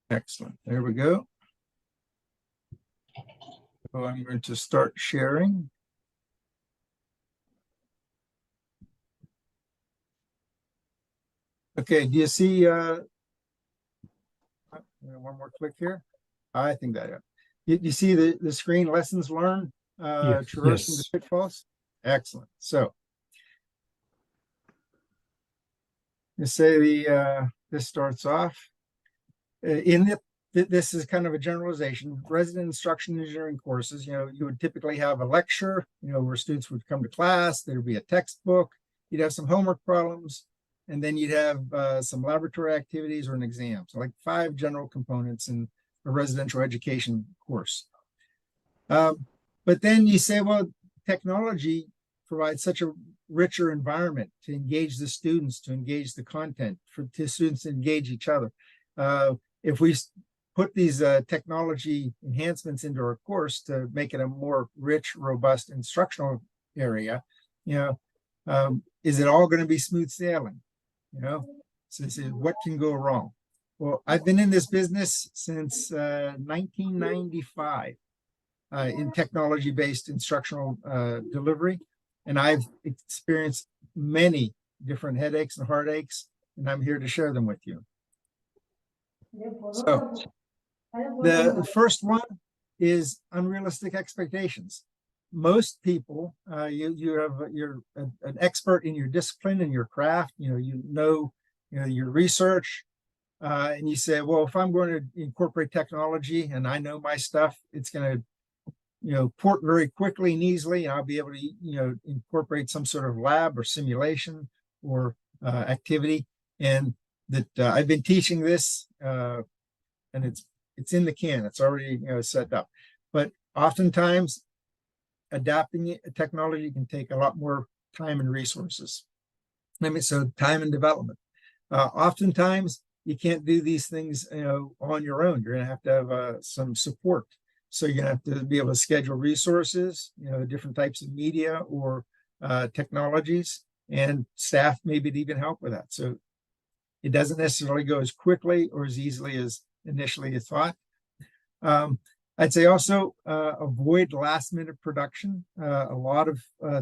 Excellent. There we go. So I'm going to start sharing. Okay, do you see one more click here? I think that you see the screen lessons learned, traversing the pitfalls? Excellent. So let's say this starts off this is kind of a generalization. Resident instruction engineering courses, you would typically have a lecture, where students would come to class. There would be a textbook. You'd have some homework problems, and then you'd have some laboratory activities or an exam. So like 5 general components in a residential education course. But then you say, well, technology provides such a richer environment to engage the students, to engage the content, for students to engage each other. If we put these technology enhancements into our course to make it a more rich, robust instructional area, is it all going to be smooth sailing? So what can go wrong? Well, I've been in this business since 1995 in technology-based instructional delivery, and I've experienced many different headaches and heartaches, and I'm here to share them with you. So the first one is unrealistic expectations. most people, you're an expert in your discipline and your craft. You know your research, and you say, well, if I'm going to incorporate technology and I know my stuff, it's going to port very quickly and easily, and I'll be able to incorporate some sort of lab or simulation or activity. And that I've been teaching this, and it's in the can. It's already set up. But oftentimes, adapting technology can take a lot more time and resources. So time and development. Oftentimes, you can't do these things on your own. You're going to have some support. So you're going to have to be able to schedule resources, different types of media or technologies, and staff maybe to even help with that. So it doesn't necessarily go as quickly or as easily as initially thought. I'd say also avoid last minute production. A lot of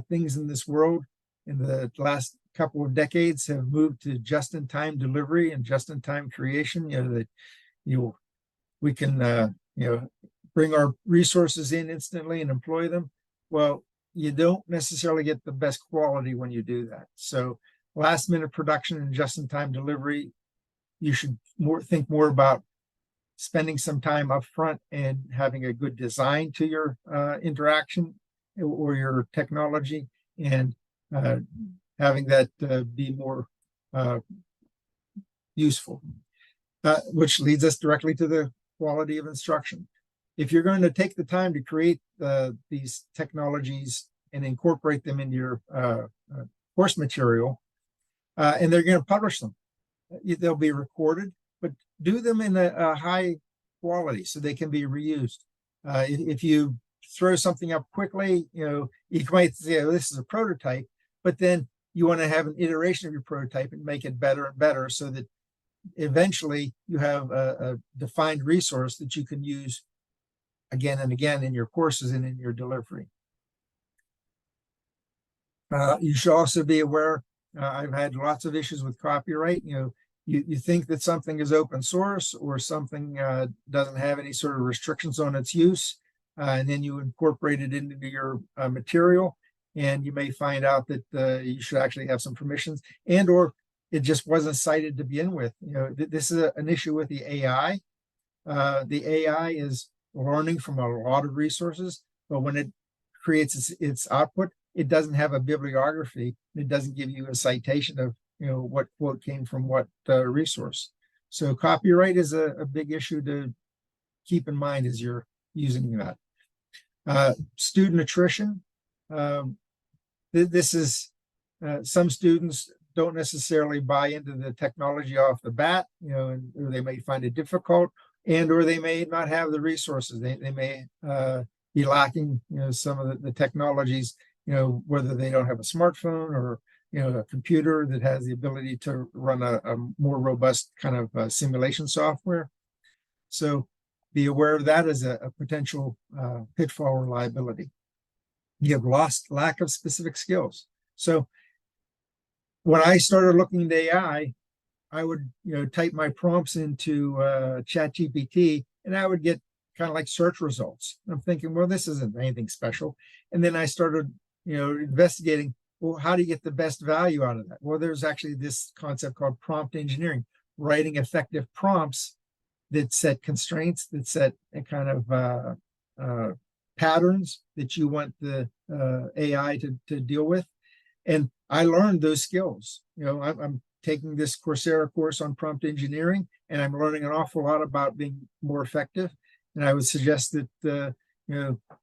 things in this world in the last couple of decades have moved to just-in-time delivery and just-in-time creation. We can bring our resources in instantly and employ them. Well, you don't necessarily get the best quality when you do that. So last minute production and just-in-time delivery, you should think more about spending some time up front and having a good design to your interaction or your technology, and having that be more useful, which leads us directly to the quality of instruction. If you're going to take the time to create these technologies and incorporate them in your course material, and they're going to publish them, they'll be recorded, but do them in a high quality so they can be reused. If you throw something up quickly, you might say, oh, this is a prototype, but then you want to have an iteration of your prototype and make it better and better so that eventually you have a defined resource that you can use again and again in your courses and in your delivery. You should also be aware, I've had lots of issues with copyright. You think that something is open source or something doesn't have any sort of restrictions on its use, and then you incorporate it into your material, and you may find out that you should actually have some permissions, and or it just wasn't cited to begin with. This is an issue with the AI. The AI is learning from a lot of resources, but when it creates its output, it doesn't have a bibliography. It doesn't give you a citation of what quote came from what resource. So copyright is a big issue to keep in mind as you're using that. Student attrition. This is some students don't necessarily buy into the technology off the bat, or they may find it difficult, or they may not have the resources. They may be lacking, some of the technologies, whether they don't have a smartphone or a computer that has the ability to run a more robust kind of simulation software. So be aware of that as a potential pitfall or liability. You have lack of specific skills. So when I started looking at AI, I would type my prompts into ChatGPT, and I would get kind of like search results. I'm thinking, well, this isn't anything special. And then I started investigating, well, how do you get the best value out of that? Well, there's actually this concept called prompt engineering, writing effective prompts that set constraints, that set a kind of patterns that you want the AI to deal with. And I learned those skills. I'm taking this Coursera course on prompt engineering, and I'm learning an awful lot about being more effective. And I would suggest that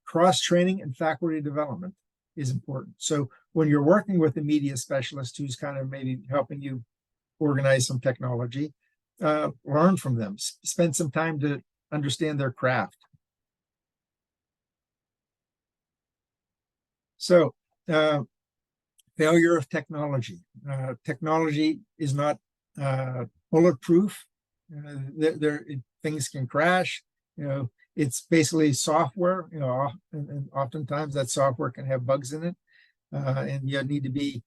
cross-training and faculty development is important. So when you're working with a media specialist who's kind of maybe helping you organize some technology, learn from them, spend some time to understand their craft. So failure of technology. Technology is not bulletproof. Things can crash. It's basically software, and oftentimes that software can have bugs in it. And you need to be,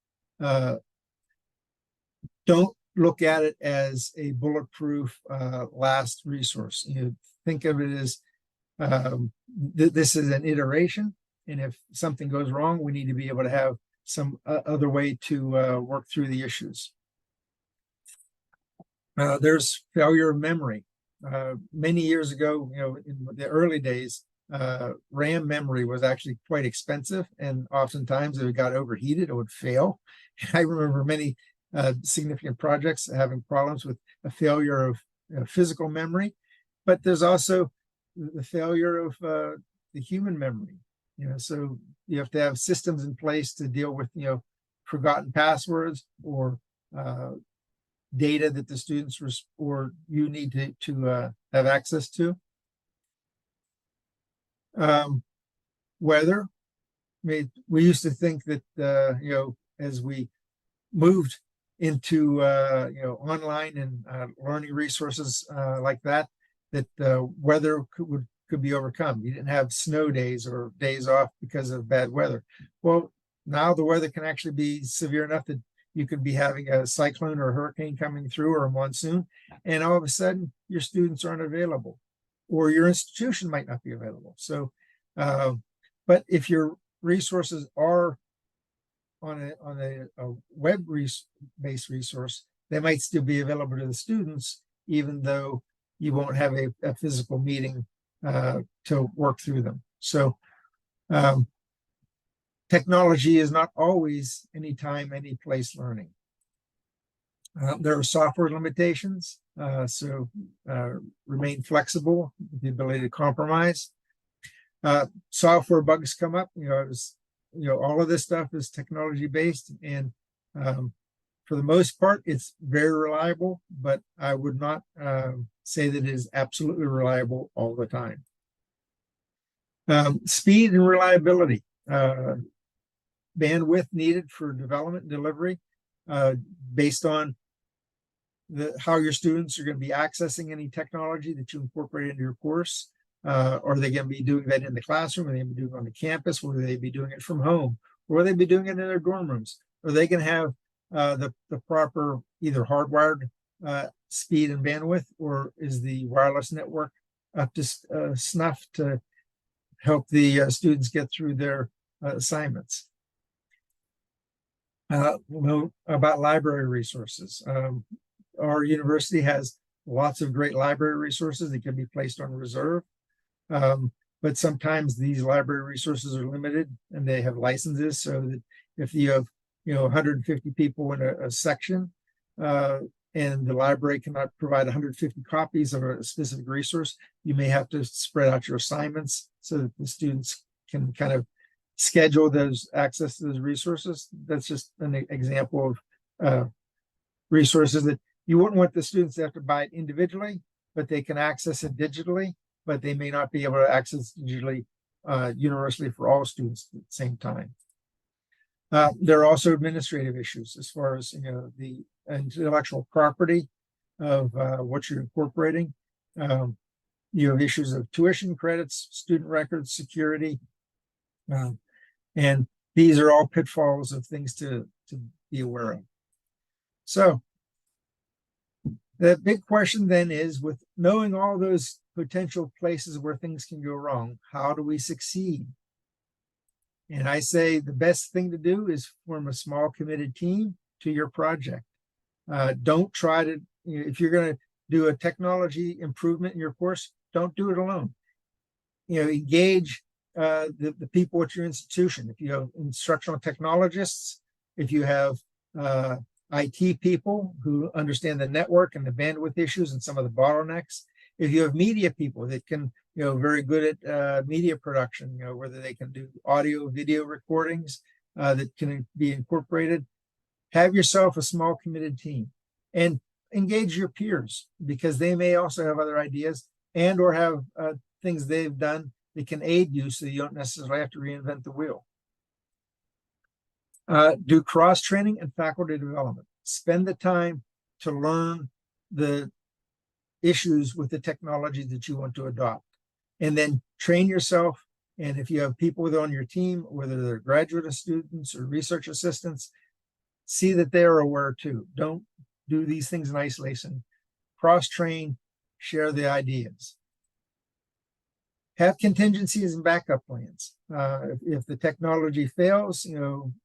don't look at it as a bulletproof last resource. Think of it as this is an iteration. And if something goes wrong, we need to be able to have some other way to work through the issues. There's failure of memory. Many years ago, in the early days, RAM memory was actually quite expensive, and oftentimes if it got overheated, it would fail. I remember many significant projects having problems with a failure of physical memory, but there's also the failure of the human memory. So you have to have systems in place to deal with forgotten passwords or data that the students or you need to have access to. Weather. We used to think that as we moved into online and learning resources like that weather could be overcome. You didn't have snow days or days off because of bad weather. Well, now the weather can actually be severe enough that you could be having a cyclone or a hurricane coming through or a monsoon, and all of a sudden your students aren't available, or your institution might not be available. So, but if your resources are on a web-based resource, they might still be available to the students, even though you won't have a physical meeting to work through them. So technology is not always anytime, any place learning. There are software limitations, so remain flexible, the ability to compromise. Software bugs come up, all of this stuff is technology based, and for the most part, it's very reliable, but I would not say that it is absolutely reliable all the time. Speed and reliability. Bandwidth needed for development and delivery based on how your students are going to be accessing any technology that you incorporate into your course. Are they going to be doing that in the classroom? Are they going to be doing it on the campus? Will they be doing it from home? Or will they be doing it in their dorm rooms? Are they going to have the proper either hardwired speed and bandwidth, or is the wireless network up to snuff to help the students get through their assignments? About library resources. Our university has lots of great library resources that can be placed on reserve. But sometimes these library resources are limited and they have licenses, so that if you have 150 people in a section and the library cannot provide 150 copies of a specific resource, you may have to spread out your assignments so that the students can kind of schedule those access to those resources. That's just an example of resources that you wouldn't want the students to have to buy it individually, but they can access it digitally, but they may not be able to access digitally universally for all students at the same time. There are also administrative issues as far as the intellectual property of what you're incorporating. You have issues of tuition credits, student records, security, and these are all pitfalls of things to be aware of. So the big question then is, with knowing all those potential places where things can go wrong, how do we succeed? And I say the best thing to do is form a small committed team to your project. Don't try to, if you're going to do a technology improvement in your course, don't do it alone. Engage the people at your institution. If you have instructional technologists, if you have IT people who understand the network and the bandwidth issues and some of the bottlenecks, if you have media people that can, very good at media production, whether they can do audio, video recordings that can be incorporated, have yourself a small committed team and engage your peers, because they may also have other ideas and or have things they've done that can aid you, so you don't necessarily have to reinvent the wheel. Do cross-training and faculty development. Spend the time to learn the issues with the technology that you want to adopt, and then train yourself. And if you have people on your team, whether they're graduate students or research assistants, see that they're aware too. Don't do these things in isolation. Cross-train, share the ideas. have contingencies and backup plans. If the technology fails,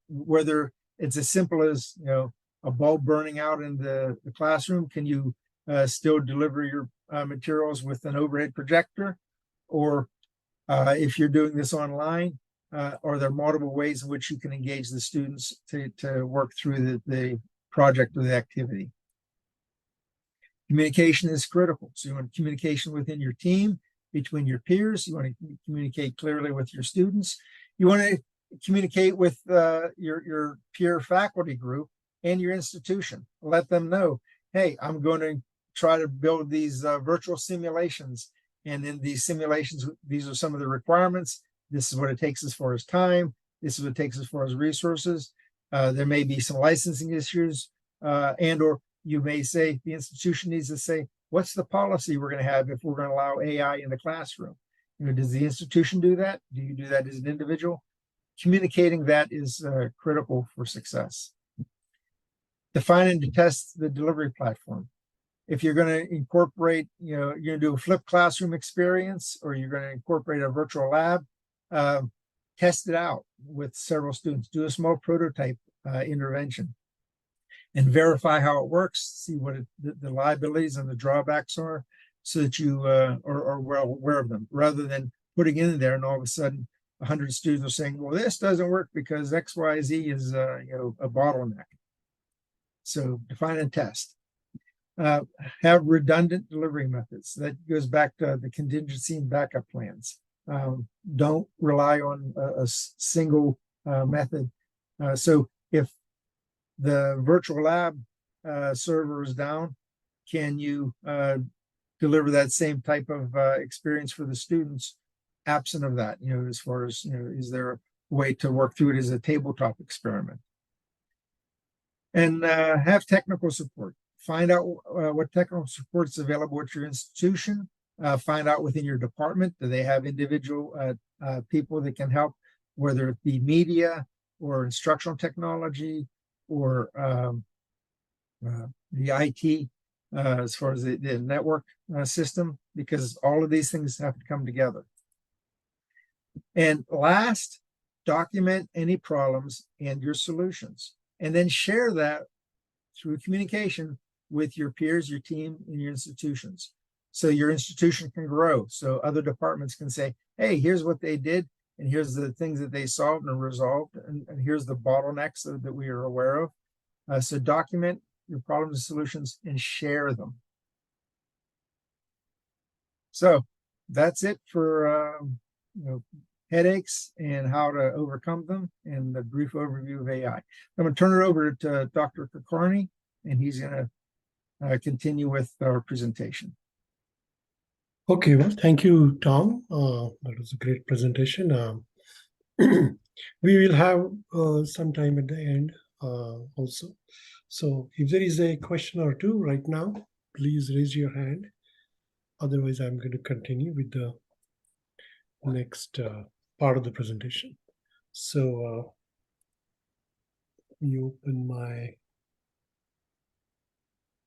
whether it's as simple as, a bulb burning out in the classroom, can you still deliver your materials with an overhead projector? Or if you're doing this online, are there multiple ways in which you can engage the students to work through the project or the activity? Communication is critical. So you want communication within your team, between your peers. You want to communicate clearly with your students. You want to communicate with your peer faculty group and your institution. Let them know, hey, I'm going to try to build these virtual simulations. And in these simulations, these are some of the requirements. This is what it takes as far as time. This is what it takes as far as resources. There may be some licensing issues, and or you may say the institution needs to say, what's the policy we're going to have if we're going to allow AI in the classroom? Does the institution do that? Do you do that as an individual? Communicating that is critical for success. Define and test the delivery platform. If you're going to incorporate, you're going to do a flipped classroom experience, or you're going to incorporate a virtual lab, test it out with several students. Do a small prototype intervention and verify how it works, see what the liabilities and the drawbacks are, so that you are well aware of them, rather than putting it in there and all of a sudden 100 students are saying, well, this doesn't work because XYZ is a bottleneck. So define and test. Have redundant delivery methods. That goes back to the contingency and backup plans. Don't rely on a single method. So if the virtual lab server is down, can you deliver that same type of experience for the students absent of that? As far as, is there a way to work through it as a tabletop experiment? And have technical support. Find out what technical support is available at your institution. Find out within your department, do they have individual people that can help, whether it be media or instructional technology or the IT, as far as the network system, because all of these things have to come together. And last, document any problems and your solutions, and then share that through communication with your peers, your team, and your institutions. So your institution can grow. So other departments can say, hey, here's what they did, and here's the things that they solved and resolved, and here's the bottlenecks that we are aware of. So document your problems and solutions and share them. So that's it for headaches and how to overcome them, and the brief overview of AI. I'm going to turn it over to Dr. Kulkarni, and he's going to continue with our presentation. Okay, well, thank you, Tom. That was a great presentation. We will have some time at the end also. So if there is a question or two right now, please raise your hand. Otherwise, I'm going to continue with the next part of the presentation. So let me open my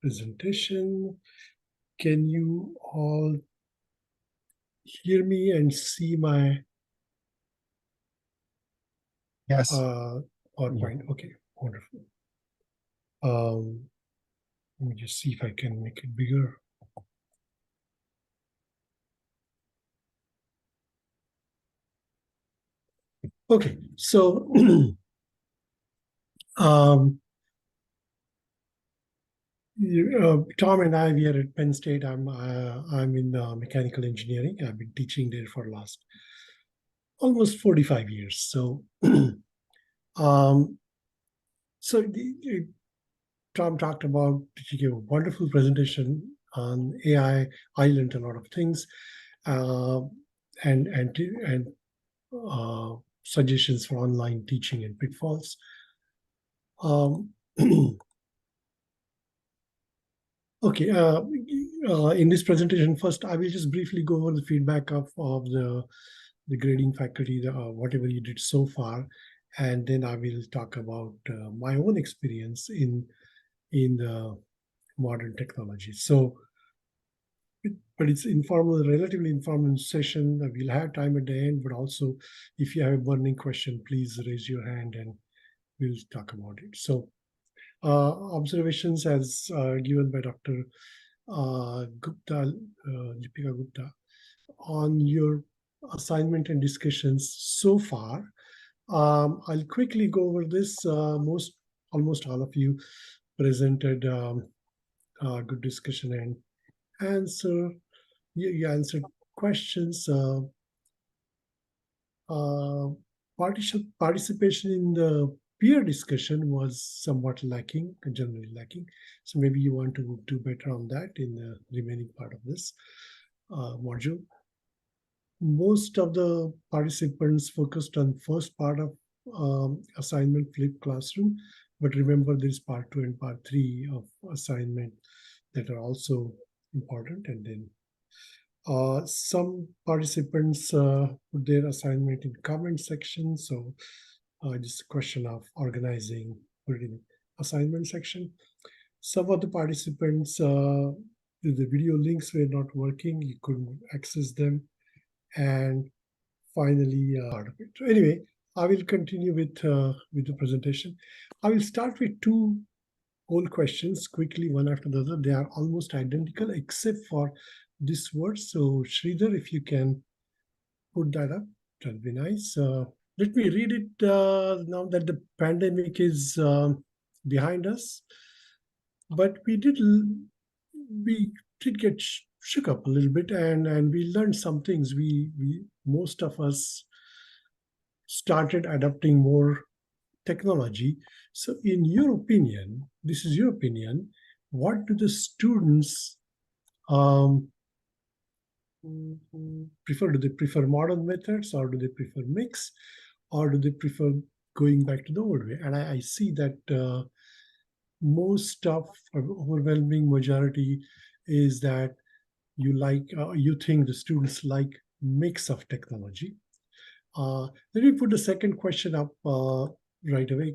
presentation. Can you all hear me and see my PowerPoint? Okay, wonderful. Let me just see if I can make it bigger. Okay, so Tom and I, we are at Penn State. I'm in mechanical engineering. I've been teaching there for the last almost 45 years. So, Tom talked about teaching a wonderful presentation on AI. I learned a lot of things, and suggestions for online teaching and pitfalls. Okay, in this presentation, first I will just briefly go over the feedback of the grading faculty, whatever you did so far, and then I will talk about my own experience in the modern technology. So but it's informal, relatively informal session. We'll have time at the end, but also if you have a burning question, please raise your hand and we'll talk about it. So observations as given by Dr. Gupta, Deepika Gupta, on your assignment and discussions so far. I'll quickly go over this. Almost all of you presented good discussion and answer. You answered questions. Participation in the peer discussion was somewhat lacking, generally lacking. So maybe you want to do better on that in the remaining part of this module. Most of the participants focused on first part of assignment flipped classroom, but remember there's part 2 and part 3 of assignment that are also important. And then some participants put their assignment in comment section. So just a question of organizing, put it in assignment section. Some of the participants, the video links were not working. You couldn't access them. And finally, part of it. So anyway, I will continue with the presentation. I will start with two whole questions quickly, one after the other. They are almost identical except for this word. So Sridhar, if you can put that up, that'll be nice. Let me read it now that the pandemic is behind us. But we did get shook up a little bit, and we learned some things. We most of us started adopting more technology. So in your opinion, this is your opinion, what do the students prefer? Do they prefer modern methods, or do they prefer mix, or do they prefer going back to the old way? And I see that most of overwhelming majority is that you think the students like mix of technology. Let me put the second question up right away.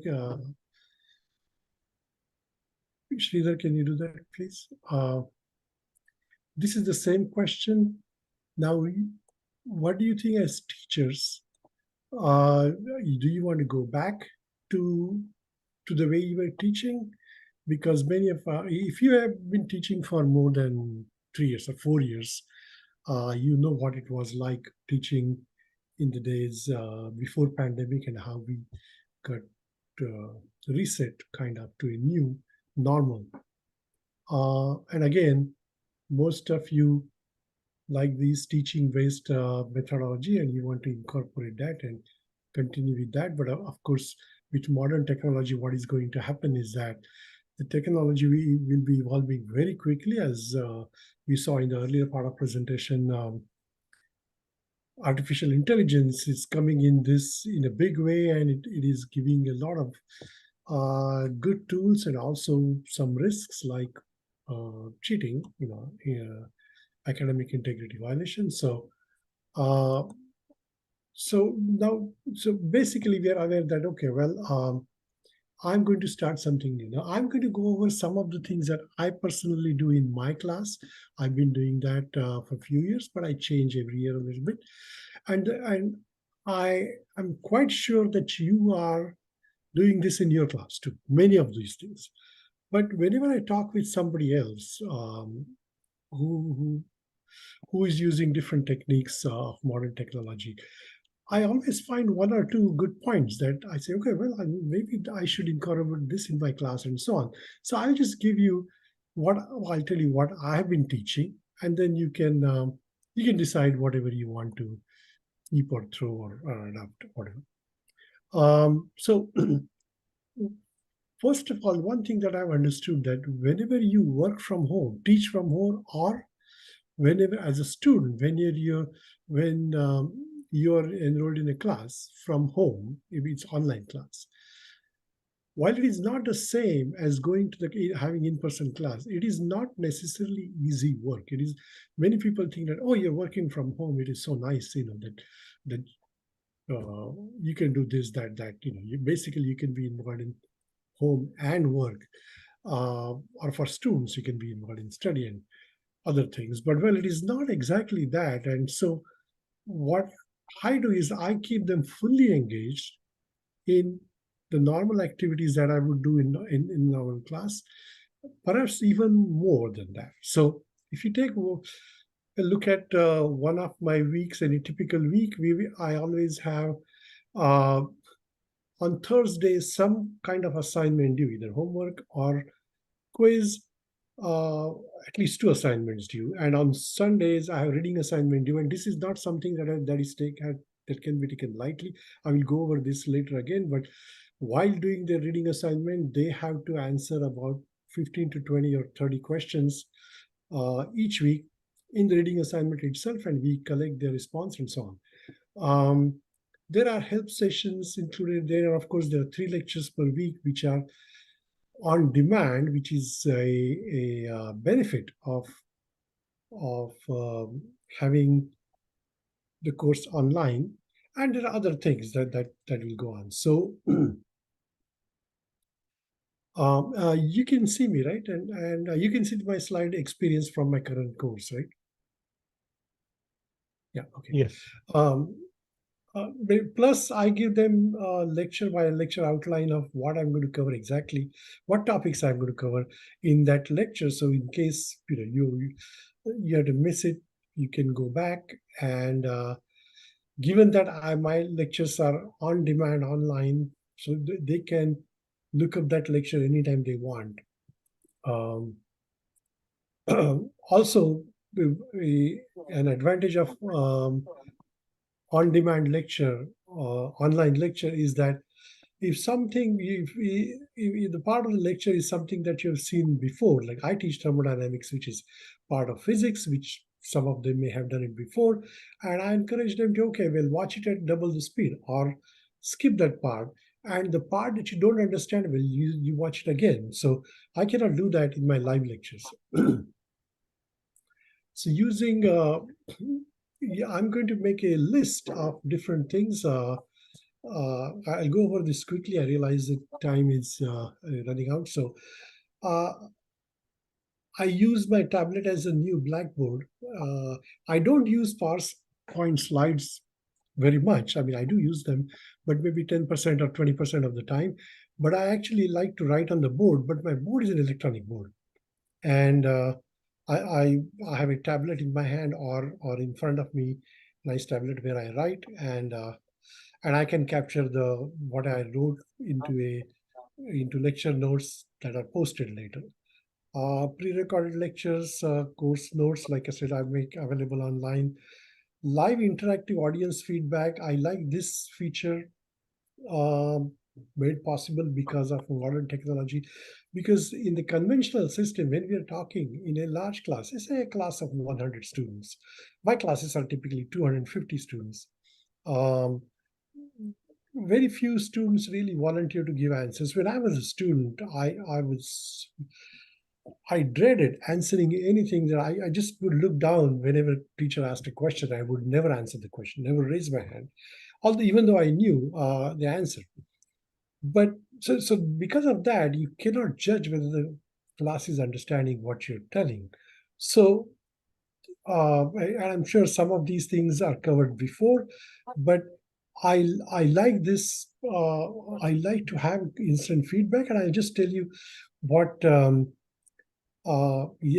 Sridhar, can you do that, please? This is the same question. Now, what do you think as teachers? Do you want to go back to the way you were teaching? Because many of if you have been teaching for more than 3 years or 4 years, you know what it was like teaching in the days before pandemic and how we got reset kind of to a new normal. And again, most of you like these teaching-based methodology, and you want to incorporate that and continue with that. But of course, with modern technology, what is going to happen is that the technology will be evolving very quickly, as we saw in the earlier part of presentation. Artificial intelligence is coming in a big way, and it is giving a lot of good tools and also some risks like cheating, academic integrity violation. So basically we are aware that, okay, well, I'm going to start something new. Now, I'm going to go over some of the things that I personally do in my class. I've been doing that for a few years, but I change every year a little bit. And I am quite sure that you are doing this in your class too, many of these things. But whenever I talk with somebody else who is using different techniques of modern technology, I always find one or two good points that I say, okay, well, maybe I should incorporate this in my class and so on. So I'll just give you I'll tell you what I have been teaching, and then you can decide whatever you want to keep or throw or adapt, whatever. So first of all, one thing that I've understood that whenever you work from home, teach from home, or whenever as a student, when you're enrolled in a class from home, if it's online class, while it is not the same as going to having in-person class, it is not necessarily easy work. It is, many people think that, oh, you're working from home, it is so nice, that you can do this, that, you can be involved in home and work. Or for students, you can be involved in studying. other things. But well, it is not exactly that. And so what I do is I keep them fully engaged in the normal activities that I would do in our class, perhaps even more than that. So if you take a look at one of my weeks, any typical week, I always have uh, on Thursdays some kind of assignment due, either homework or quiz, at least 2 assignments due. And on Sundays, I have reading assignment due. And this is not something that can be taken lightly. I will go over this later again. But while doing the reading assignment, they have to answer about 15 to 20 or 30 questions each week in the reading assignment itself, and we collect their response and so on. There are help sessions included there. Of course, there are 3 lectures per week, which are on demand, which is a benefit of having the course online. And there are other things that will go on. So you can see me, right? And you can see my slide experience from my current course, right? Yeah, okay. Yes. Plus, I give them lecture by lecture outline of what I'm going to cover exactly, what topics I'm going to cover in that lecture. So in case you have to miss it, you can go back. And given that my lectures are on demand online, so they can look up that lecture anytime they want. Also, an advantage of on-demand lecture, online lecture, is that if the part of the lecture is something that you've seen before, like I teach thermodynamics, which is part of physics, which some of them may have done it before, and I encourage them to, okay, well, watch it at double the speed or skip that part. And the part that you don't understand, well, you watch it again. So I cannot do that in my live lectures. So using, yeah, I'm going to make a list of different things. I'll go over this quickly. I realize that time is running out. So I use my tablet as a new blackboard. I don't use PowerPoint slides very much. I mean, I do use them, but maybe 10% or 20% of the time. But I actually like to write on the board, but my board is an electronic board. And I have a tablet in my hand or in front of me, nice tablet where I write, and I can capture what I wrote into lecture notes that are posted later. Pre-recorded lectures, course notes, like I said, I make available online. Live interactive audience feedback. I like this feature made possible because of modern technology. Because in the conventional system, when we are talking in a large class, let's say a class of 100 students, my classes are typically 250 students. Very few students really volunteer to give answers. When I was a student, I dreaded answering anything that I just would look down whenever a teacher asked a question. I would never answer the question, never raise my hand, even though I knew the answer. But so because of that, you cannot judge whether the class is understanding what you're telling. So, and I'm sure some of these things are covered before, but I like this. I like to have instant feedback, and I'll just tell you what a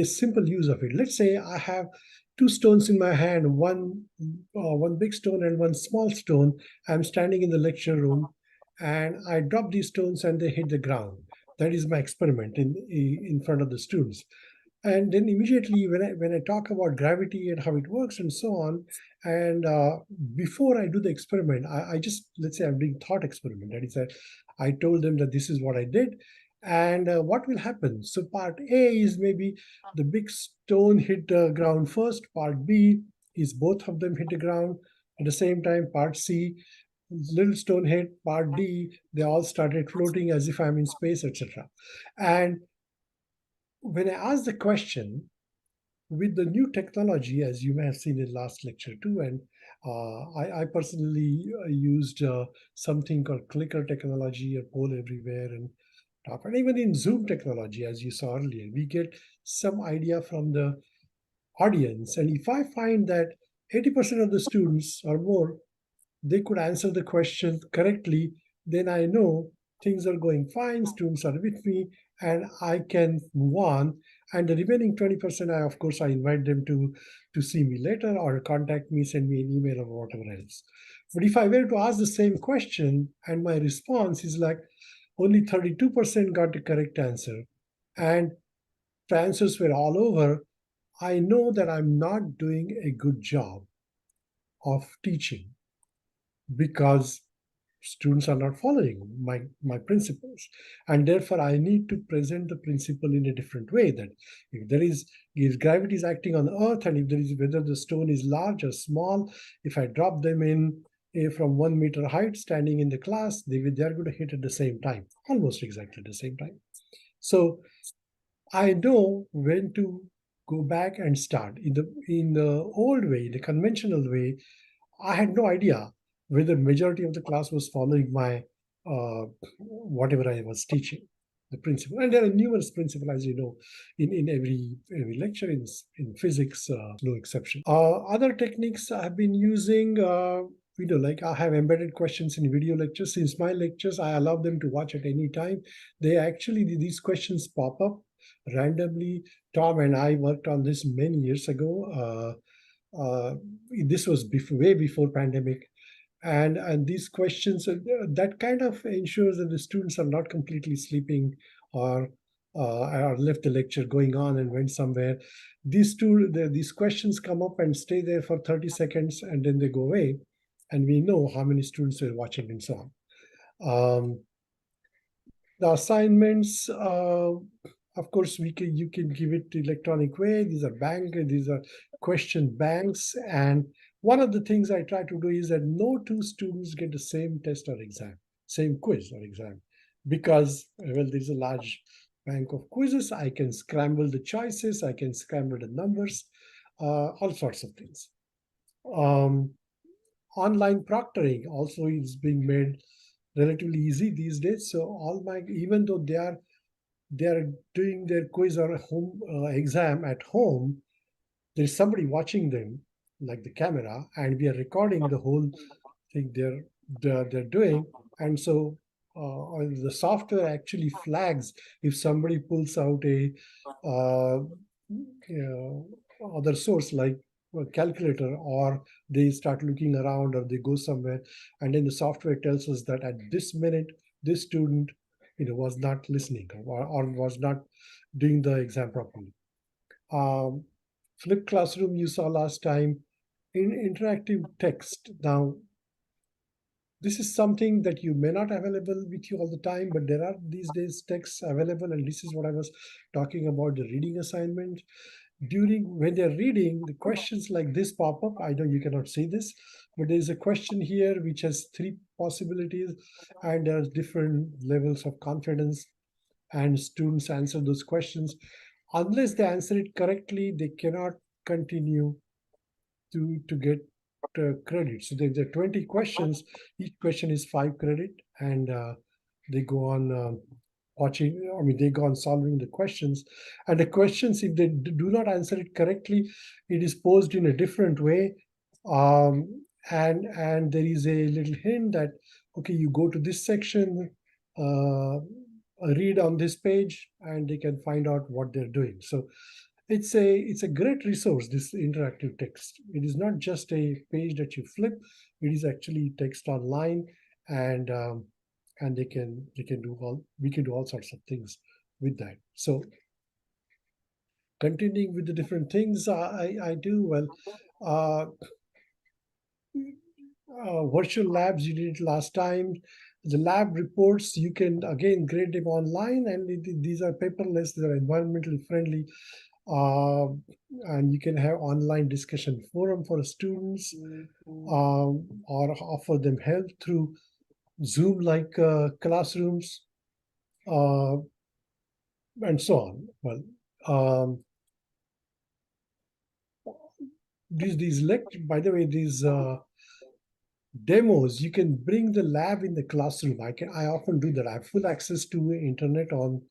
simple use of it. Let's say I have 2 stones in my hand, one big stone and one small stone. I'm standing in the lecture room, and I drop these stones and they hit the ground. That is my experiment in front of the students. And then immediately when I talk about gravity and how it works and so on, and before I do the experiment, I just, let's say I'm doing thought experiment. That is that I told them that this is what I did, and what will happen. So part A is maybe the big stone hit the ground first. Part B is both of them hit the ground at the same time. Part C, little stone hit. Part D, they all started floating as if I'm in space, etc. And when I asked the question, with the new technology, as you may have seen in last lecture too, and I personally used something called clicker technology or poll everywhere and talk, and even in Zoom technology, as you saw earlier, we get some idea from the audience, and if I find that 80% of the students or more, they could answer the question correctly, then I know things are going fine, students are with me, and I can move on. And the remaining 20%, of course, I invite them to see me later or contact me, send me an email or whatever else. But if I were to ask the same question and my response is like only 32% got the correct answer, and the answers were all over, I know that I'm not doing a good job of teaching because students are not following my principles, and therefore I need to present the principle in a different way, that if gravity is acting on the earth, and if there is, whether the stone is large or small, if I drop them in from 1 meter height standing in the class, they are going to hit at the same time, almost exactly the same time. So I know when to go back and start. In the old way, the conventional way, I had no idea whether majority of the class was following my whatever I was teaching, the principle. And there are numerous principles, as you know, in every lecture in physics, no exception. Other techniques I've been using, like I have embedded questions in video lectures. Since my lectures, I allow them to watch at any time. These questions pop up randomly. Tom and I worked on this many years ago. This was way before pandemic, and these questions that kind of ensures that the students are not completely sleeping or left the lecture going on and went somewhere. These questions come up and stay there for 30 seconds and then they go away, and we know how many students were watching and so on. The assignments, of course, you can give it electronic way. These are question banks. And one of the things I try to do is that no two students get the same test or exam, same quiz or exam, because there's a large bank of quizzes. I can scramble the choices, I can scramble the numbers, all sorts of things. Online proctoring also is being made relatively easy these days. So even though they are doing their quiz or home exam at home, there's somebody watching them, like the camera, and we are recording the whole thing they're doing. And so the software actually flags if somebody pulls out a other source like a calculator, or they start looking around, or they go somewhere, and then the software tells us that at this minute this student was not listening or was not doing the exam properly. Flipped classroom you saw last time. In interactive text, now this is something that you may not available with you all the time, but there are these days texts available, and this is what I was talking about, the reading assignment. When they're reading, the questions like this pop up. I know you cannot see this, but there's a question here which has 3 possibilities, and there's different levels of confidence, and students answer those questions. Unless they answer it correctly, they cannot continue to get credit. So there are 20 questions. Each question is 5 credit, and they go on they go on solving the questions. And the questions, if they do not answer it correctly, it is posed in a different way. And there is a little hint that, okay, you go to this section, read on this page, and they can find out what they're doing. So it's a great resource, this interactive text. It is not just a page that you flip, it is actually text online, and we can do all sorts of things with that. So continuing with the different things I do, virtual labs you did it last time. The lab reports, you can again grade them online, and these are paperless, they are environmentally friendly. And you can have online discussion forum for students, or offer them help through Zoom-like classrooms, and so on. By the way, these demos, you can bring the lab in the classroom. I often do that. I have full access to internet on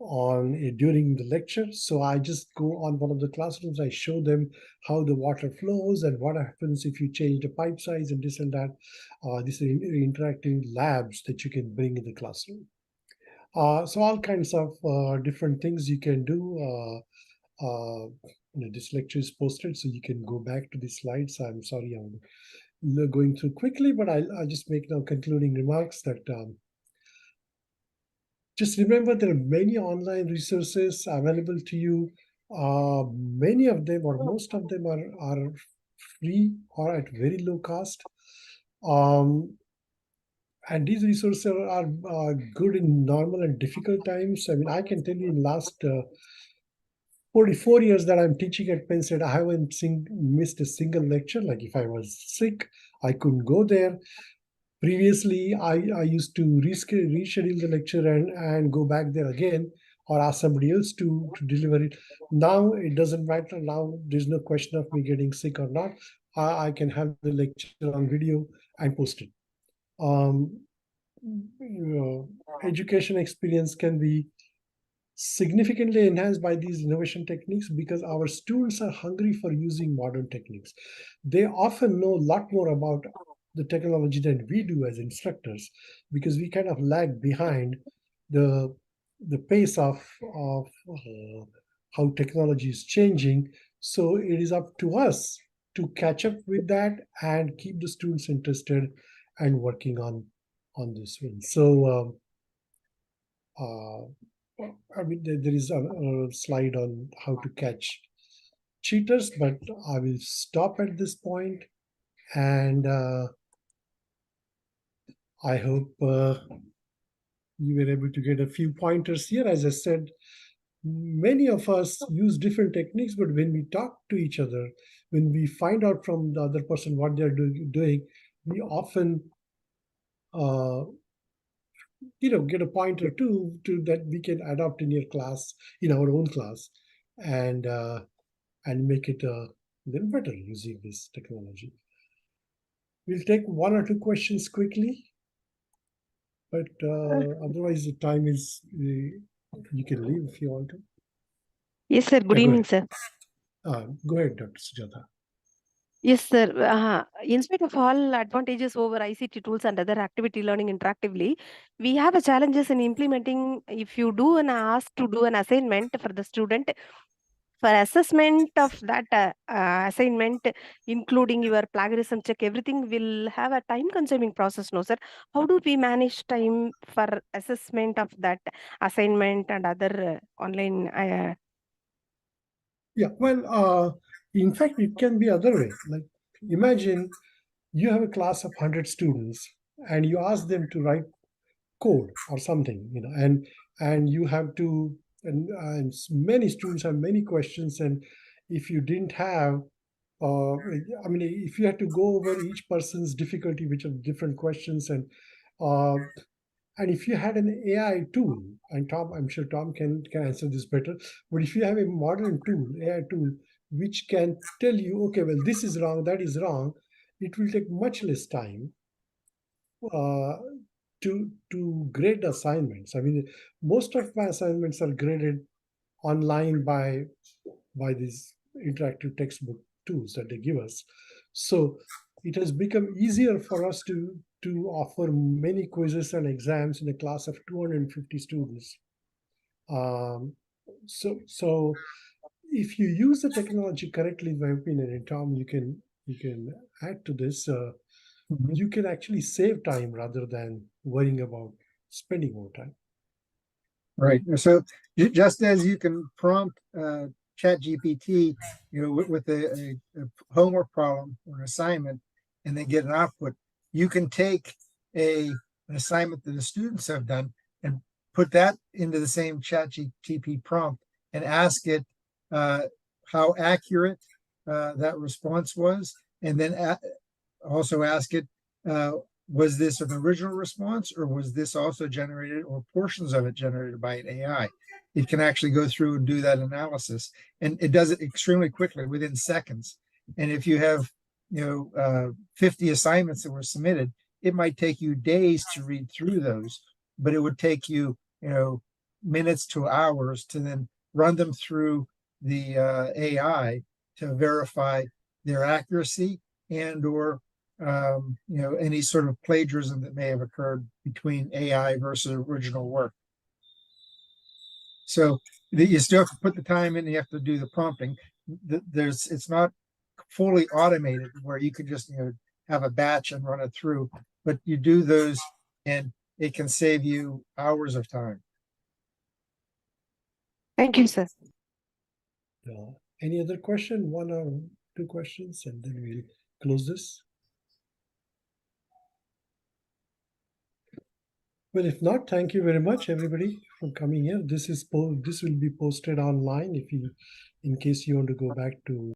during the lecture. So I just go on one of the classrooms, I show them how the water flows and what happens if you change the pipe size and this and that. These are interactive labs that you can bring in the classroom. So all kinds of different things you can do. This lecture is posted, so you can go back to the slides. I'm sorry, I'm going through quickly, but I'll just make now concluding remarks that just remember there are many online resources available to you. Many of them or most of them are free or at very low cost. And these resources are good in normal and difficult times. I mean, I can tell you in last 44 years that I'm teaching at Penn State, I haven't missed a single lecture. Like if I was sick, I couldn't go there. Previously, I used to reschedule the lecture and go back there again or ask somebody else to deliver it. Now it doesn't matter. Now there's no question of me getting sick or not. I can have the lecture on video and post it. Education experience can be significantly enhanced by these innovation techniques because our students are hungry for using modern techniques. They often know a lot more about the technology than we do as instructors because we kind of lag behind the pace of how technology is changing. So it is up to us to catch up with that and keep the students interested and working on this one. So I mean, there is a slide on how to catch cheaters, but I will stop at this point, and I hope you were able to get a few pointers here. As I said, many of us use different techniques, but when we talk to each other, when we find out from the other person what they're doing, we often get a point or two to that we can adopt in your class, in our own class, and make it a little better using this technology. We'll take one or two questions quickly, but otherwise the time is, you can leave if you want to. Yes, sir. Good evening, sir. Go ahead, Dr. Sujata. Yes, sir. In spite of all advantages over ICT tools and other activity learning interactively, we have a challenges in implementing. If you do an ask to do an assignment for the student, for assessment of that assignment, including your plagiarism check, everything will have a time-consuming process, no, sir? How do we manage time for assessment of that assignment and other online? Yeah, well, in fact, it can be other way. Like, imagine you have a class of 100 students and you ask them to write code or something, and you have to, and many students have many questions, and if you didn't have, I mean, if you had to go over each person's difficulty, which are different questions, and if you had an AI tool, and Tom, I'm sure Tom can answer this better, but if you have a modern tool, AI tool, which can tell you, okay, well, this is wrong, that is wrong, it will take much less time to grade assignments. I mean, most of my assignments are graded online by these interactive textbook tools that they give us. So it has become easier for us to offer many quizzes and exams in a class of 250 students. So if you use the technology correctly, in my opinion, and Tom, you can add to this. You can actually save time rather than worrying about spending more time. Right. So just as you can prompt ChatGPT, with a homework problem or an assignment, and then get an output, you can take an assignment that the students have done and put that into the same ChatGPT prompt and ask it how accurate that response was, and then also ask it, was this an original response, or was this also generated, or portions of it generated by an AI? It can actually go through and do that analysis, and it does it extremely quickly, within seconds. And if you have 50 assignments that were submitted, it might take you days to read through those, but it would take you minutes to hours to then run them through the AI to verify their accuracy and or any sort of plagiarism that may have occurred between AI versus original work. So you still have to put the time in, you have to do the prompting. It's not fully automated where you can just have a batch and run it through, but you do those and it can save you hours of time. Thank you, sir. Any other question? One or two questions, and then we'll close this. Well, if not, thank you very much, everybody, for coming here. This will be posted online if you, in case you want to go back to